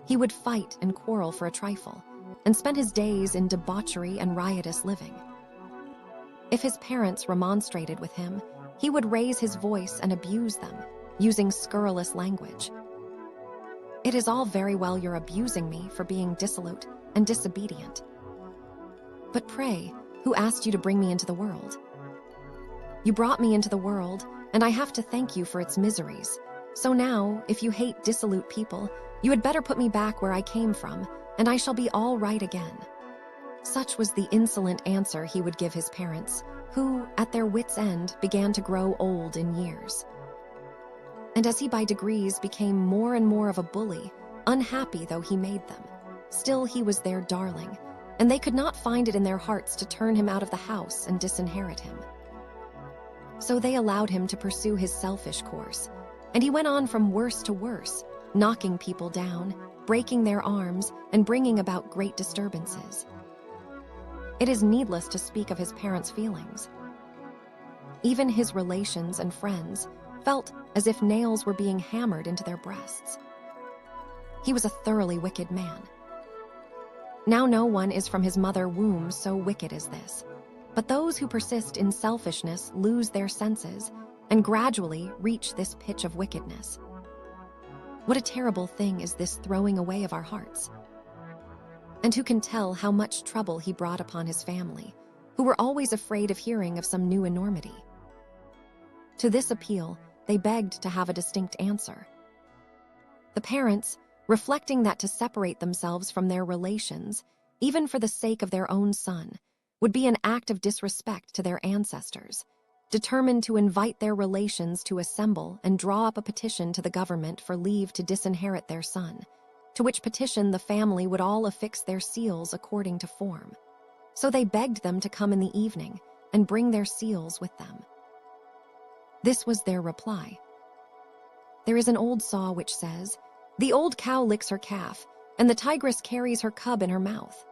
He would fight and quarrel for a trifle and spent his days in debauchery and riotous living. If his parents remonstrated with him, he would raise his voice and abuse them, using scurrilous language. "It is all very well your abusing me for being dissolute and disobedient. But pray, who asked you to bring me into the world? You brought me into the world, and I have to thank you for its miseries. So now, if you hate dissolute people, you had better put me back where I came from, and I shall be all right again." Such was the insolent answer he would give his parents, who, at their wits' end, began to grow old in years. And as he by degrees became more and more of a bully, unhappy though he made them, still he was their darling, and they could not find it in their hearts to turn him out of the house and disinherit him. So they allowed him to pursue his selfish course, and he went on from worse to worse, knocking people down, breaking their arms, and bringing about great disturbances. It is needless to speak of his parents' feelings. Even his relations and friends felt as if nails were being hammered into their breasts. He was a thoroughly wicked man. Now no one is from his mother womb so wicked as this, but those who persist in selfishness lose their senses and gradually reach this pitch of wickedness. What a terrible thing is this throwing away of our hearts. And who can tell how much trouble he brought upon his family, who were always afraid of hearing of some new enormity. To this appeal, they begged to have a distinct answer. The parents, reflecting that to separate themselves from their relations, even for the sake of their own son, would be an act of disrespect to their ancestors, determined to invite their relations to assemble and draw up a petition to the government for leave to disinherit their son, to which petition the family would all affix their seals according to form. So they begged them to come in the evening and bring their seals with them. This was their reply. There is an old saw which says, "The old cow licks her calf, and the tigress carries her cub in her mouth.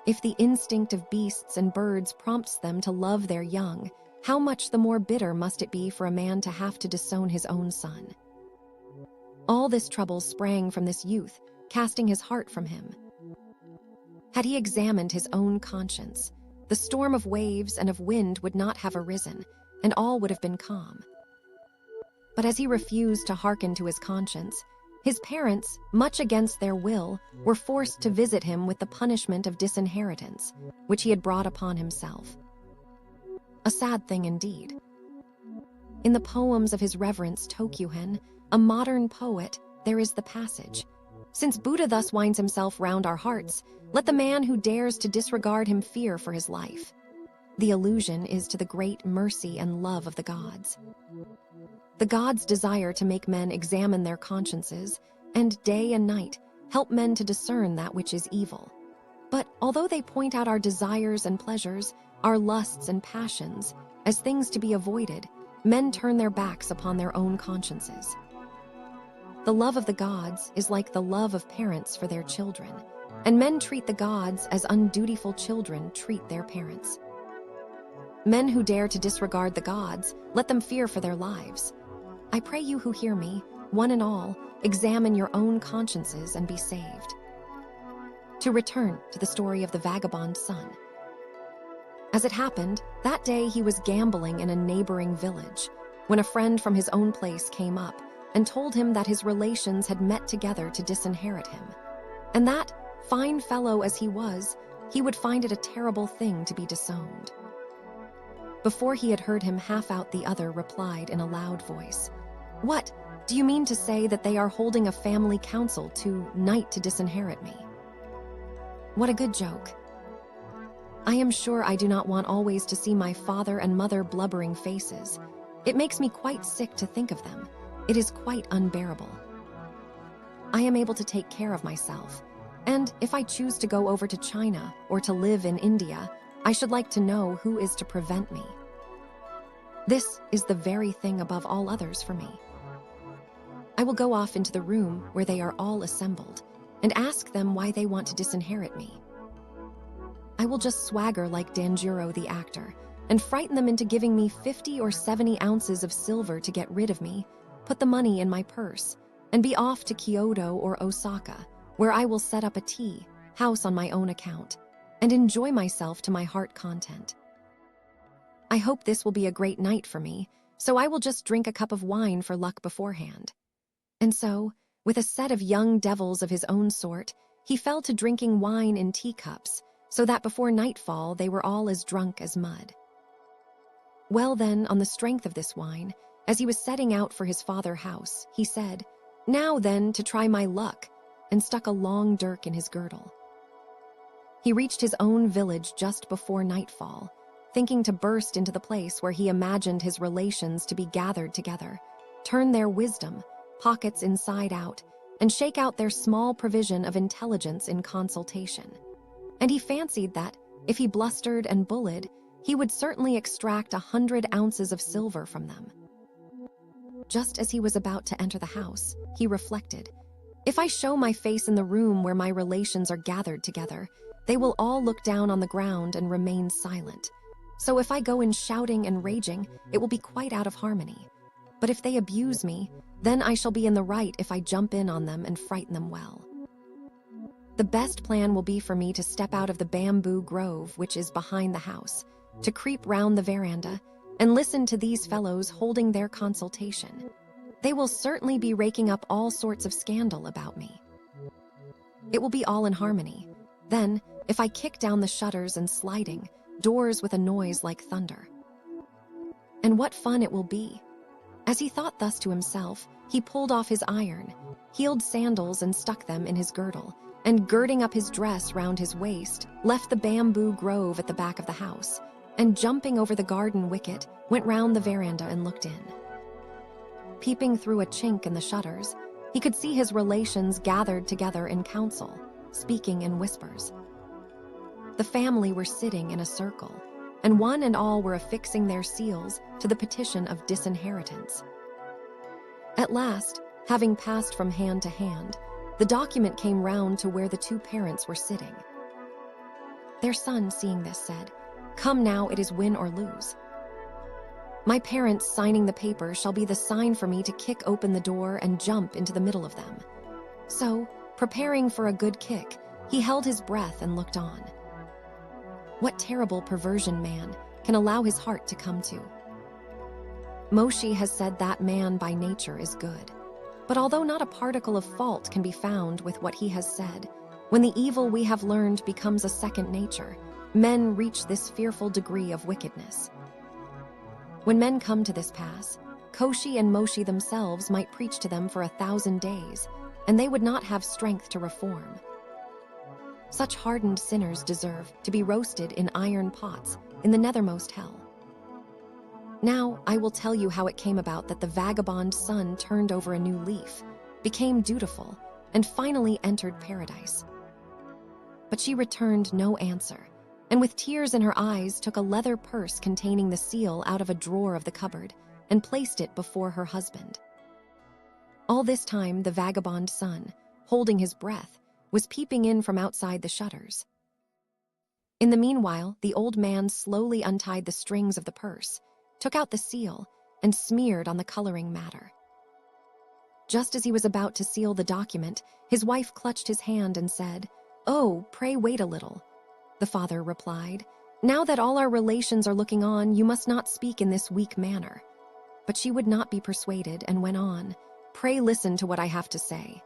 If the instinct of beasts and birds prompts them to love their young, how much the more bitter must it be for a man to have to disown his own son?" All this trouble sprang from this youth, casting his heart from him. Had he examined his own conscience, the storm of waves and of wind would not have arisen, and all would have been calm. But as he refused to hearken to his conscience, his parents, much against their will, were forced to visit him with the punishment of disinheritance, which he had brought upon himself. A sad thing indeed. In the poems of his Reverence Tokyuhen, a modern poet, there is the passage, "Since Buddha thus winds himself round our hearts, let the man who dares to disregard him fear for his life." The allusion is to the great mercy and love of the gods. The gods desire to make men examine their consciences, and day and night help men to discern that which is evil. But although they point out our desires and pleasures, our lusts and passions, as things to be avoided, men turn their backs upon their own consciences. The love of the gods is like the love of parents for their children, and men treat the gods as undutiful children treat their parents. Men who dare to disregard the gods, let them fear for their lives. I pray you who hear me, one and all, examine your own consciences and be saved. To return to the story of the vagabond son. As it happened, that day he was gambling in a neighboring village, when a friend from his own place came up and told him that his relations had met together to disinherit him, and that, fine fellow as he was, he would find it a terrible thing to be disowned. Before he had heard him half out, the other replied in a loud voice, "What, do you mean to say that they are holding a family council to disinherit me? What a good joke. I am sure I do not want always to see my father and mother blubbering faces. It makes me quite sick to think of them. It is quite unbearable. I am able to take care of myself, and if I choose to go over to China or to live in India, I should like to know who is to prevent me. This is the very thing above all others for me. I will go off into the room where they are all assembled and ask them why they want to disinherit me. I will just swagger like Danjuro the actor and frighten them into giving me 50 or 70 ounces of silver to get rid of me, put the money in my purse, and be off to Kyoto or Osaka, where I will set up a tea house on my own account and enjoy myself to my heart content. I hope this will be a great night for me, so I will just drink a cup of wine for luck beforehand. And so, with a set of young devils of his own sort, he fell to drinking wine in teacups, so that before nightfall they were all as drunk as mud. Well then, on the strength of this wine, as he was setting out for his father's house, he said, "Now then, to try my luck," and stuck a long dirk in his girdle. He reached his own village just before nightfall, thinking to burst into the place where he imagined his relations to be gathered together, turn their wisdom, pockets inside out, and shake out their small provision of intelligence in consultation. And he fancied that, if he blustered and bullied, he would certainly extract 100 ounces of silver from them. Just as he was about to enter the house, he reflected, "If I show my face in the room where my relations are gathered together, they will all look down on the ground and remain silent. So if I go in shouting and raging, it will be quite out of harmony. But if they abuse me, then I shall be in the right if I jump in on them and frighten them well. The best plan will be for me to step out of the bamboo grove which is behind the house, to creep round the veranda, and listen to these fellows holding their consultation. They will certainly be raking up all sorts of scandal about me. It will be all in harmony. Then, if I kick down the shutters and sliding doors with a noise like thunder. And what fun it will be!" As he thought thus to himself, he pulled off his iron-heeled sandals and stuck them in his girdle, and girding up his dress round his waist, left the bamboo grove at the back of the house, and jumping over the garden wicket, went round the veranda and looked in. Peeping through a chink in the shutters, he could see his relations gathered together in council, speaking in whispers. The family were sitting in a circle, and one and all were affixing their seals to the petition of disinheritance. At last, having passed from hand to hand, the document came round to where the two parents were sitting. Their son, seeing this, said, "Come now, it is win or lose. My parents signing the paper shall be the sign for me to kick open the door and jump into the middle of them." So, preparing for a good kick, he held his breath and looked on. What terrible perversion man can allow his heart to come to? Moshe has said that man by nature is good. But although not a particle of fault can be found with what he has said, when the evil we have learned becomes a second nature, men reach this fearful degree of wickedness. When men come to this pass, Koshi and Moshe themselves might preach to them for 1,000 days, and they would not have strength to reform. Such hardened sinners deserve to be roasted in iron pots in the nethermost hell. Now, I will tell you how it came about that the vagabond son turned over a new leaf, became dutiful, and finally entered paradise. But she returned no answer, and with tears in her eyes took a leather purse containing the seal out of a drawer of the cupboard and placed it before her husband. All this time, the vagabond son, holding his breath, was peeping in from outside the shutters. In the meanwhile, the old man slowly untied the strings of the purse, took out the seal, and smeared on the coloring matter. Just as he was about to seal the document, his wife clutched his hand and said, "Oh, pray wait a little." The father replied, "Now that all our relations are looking on, you must not speak in this weak manner." But she would not be persuaded and went on, "Pray listen to what I have to say.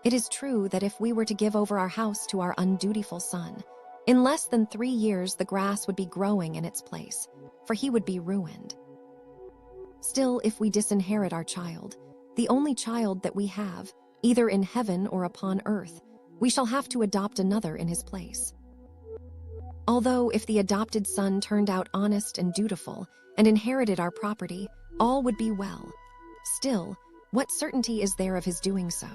It is true that if we were to give over our house to our undutiful son, in less than 3 years the grass would be growing in its place, for he would be ruined. Still, if we disinherit our child, the only child that we have, either in heaven or upon earth, we shall have to adopt another in his place. Although if the adopted son turned out honest and dutiful and inherited our property, all would be well. Still, what certainty is there of his doing so?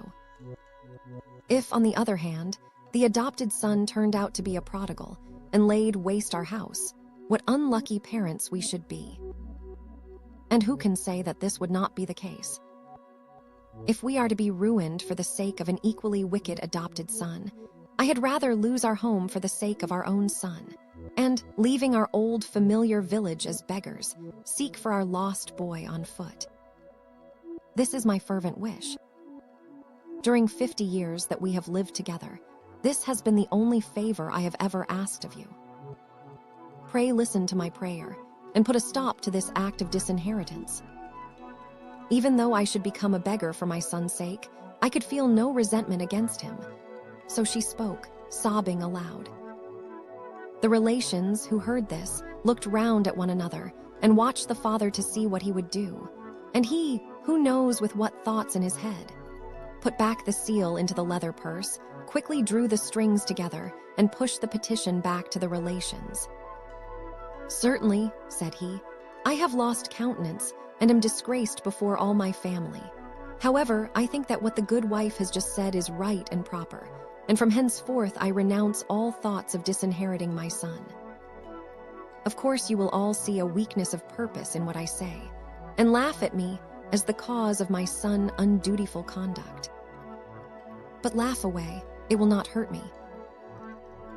If, on the other hand, the adopted son turned out to be a prodigal and laid waste our house, what unlucky parents we should be. And who can say that this would not be the case? If we are to be ruined for the sake of an equally wicked adopted son, I had rather lose our home for the sake of our own son, and, leaving our old familiar village as beggars, seek for our lost boy on foot. This is my fervent wish. During 50 years that we have lived together, this has been the only favor I have ever asked of you. Pray listen to my prayer, and put a stop to this act of disinheritance. Even though I should become a beggar for my son's sake, I could feel no resentment against him. So she spoke, sobbing aloud. The relations who heard this looked round at one another and watched the father to see what he would do. And he, who knows with what thoughts in his head, put back the seal into the leather purse, quickly drew the strings together, and pushed the petition back to the relations. "Certainly," said he, "I have lost countenance and am disgraced before all my family. However, I think that what the good wife has just said is right and proper, and from henceforth I renounce all thoughts of disinheriting my son. Of course you will all see a weakness of purpose in what I say, and laugh at me as the cause of my son's undutiful conduct. But laugh away, it will not hurt me.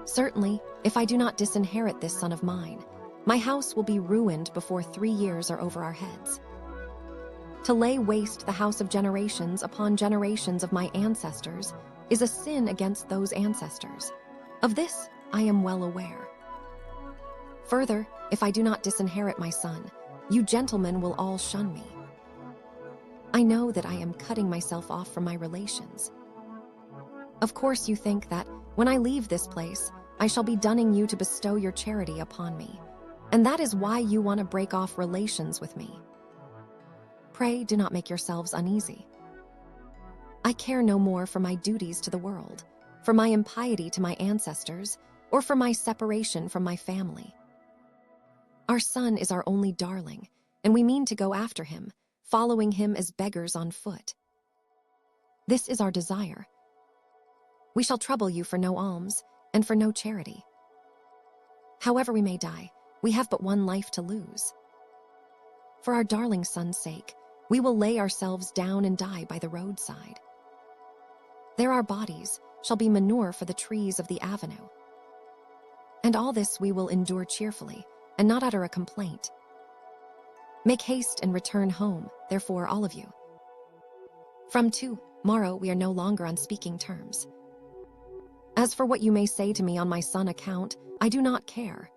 Certainly, if I do not disinherit this son of mine, my house will be ruined before 3 years are over our heads. To lay waste the house of generations upon generations of my ancestors is a sin against those ancestors. Of this I am well aware. Further, if I do not disinherit my son, you gentlemen will all shun me. I know that I am cutting myself off from my relations. Of course you think that, when I leave this place, I shall be dunning you to bestow your charity upon me, and that is why you want to break off relations with me. Pray do not make yourselves uneasy. I care no more for my duties to the world, for my impiety to my ancestors, or for my separation from my family. Our son is our only darling, and we mean to go after him, following him as beggars on foot. This is our desire. We shall trouble you for no alms, and for no charity. However we may die, we have but one life to lose. For our darling son's sake, we will lay ourselves down and die by the roadside. There our bodies shall be manure for the trees of the avenue. And all this we will endure cheerfully, and not utter a complaint. Make haste and return home, therefore, all of you. From tomorrow we are no longer on speaking terms. As for what you may say to me on my son's account, I do not care."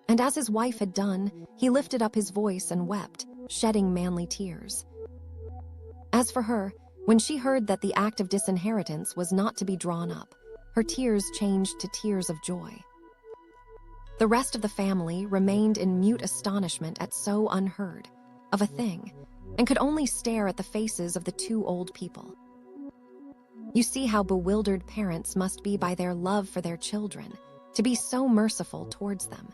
And as his wife had done, he lifted up his voice and wept, shedding manly tears. As for her, when she heard that the act of disinheritance was not to be drawn up, her tears changed to tears of joy. The rest of the family remained in mute astonishment at so unheard of a thing, and could only stare at the faces of the two old people. You see how bewildered parents must be by their love for their children, to be so merciful towards them.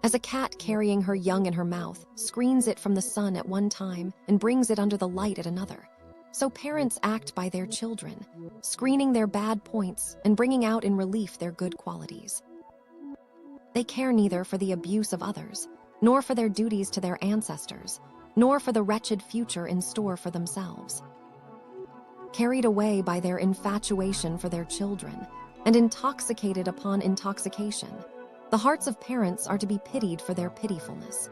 As a cat carrying her young in her mouth screens it from the sun at one time and brings it under the light at another, so parents act by their children, screening their bad points and bringing out in relief their good qualities. They care neither for the abuse of others, nor for their duties to their ancestors, nor for the wretched future in store for themselves. Carried away by their infatuation for their children, and intoxicated upon intoxication, the hearts of parents are to be pitied for their pitifulness.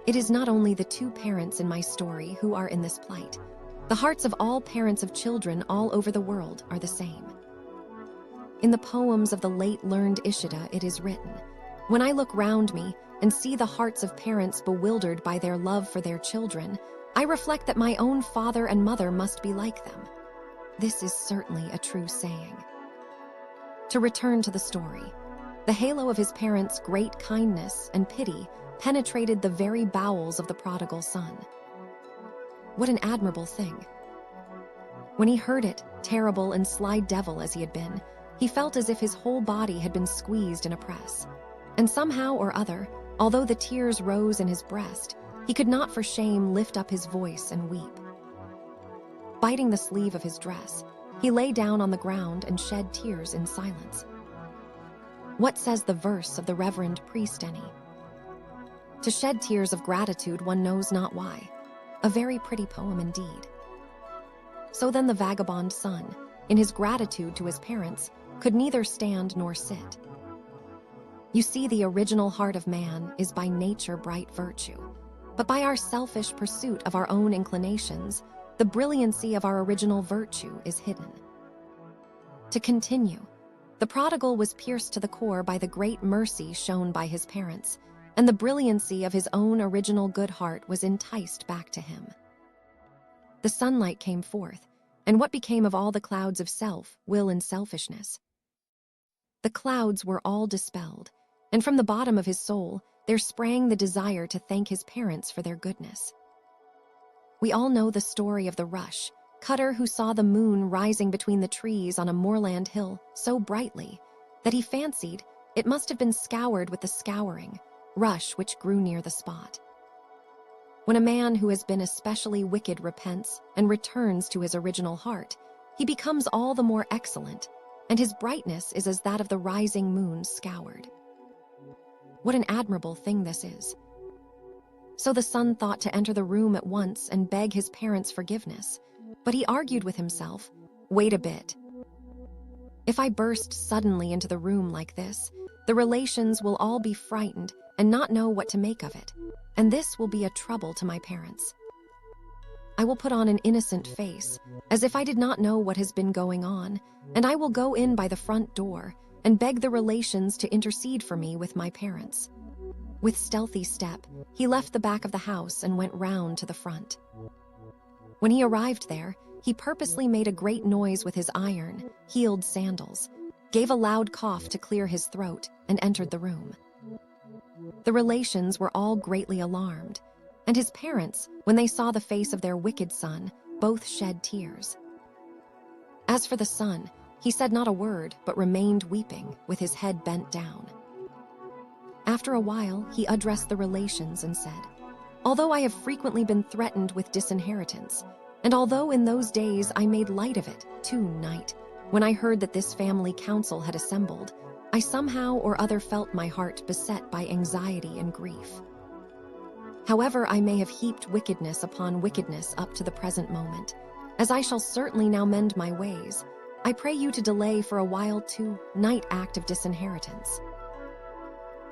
It is not only the two parents in my story who are in this plight. The hearts of all parents of children all over the world are the same. In the poems of the late learned Ishida it is written, "When I look round me and see the hearts of parents bewildered by their love for their children, I reflect that my own father and mother must be like them." This is certainly a true saying. To return to the story, the halo of his parents' great kindness and pity penetrated the very bowels of the prodigal son. What an admirable thing. When he heard it, terrible and sly devil as he had been, he felt as if his whole body had been squeezed in a press. And somehow or other, although the tears rose in his breast, he could not for shame lift up his voice and weep. Biting the sleeve of his dress, he lay down on the ground and shed tears in silence. What says the verse of the Reverend Priest Denny? to shed tears of gratitude one knows not why. A very pretty poem indeed. So then the vagabond son, in his gratitude to his parents, could neither stand nor sit. You see, the original heart of man is by nature bright virtue, but by our selfish pursuit of our own inclinations, the brilliancy of our original virtue is hidden. To continue, the prodigal was pierced to the core by the great mercy shown by his parents, and the brilliancy of his own original good heart was enticed back to him. The sunlight came forth, and what became of all the clouds of self, will, and selfishness? The clouds were all dispelled, and from the bottom of his soul there sprang the desire to thank his parents for their goodness. We all know the story of the rush cutter who saw the moon rising between the trees on a moorland hill so brightly that he fancied it must have been scoured with the scouring rush which grew near the spot. When a man who has been especially wicked repents and returns to his original heart, he becomes all the more excellent, and his brightness is as that of the rising moon scoured. What an admirable thing this is. So the son thought to enter the room at once and beg his parents' forgiveness, but he argued with himself, wait a bit. If I burst suddenly into the room like this, the relations will all be frightened and not know what to make of it, and this will be a trouble to my parents. I will put on an innocent face, as if I did not know what has been going on, and I will go in by the front door and beg the relations to intercede for me with my parents. With stealthy step, he left the back of the house and went round to the front. When he arrived there, he purposely made a great noise with his iron-heeled sandals, gave a loud cough to clear his throat, and entered the room. The relations were all greatly alarmed, and his parents, when they saw the face of their wicked son, both shed tears. As for the son, he said not a word, but remained weeping, with his head bent down. After a while, he addressed the relations and said, although I have frequently been threatened with disinheritance, and although in those days I made light of it, tonight, when I heard that this family council had assembled, I somehow or other felt my heart beset by anxiety and grief. However, I may have heaped wickedness upon wickedness up to the present moment, as I shall certainly now mend my ways, I pray you to delay for a while tonight act of disinheritance.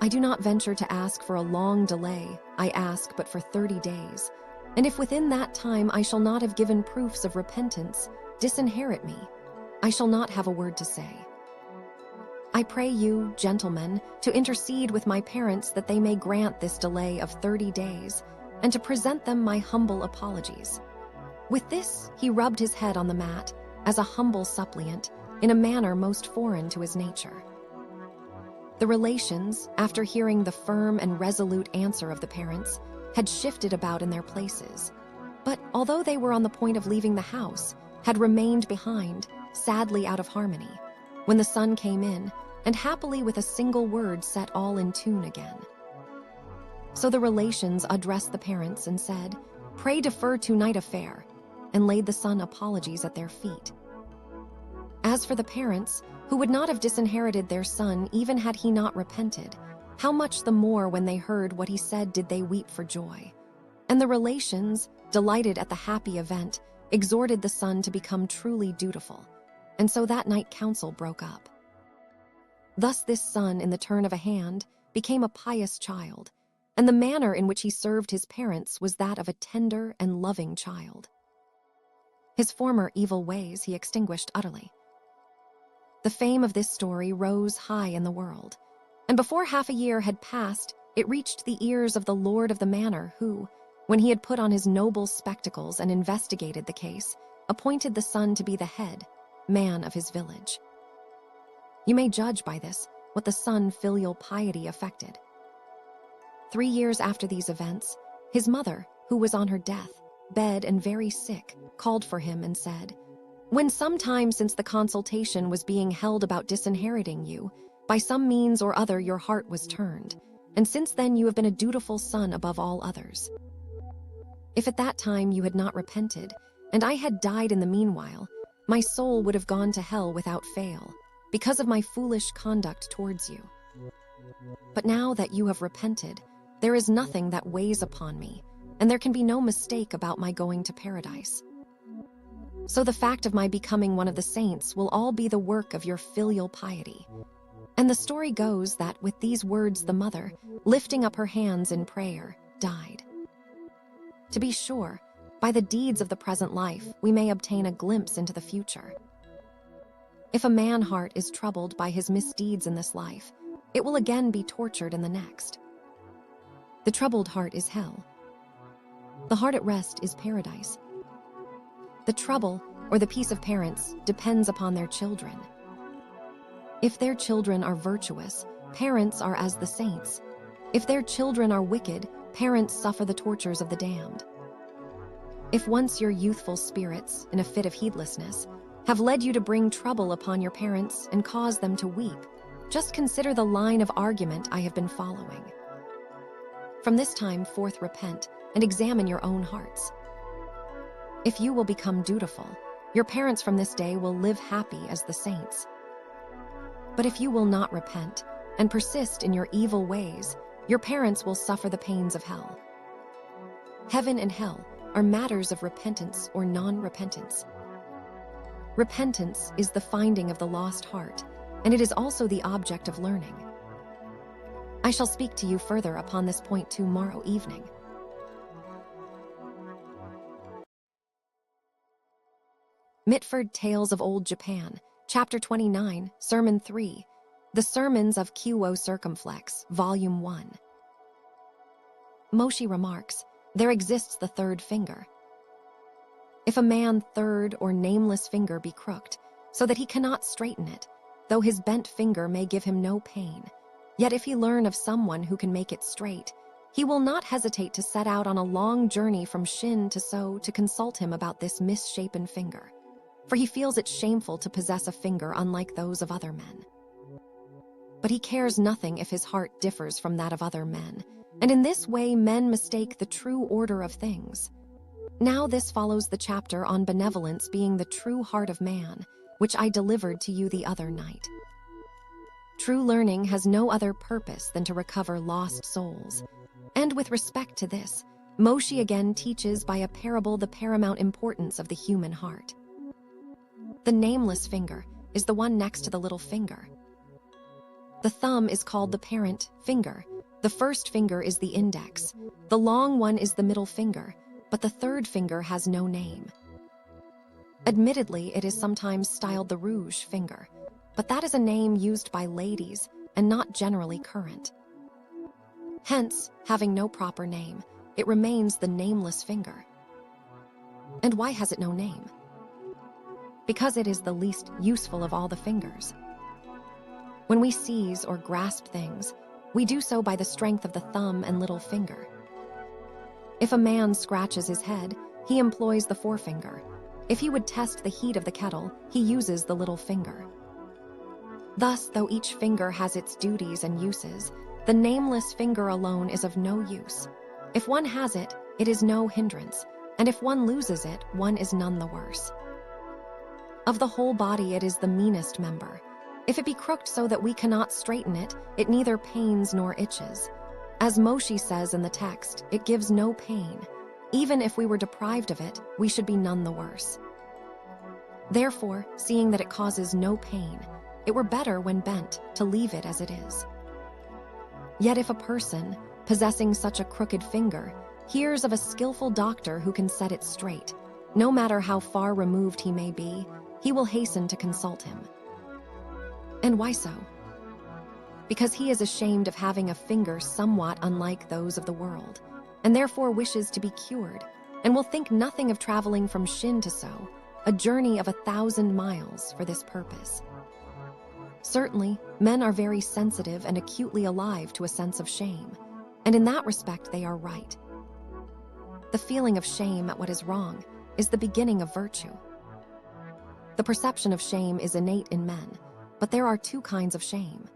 I do not venture to ask for a long delay, I ask but for 30 days, and if within that time I shall not have given proofs of repentance, disinherit me, I shall not have a word to say. I pray you, gentlemen, to intercede with my parents that they may grant this delay of 30 days, and to present them my humble apologies. With this, he rubbed his head on the mat, as a humble suppliant, in a manner most foreign to his nature. The relations, after hearing the firm and resolute answer of the parents, had shifted about in their places, but although they were on the point of leaving the house, had remained behind, sadly out of harmony, when the son came in, and happily with a single word set all in tune again. So the relations addressed the parents and said, pray defer tonight affair, and laid the son apologies at their feet. As for the parents, who would not have disinherited their son even had he not repented, how much the more when they heard what he said did they weep for joy. And the relations, delighted at the happy event, exhorted the son to become truly dutiful, and so that night council broke up. Thus this son, in the turn of a hand, became a pious child, and the manner in which he served his parents was that of a tender and loving child. His former evil ways he extinguished utterly. The fame of this story rose high in the world, and before half a year had passed, it reached the ears of the lord of the manor who, when he had put on his noble spectacles and investigated the case, appointed the son to be the head man of his village. You may judge by this what the son filial piety effected. 3 years after these events, his mother, who was on her death bed and very sick, called for him and said, when some time since the consultation was being held about disinheriting you, by some means or other your heart was turned, and since then you have been a dutiful son above all others. If at that time you had not repented, and I had died in the meanwhile, my soul would have gone to hell without fail, because of my foolish conduct towards you. But now that you have repented, there is nothing that weighs upon me, and there can be no mistake about my going to paradise. So the fact of my becoming one of the saints will all be the work of your filial piety." And the story goes that with these words the mother, lifting up her hands in prayer, died. To be sure, by the deeds of the present life, we may obtain a glimpse into the future. If a man heart is troubled by his misdeeds in this life, it will again be tortured in the next. The troubled heart is hell. The heart at rest is paradise. The trouble, or the peace of parents, depends upon their children. If their children are virtuous, parents are as the saints. If their children are wicked, parents suffer the tortures of the damned. If once your youthful spirits, in a fit of heedlessness, have led you to bring trouble upon your parents and cause them to weep, just consider the line of argument I have been following. From this time forth repent and examine your own hearts. If you will become dutiful, your parents from this day will live happy as the saints. But if you will not repent and persist in your evil ways, your parents will suffer the pains of hell. Heaven and hell are matters of repentance or non-repentance. Repentance is the finding of the lost heart, and it is also the object of learning. I shall speak to you further upon this point tomorrow evening. Mitford Tales of Old Japan, Chapter 29, Sermon 3, The Sermons of Kiu-o Circumflex, Volume 1. Moshi remarks, there exists the third finger. If a man third or nameless finger be crooked, so that he cannot straighten it, though his bent finger may give him no pain, yet if he learn of someone who can make it straight, he will not hesitate to set out on a long journey from Shin to So to consult him about this misshapen finger, for he feels it shameful to possess a finger unlike those of other men. But he cares nothing if his heart differs from that of other men, and in this way men mistake the true order of things. Now this follows the chapter on benevolence being the true heart of man, which I delivered to you the other night. True learning has no other purpose than to recover lost souls, and with respect to this, Moshi again teaches by a parable the paramount importance of the human heart. The nameless finger is the one next to the little finger. The thumb is called the parent finger. The first finger is the index. The long one is the middle finger, but the third finger has no name. Admittedly, it is sometimes styled the rouge finger, but that is a name used by ladies and not generally current. Hence, having no proper name, it remains the nameless finger. And why has it no name? Because it is the least useful of all the fingers. When we seize or grasp things, we do so by the strength of the thumb and little finger. If a man scratches his head, he employs the forefinger. If he would test the heat of the kettle, he uses the little finger. Thus, though each finger has its duties and uses, the nameless finger alone is of no use. If one has it, it is no hindrance, and if one loses it, one is none the worse. Of the whole body it is the meanest member. If it be crooked so that we cannot straighten it, it neither pains nor itches. As Moshi says in the text, it gives no pain. Even if we were deprived of it, we should be none the worse. Therefore, seeing that it causes no pain, it were better when bent to leave it as it is. Yet if a person, possessing such a crooked finger, hears of a skillful doctor who can set it straight, no matter how far removed he may be, he will hasten to consult him. And why so? Because he is ashamed of having a finger somewhat unlike those of the world, and therefore wishes to be cured, and will think nothing of traveling from Shin to So, a journey of 1,000 miles for this purpose. Certainly, men are very sensitive and acutely alive to a sense of shame, and in that respect they are right. The feeling of shame at what is wrong is the beginning of virtue. The perception of shame is innate in men, but there are two kinds of shame.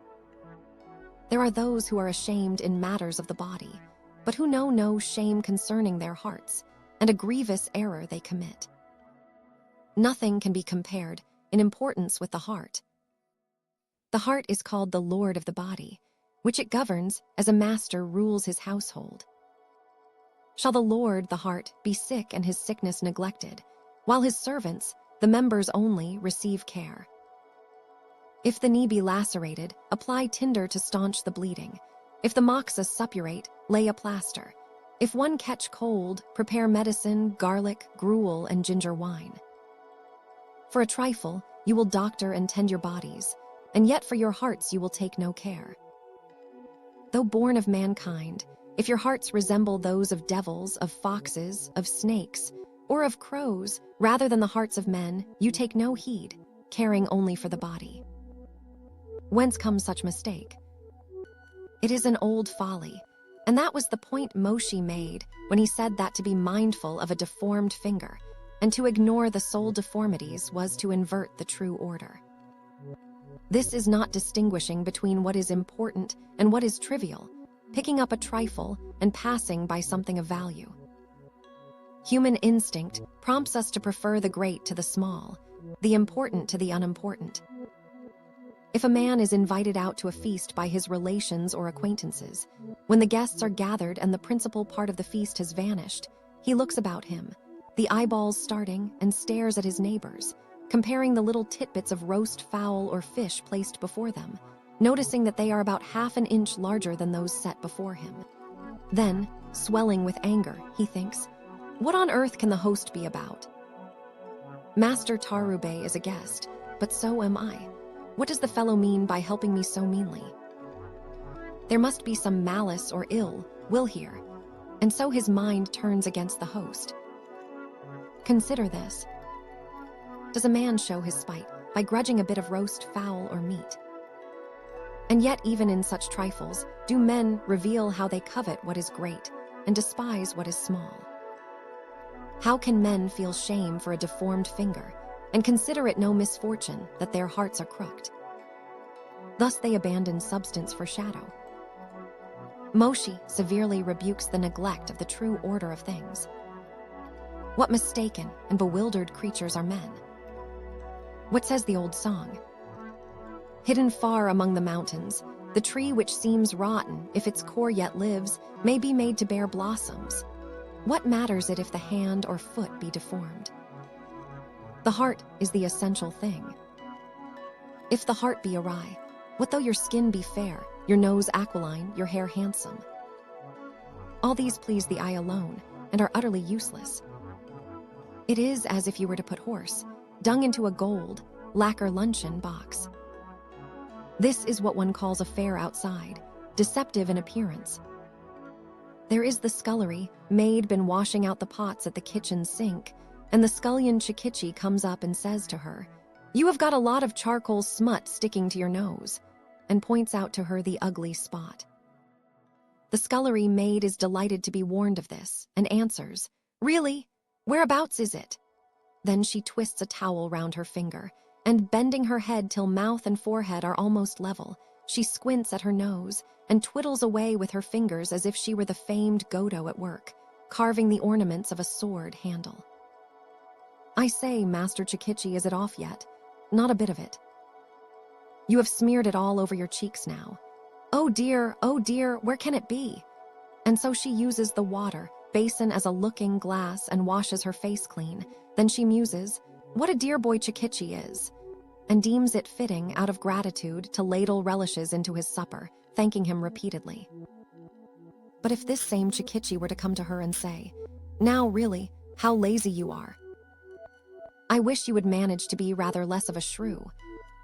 There are those who are ashamed in matters of the body, but who know no shame concerning their hearts, and a grievous error they commit. Nothing can be compared in importance with the heart. The heart is called the lord of the body, which it governs as a master rules his household. Shall the Lord, the heart, be sick and his sickness neglected, while his servants, the members only, receive care? If the knee be lacerated, apply tinder to staunch the bleeding. If the moxa suppurate, lay a plaster. If one catch cold, prepare medicine, garlic, gruel, and ginger wine. For a trifle, you will doctor and tend your bodies, and yet for your hearts you will take no care. Though born of mankind, if your hearts resemble those of devils, of foxes, of snakes, or of crows, rather than the hearts of men, you take no heed, caring only for the body. Whence comes such mistake? It is an old folly, and that was the point Moshe made when he said that to be mindful of a deformed finger and to ignore the soul deformities was to invert the true order. This is not distinguishing between what is important and what is trivial, picking up a trifle and passing by something of value. Human instinct prompts us to prefer the great to the small, the important to the unimportant. If a man is invited out to a feast by his relations or acquaintances, when the guests are gathered and the principal part of the feast has vanished, he looks about him, the eyeballs starting, and stares at his neighbors, comparing the little titbits of roast fowl or fish placed before them, noticing that they are about half an inch larger than those set before him. Then, swelling with anger, he thinks, "What on earth can the host be about? Master Tarube is a guest, but so am I. What does the fellow mean by helping me so meanly? There must be some malice or ill will here," and so his mind turns against the host. Consider this. Does a man show his spite by grudging a bit of roast fowl or meat? And yet even in such trifles, do men reveal how they covet what is great and despise what is small? How can men feel shame for a deformed finger and consider it no misfortune that their hearts are crooked? Thus they abandon substance for shadow. Moshe severely rebukes the neglect of the true order of things. What mistaken and bewildered creatures are men? What says the old song? Hidden far among the mountains, the tree which seems rotten, if its core yet lives, may be made to bear blossoms. What matters it if the hand or foot be deformed? The heart is the essential thing. If the heart be awry, what though your skin be fair, your nose aquiline, your hair handsome? All these please the eye alone and are utterly useless. It is as if you were to put horse dung into a gold lacquer luncheon box. This is what one calls a fair outside, deceptive in appearance. There is the scullery, maid been washing out the pots at the kitchen sink, and the scullion Chikichi comes up and says to her, "You have got a lot of charcoal smut sticking to your nose," and points out to her the ugly spot. The scullery maid is delighted to be warned of this, and answers, "Really? Whereabouts is it?" Then she twists a towel round her finger, and bending her head till mouth and forehead are almost level, she squints at her nose and twiddles away with her fingers as if she were the famed Godo at work, carving the ornaments of a sword handle. I say, Master Chikichi, is it off yet? Not a bit of it. You have smeared it all over your cheeks now. Oh dear, where can it be? And so she uses the water basin as a looking glass and washes her face clean. Then she muses, "What a dear boy Chikichi is," and deems it fitting out of gratitude to ladle relishes into his supper, thanking him repeatedly. But if this same Chikichi were to come to her and say, "Now really, how lazy you are. I wish you would manage to be rather less of a shrew,"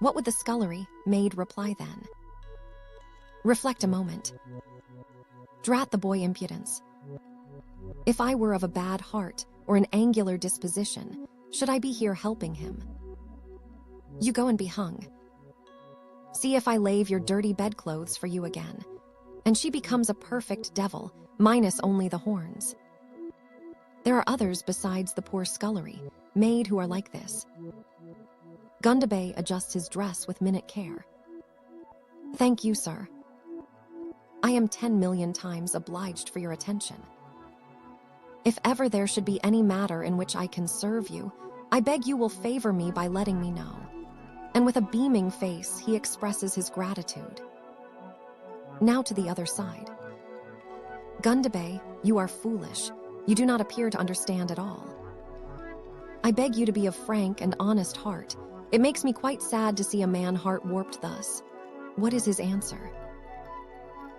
what would the scullery maid reply then? Reflect a moment. Drat the boy impudence. If I were of a bad heart or an angular disposition, should I be here helping him? You go and be hung. See if I lave your dirty bedclothes for you again. And she becomes a perfect devil, minus only the horns. There are others besides the poor scullery maid who are like this. Gundabe adjusts his dress with minute care. "Thank you, sir. I am 10 million times obliged for your attention. If ever there should be any matter in which I can serve you, I beg you will favor me by letting me know." And with a beaming face, he expresses his gratitude. Now to the other side. Gundabe, you are foolish. You do not appear to understand at all. I beg you to be of frank and honest heart. It makes me quite sad to see a man heart warped thus. What is his answer?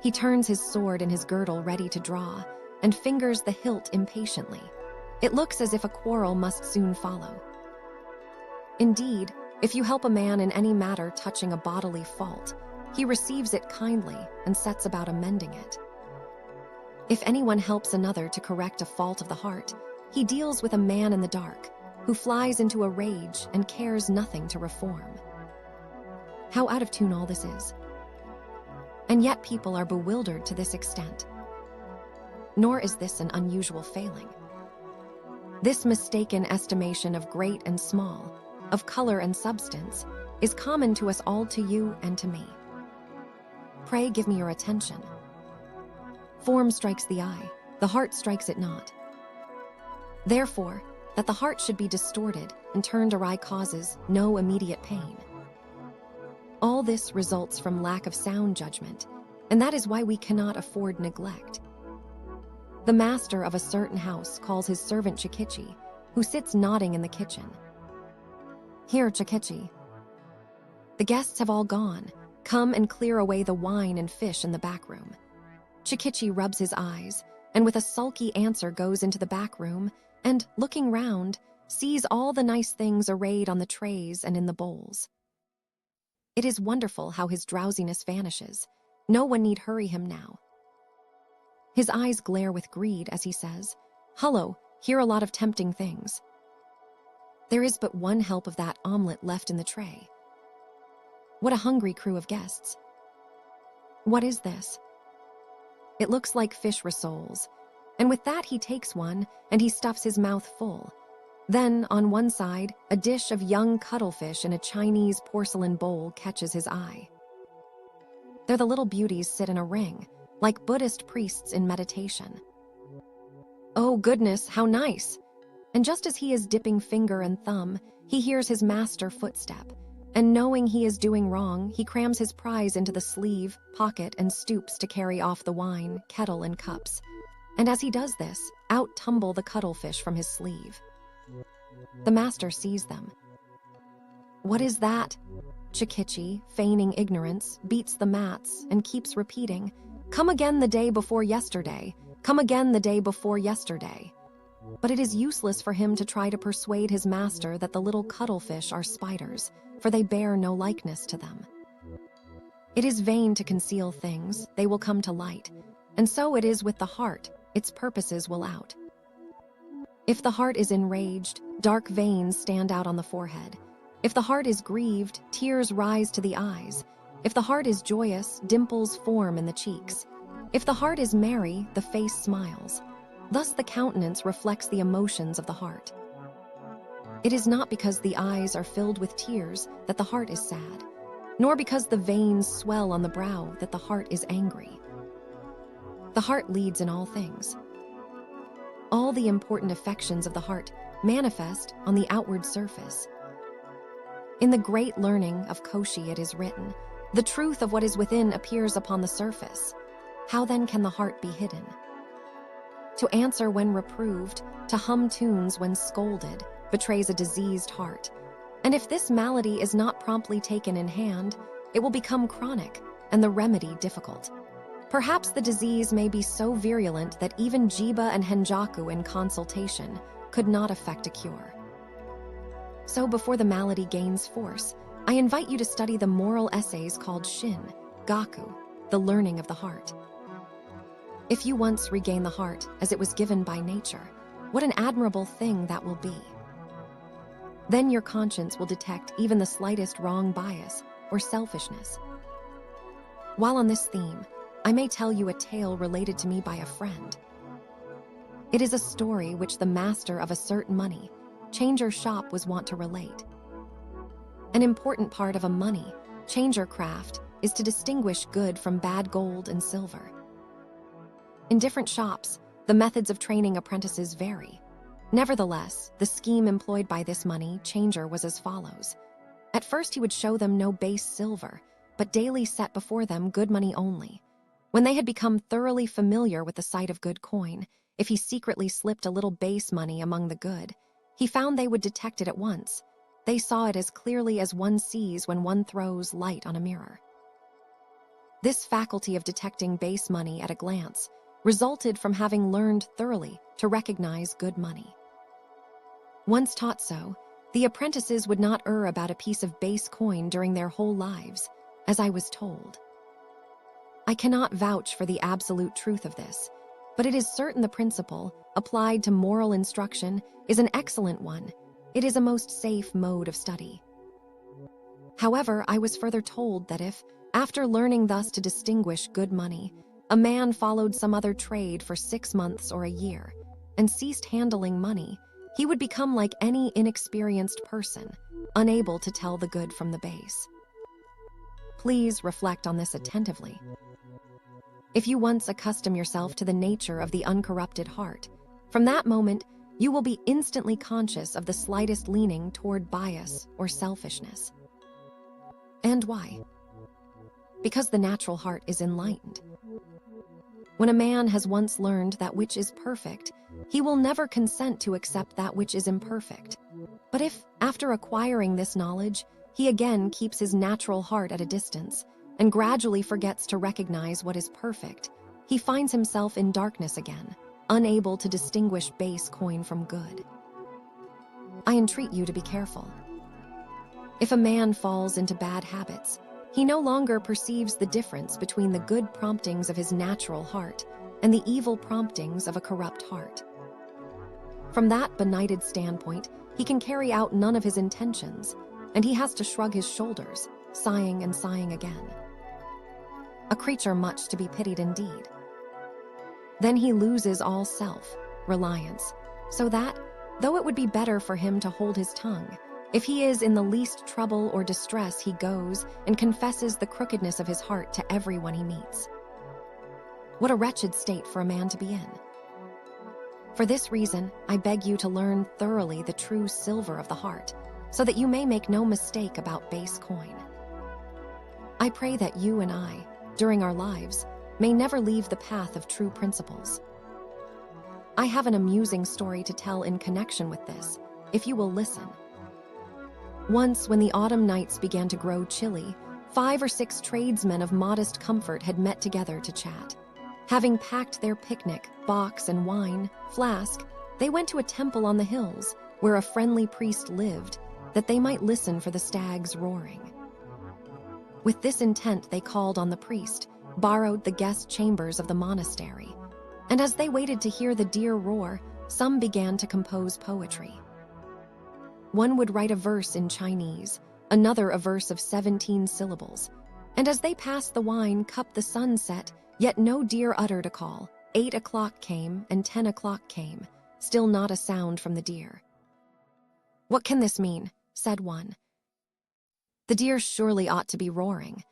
He turns his sword in his girdle ready to draw, and fingers the hilt impatiently. It looks as if a quarrel must soon follow. Indeed, if you help a man in any matter touching a bodily fault, he receives it kindly and sets about amending it. If anyone helps another to correct a fault of the heart, he deals with a man in the dark, who flies into a rage and cares nothing to reform. How out of tune all this is. And yet people are bewildered to this extent. Nor is this an unusual failing. This mistaken estimation of great and small, of color and substance, is common to us all, to you and to me. Pray give me your attention. Form strikes the eye, the heart strikes it not. Therefore, that the heart should be distorted and turned awry causes no immediate pain. All this results from lack of sound judgment, and that is why we cannot afford neglect. The master of a certain house calls his servant Chikichi, who sits nodding in the kitchen. Here, Chikichi. The guests have all gone. Come and clear away the wine and fish in the back room. Chikichi rubs his eyes, and with a sulky answer goes into the back room, and, looking round, sees all the nice things arrayed on the trays and in the bowls. It is wonderful how his drowsiness vanishes. No one need hurry him now. His eyes glare with greed as he says, "Hullo, here are a lot of tempting things. There is but one help of that omelet left in the tray. What a hungry crew of guests. What is this? It looks like fish rissoles." And with that he takes one, and he stuffs his mouth full. Then, on one side, a dish of young cuttlefish in a Chinese porcelain bowl catches his eye. There the little beauties sit in a ring, like Buddhist priests in meditation. Oh goodness, how nice! And just as he is dipping finger and thumb, he hears his master footstep, and knowing he is doing wrong, he crams his prize into the sleeve, pocket, and stoops to carry off the wine, kettle, and cups. And as he does this, out tumble the cuttlefish from his sleeve. The master sees them. What is that? Chikichi, feigning ignorance, beats the mats and keeps repeating, "Come again the day before yesterday, come again the day before yesterday." But it is useless for him to try to persuade his master that the little cuttlefish are spiders, for they bear no likeness to them. It is vain to conceal things, they will come to light, and so it is with the heart, its purposes will out. If the heart is enraged, dark veins stand out on the forehead. If the heart is grieved, tears rise to the eyes. If the heart is joyous, dimples form in the cheeks. If the heart is merry, the face smiles. Thus the countenance reflects the emotions of the heart. It is not because the eyes are filled with tears that the heart is sad, nor because the veins swell on the brow that the heart is angry. The heart leads in all things. All the important affections of the heart manifest on the outward surface. In the great learning of Koshi it is written, "The truth of what is within appears upon the surface." How then can the heart be hidden? To answer when reproved, to hum tunes when scolded, betrays a diseased heart. And if this malady is not promptly taken in hand, it will become chronic, and the remedy difficult. Perhaps the disease may be so virulent that even Jiba and Henjaku in consultation could not effect a cure. So before the malady gains force, I invite you to study the moral essays called Shin, Gaku, the learning of the heart. If you once regain the heart as it was given by nature, what an admirable thing that will be. Then your conscience will detect even the slightest wrong bias or selfishness. While on this theme, I may tell you a tale related to me by a friend. It is a story which the master of a certain money changer shop was wont to relate. An important part of a money changer craft is to distinguish good from bad gold and silver. In different shops, the methods of training apprentices vary. Nevertheless, the scheme employed by this money changer was as follows. At first he would show them no base silver, but daily set before them good money only, When they had become thoroughly familiar with the sight of good coin, if he secretly slipped a little base money among the good, he found they would detect it at once. They saw it as clearly as one sees when one throws light on a mirror. This faculty of detecting base money at a glance resulted from having learned thoroughly to recognize good money. Once taught so, the apprentices would not err about a piece of base coin during their whole lives, as I was told. I cannot vouch for the absolute truth of this, but it is certain the principle, applied to moral instruction, is an excellent one. It is a most safe mode of study. However, I was further told that if, after learning thus to distinguish good money, a man followed some other trade for 6 months or a year, and ceased handling money, he would become like any inexperienced person, unable to tell the good from the base. Please reflect on this attentively. If you once accustom yourself to the nature of the uncorrupted heart, from that moment, you will be instantly conscious of the slightest leaning toward bias or selfishness. And why? Because the natural heart is enlightened. When a man has once learned that which is perfect, he will never consent to accept that which is imperfect. But if, after acquiring this knowledge, he again keeps his natural heart at a distance and gradually forgets to recognize what is perfect, he finds himself in darkness again, unable to distinguish base coin from good. I entreat you to be careful. If a man falls into bad habits, he no longer perceives the difference between the good promptings of his natural heart and the evil promptings of a corrupt heart. From that benighted standpoint, he can carry out none of his intentions, and he has to shrug his shoulders, sighing and sighing again. A creature much to be pitied indeed. Then he loses all self-reliance, so that, though it would be better for him to hold his tongue, if he is in the least trouble or distress, he goes and confesses the crookedness of his heart to everyone he meets. What a wretched state for a man to be in. For this reason, I beg you to learn thoroughly the true silver of the heart, so that you may make no mistake about base coin. I pray that you and I, during our lives, may never leave the path of true principles. I have an amusing story to tell in connection with this, if you will listen. Once, when the autumn nights began to grow chilly, 5 or 6 tradesmen of modest comfort had met together to chat. Having packed their picnic, box and wine, flask, they went to a temple on the hills, where a friendly priest lived, that they might listen for the stags roaring. With this intent they called on the priest, borrowed the guest chambers of the monastery, and as they waited to hear the deer roar, some began to compose poetry. One would write a verse in Chinese, another a verse of 17 syllables, and as they passed the wine cup the sun set, yet no deer uttered a call. 8 o'clock came, and 10 o'clock came, still not a sound from the deer. "What can this mean?" said one. "The deer surely ought to be roaring."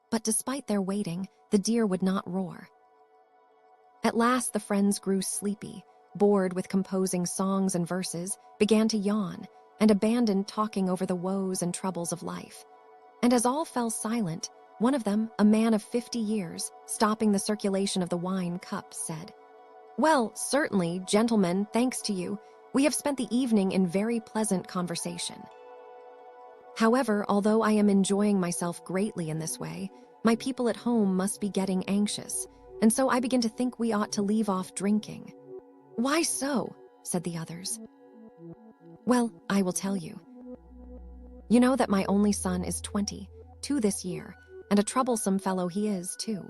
But despite their waiting, the deer would not roar. At last the friends grew sleepy, bored with composing songs and verses, began to yawn, and abandoned talking over the woes and troubles of life. And as all fell silent, one of them, a man of 50 years, stopping the circulation of the wine cup, said, "Well, certainly, gentlemen, thanks to you, we have spent the evening in very pleasant conversation. However, although I am enjoying myself greatly in this way, my people at home must be getting anxious, and so I begin to think we ought to leave off drinking." "Why so?" said the others. "Well, I will tell you. You know that my only son is 22 this year, and a troublesome fellow he is, too.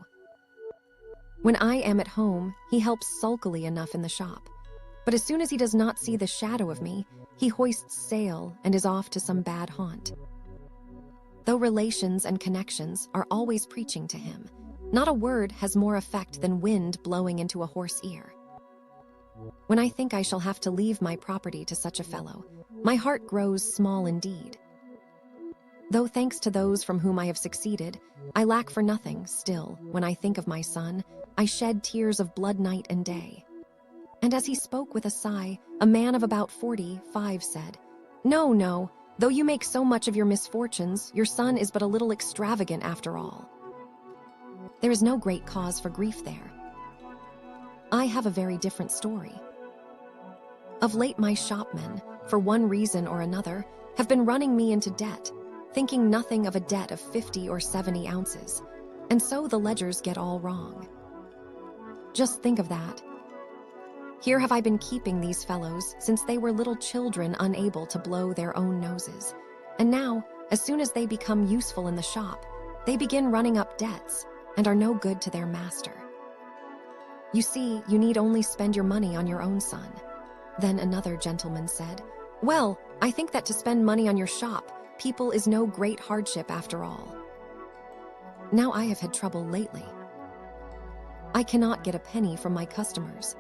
When I am at home, he helps sulkily enough in the shop, but as soon as he does not see the shadow of me, he hoists sail and is off to some bad haunt. Though relations and connections are always preaching to him, not a word has more effect than wind blowing into a horse ear. When I think I shall have to leave my property to such a fellow, my heart grows small indeed. Though thanks to those from whom I have succeeded, I lack for nothing, still, when I think of my son, I shed tears of blood night and day." And as he spoke with a sigh, a man of about 45 said, "No, no, though you make so much of your misfortunes, your son is but a little extravagant after all." There is no great cause for grief there. I have a very different story. Of late, my shopmen, for one reason or another, have been running me into debt, thinking nothing of a debt of 50 or 70 ounces, and so the ledgers get all wrong. Just think of that. Here have I been keeping these fellows since they were little children unable to blow their own noses, and now, as soon as they become useful in the shop, they begin running up debts and are no good to their master. You see, you need only spend your money on your own son. Then another gentleman said, "Well, I think that to spend money on your shop, people is no great hardship after all." Now I have had trouble lately. I cannot get a penny from my customers.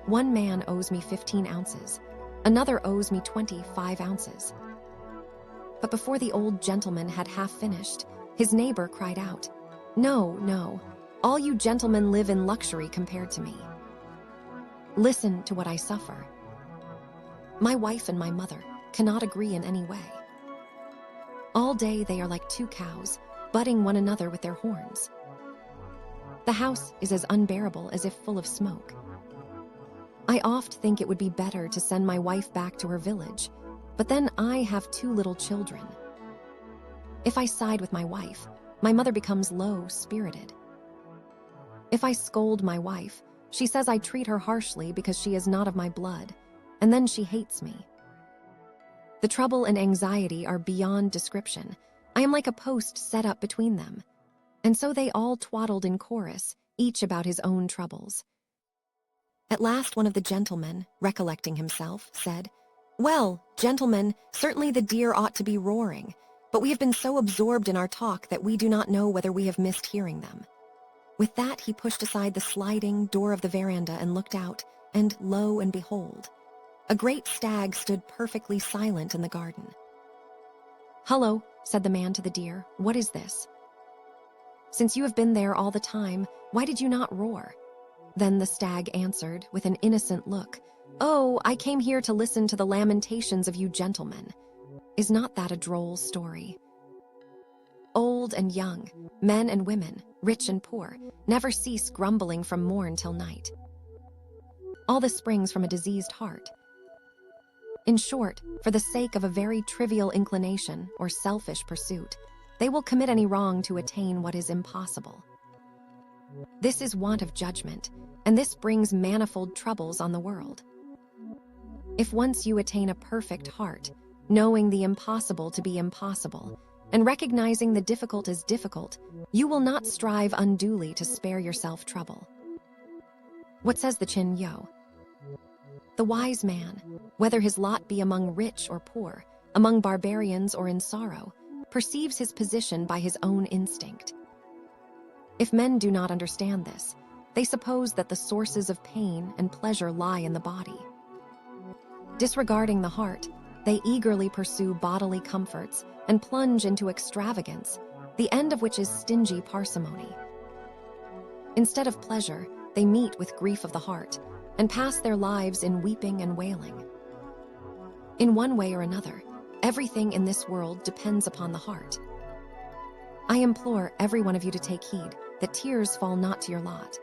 One man owes me 15 ounces, another owes me 25 ounces. But before the old gentleman had half finished, his neighbor cried out, "No, no, all you gentlemen live in luxury compared to me. Listen to what I suffer. My wife and my mother cannot agree in any way. All day they are like two cows, butting one another with their horns. The house is as unbearable as if full of smoke. I oft think it would be better to send my wife back to her village, but then I have 2 little children. If I side with my wife, my mother becomes low-spirited. If I scold my wife, she says I treat her harshly because she is not of my blood, and then she hates me. The trouble and anxiety are beyond description. I am like a post set up between them." And so they all twaddled in chorus, each about his own troubles. At last one of the gentlemen, recollecting himself, said, "Well, gentlemen, certainly the deer ought to be roaring, but we have been so absorbed in our talk that we do not know whether we have missed hearing them." With that he pushed aside the sliding door of the veranda and looked out, and lo and behold, a great stag stood perfectly silent in the garden. "Hullo," said the man to the deer, "what is this? Since you have been there all the time, why did you not roar?" Then the stag answered with an innocent look, "Oh, I came here to listen to the lamentations of you gentlemen." Is not that a droll story? Old and young, men and women, rich and poor, never cease grumbling from morn till night. All this springs from a diseased heart. In short, for the sake of a very trivial inclination or selfish pursuit, they will commit any wrong to attain what is impossible. This is want of judgment, and this brings manifold troubles on the world. If once you attain a perfect heart, knowing the impossible to be impossible, and recognizing the difficult as difficult, you will not strive unduly to spare yourself trouble. What says the Kiu-ō? The wise man, whether his lot be among rich or poor, among barbarians or in sorrow, perceives his position by his own instinct. If men do not understand this, they suppose that the sources of pain and pleasure lie in the body. Disregarding the heart, they eagerly pursue bodily comforts and plunge into extravagance, the end of which is stingy parsimony. Instead of pleasure, they meet with grief of the heart and pass their lives in weeping and wailing. In one way or another, everything in this world depends upon the heart. I implore every one of you to take heed that tears fall not to your lot.